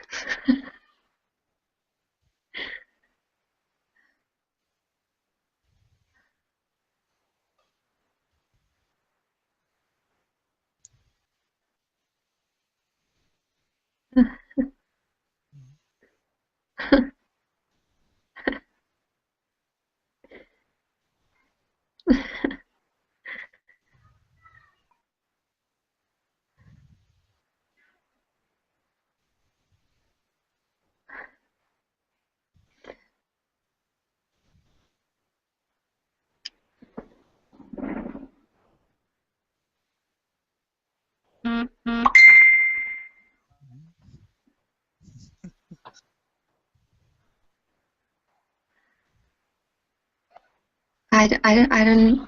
I don't. I don't know.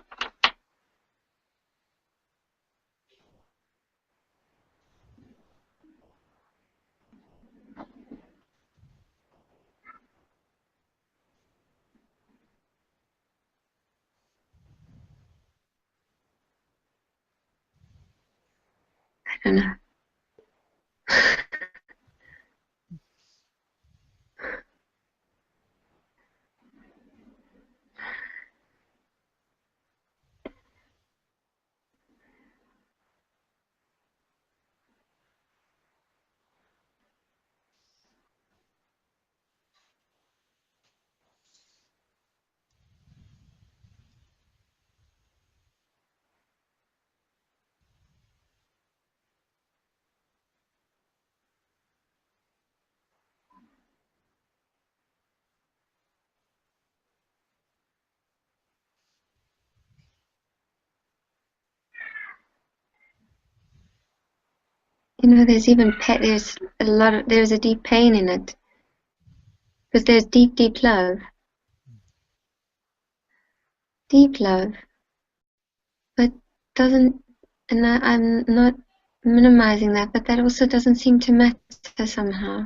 There's even there's a deep pain in it because there's deep, deep love, but doesn't. And I'm not minimizing that, but that also doesn't seem to matter somehow.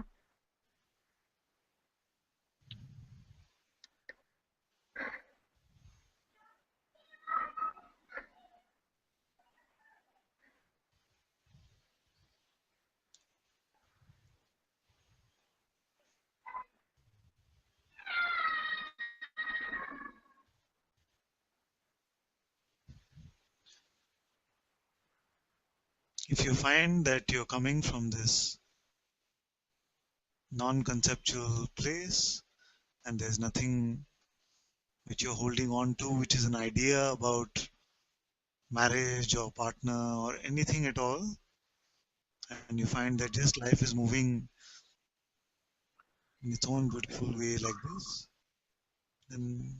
If you find that you're coming from this non-conceptual place and there's nothing which you're holding on to, which is an idea about marriage or partner or anything at all, and you find that just life is moving in its own beautiful way like this, then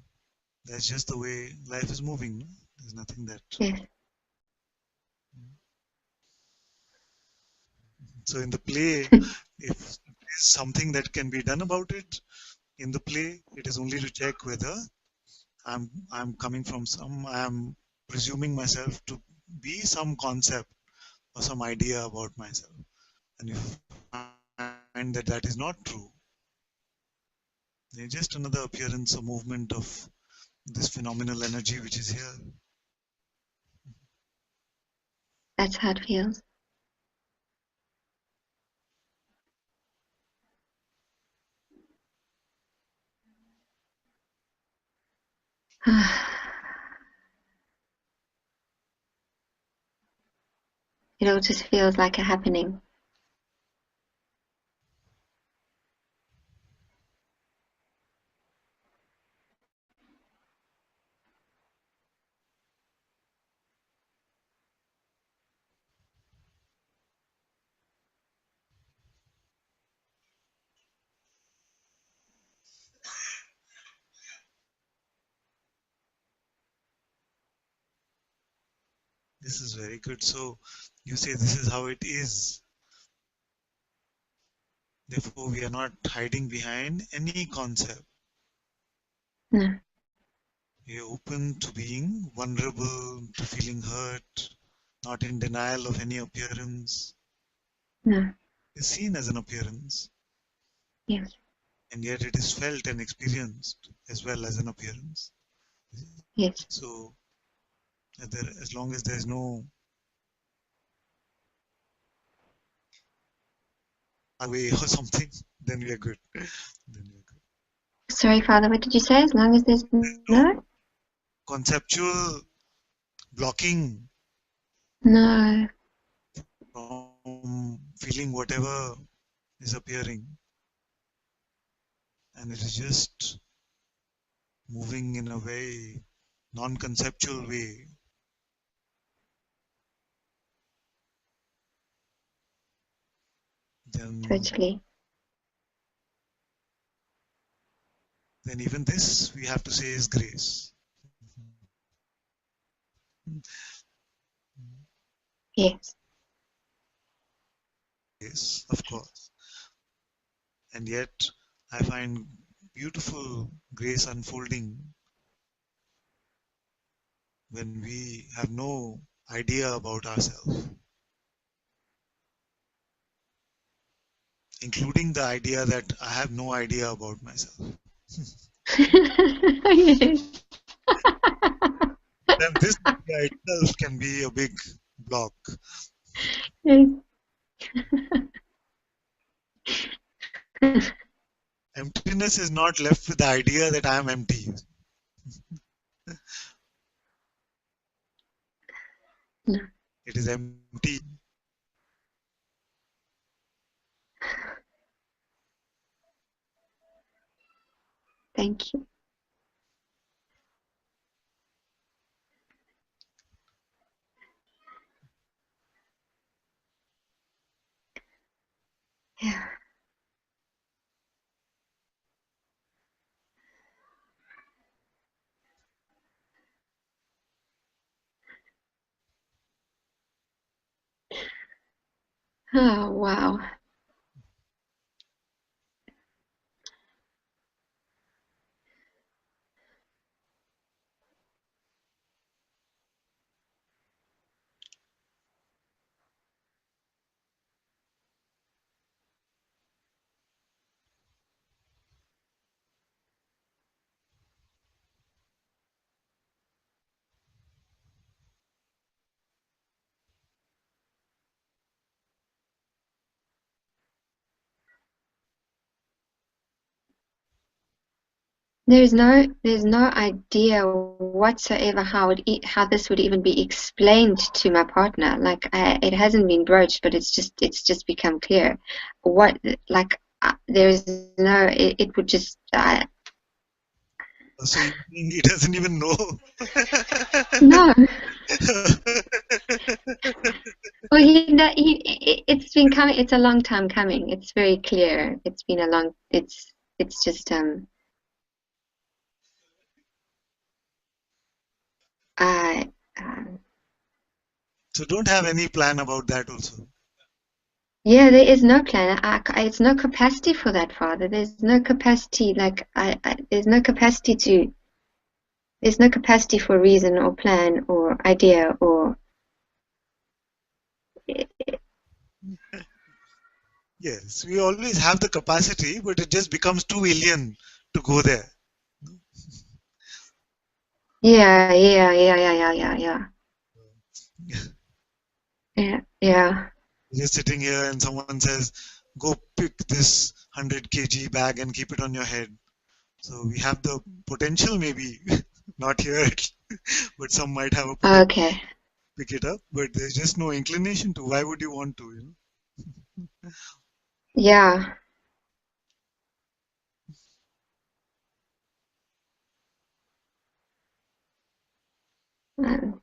that's just the way life is moving. No? There's nothing that. Yes. So in the play, if there's something that can be done about it, in the play, it is only to check whether I'm coming from I'm presuming myself to be some concept or some idea about myself. And if I find that that is not true, then just another appearance or movement of this phenomenal energy which is here. That's how it feels. It all just feels like a happening. This is very good. So you say this is how it is. Therefore, we are not hiding behind any concept. No, We are open to being vulnerable, to feeling hurt, not in denial of any appearance. no, It's seen as an appearance, yes, and yet it is felt and experienced as well as an appearance. yes. So, as long as there is no way or something, then we are good. Then we are good. Sorry, Father, what did you say? As long as there's There's no no? conceptual blocking No. from feeling whatever is appearing, and it is just moving in a very non-conceptual way. Totally. Then even this we have to say is grace. Yes. Yes, of course. And yet I find beautiful grace unfolding when we have no idea about ourselves, including the idea that I have no idea about myself. Yes. Then this idea itself can be a big block. Yes. Emptiness is not left with the idea that I am empty. No. It is empty. Thank you. Yeah. Oh, wow. There's no idea whatsoever how this would even be explained to my partner. Like it hasn't been broached, but it's just become clear. What like there's no it would just So you think he doesn't even know? no. Well, it's been coming. It's a long time coming. It's very clear. It's been a long. It's just I. So don't have any plan about that also. Yeah, there is no plan. It's no capacity for that, Father. There's no capacity. Like there's no capacity to. There's no capacity for reason or plan or idea or. Yes, we always have the capacity, but it just becomes too alien to go there. Yeah. Yeah. You're just sitting here and someone says, go pick this 100 kg bag and keep it on your head. So we have the potential, maybe not here, but some might have a potential Okay. to pick it up, but there's just no inclination to. Why would you want to? Yeah. Um,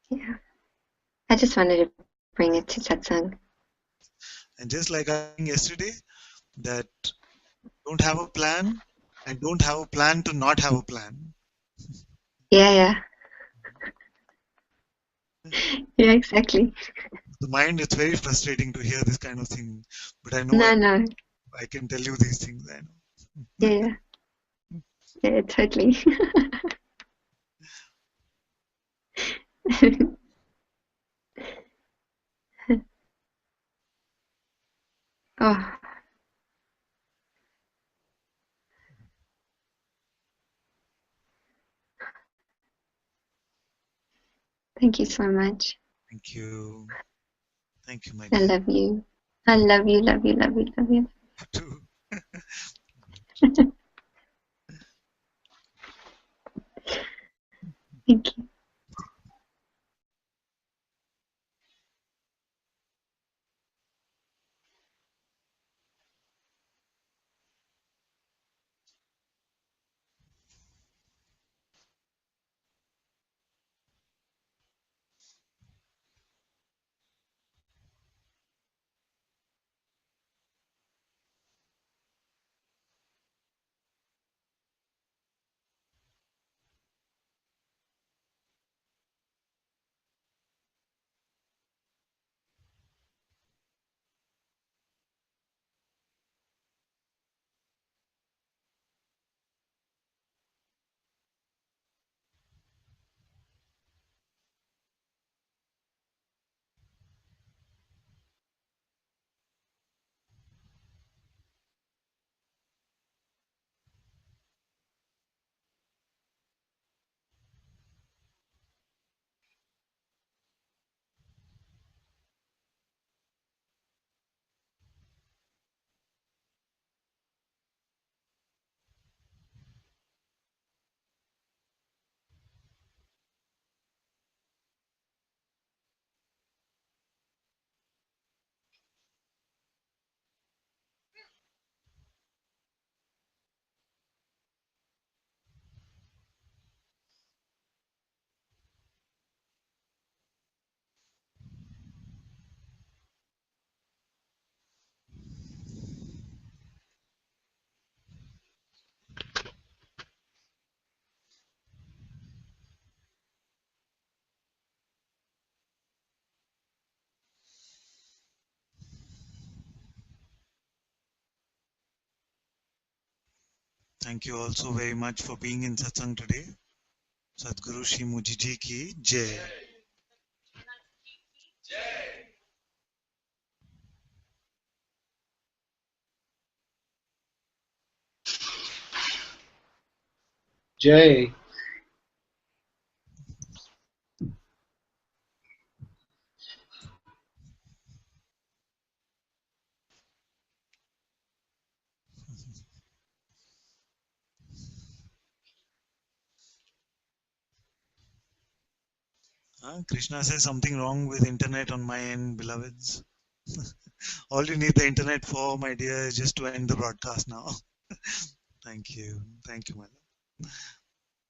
yeah. I just wanted to bring it to Satsang. And just like I was saying yesterday, that don't have a plan, I don't have a plan to not have a plan. Yeah. Yeah, exactly. The mind, it's very frustrating to hear this kind of thing, but I know No. I can tell you these things. I know. Yeah, totally. Oh, thank you so much. Thank you. Thank you, my I dear. love you. I love you, love you, love you, love you. You too. Thank you. Thank you also very much for being in Satsang today. Sadhguru Shri Mujiji ki Jai. Jay. Krishna says something wrong with internet on my end, beloveds. All you need the internet for, my dear, is just to end the broadcast now. Thank you. Thank you, my love.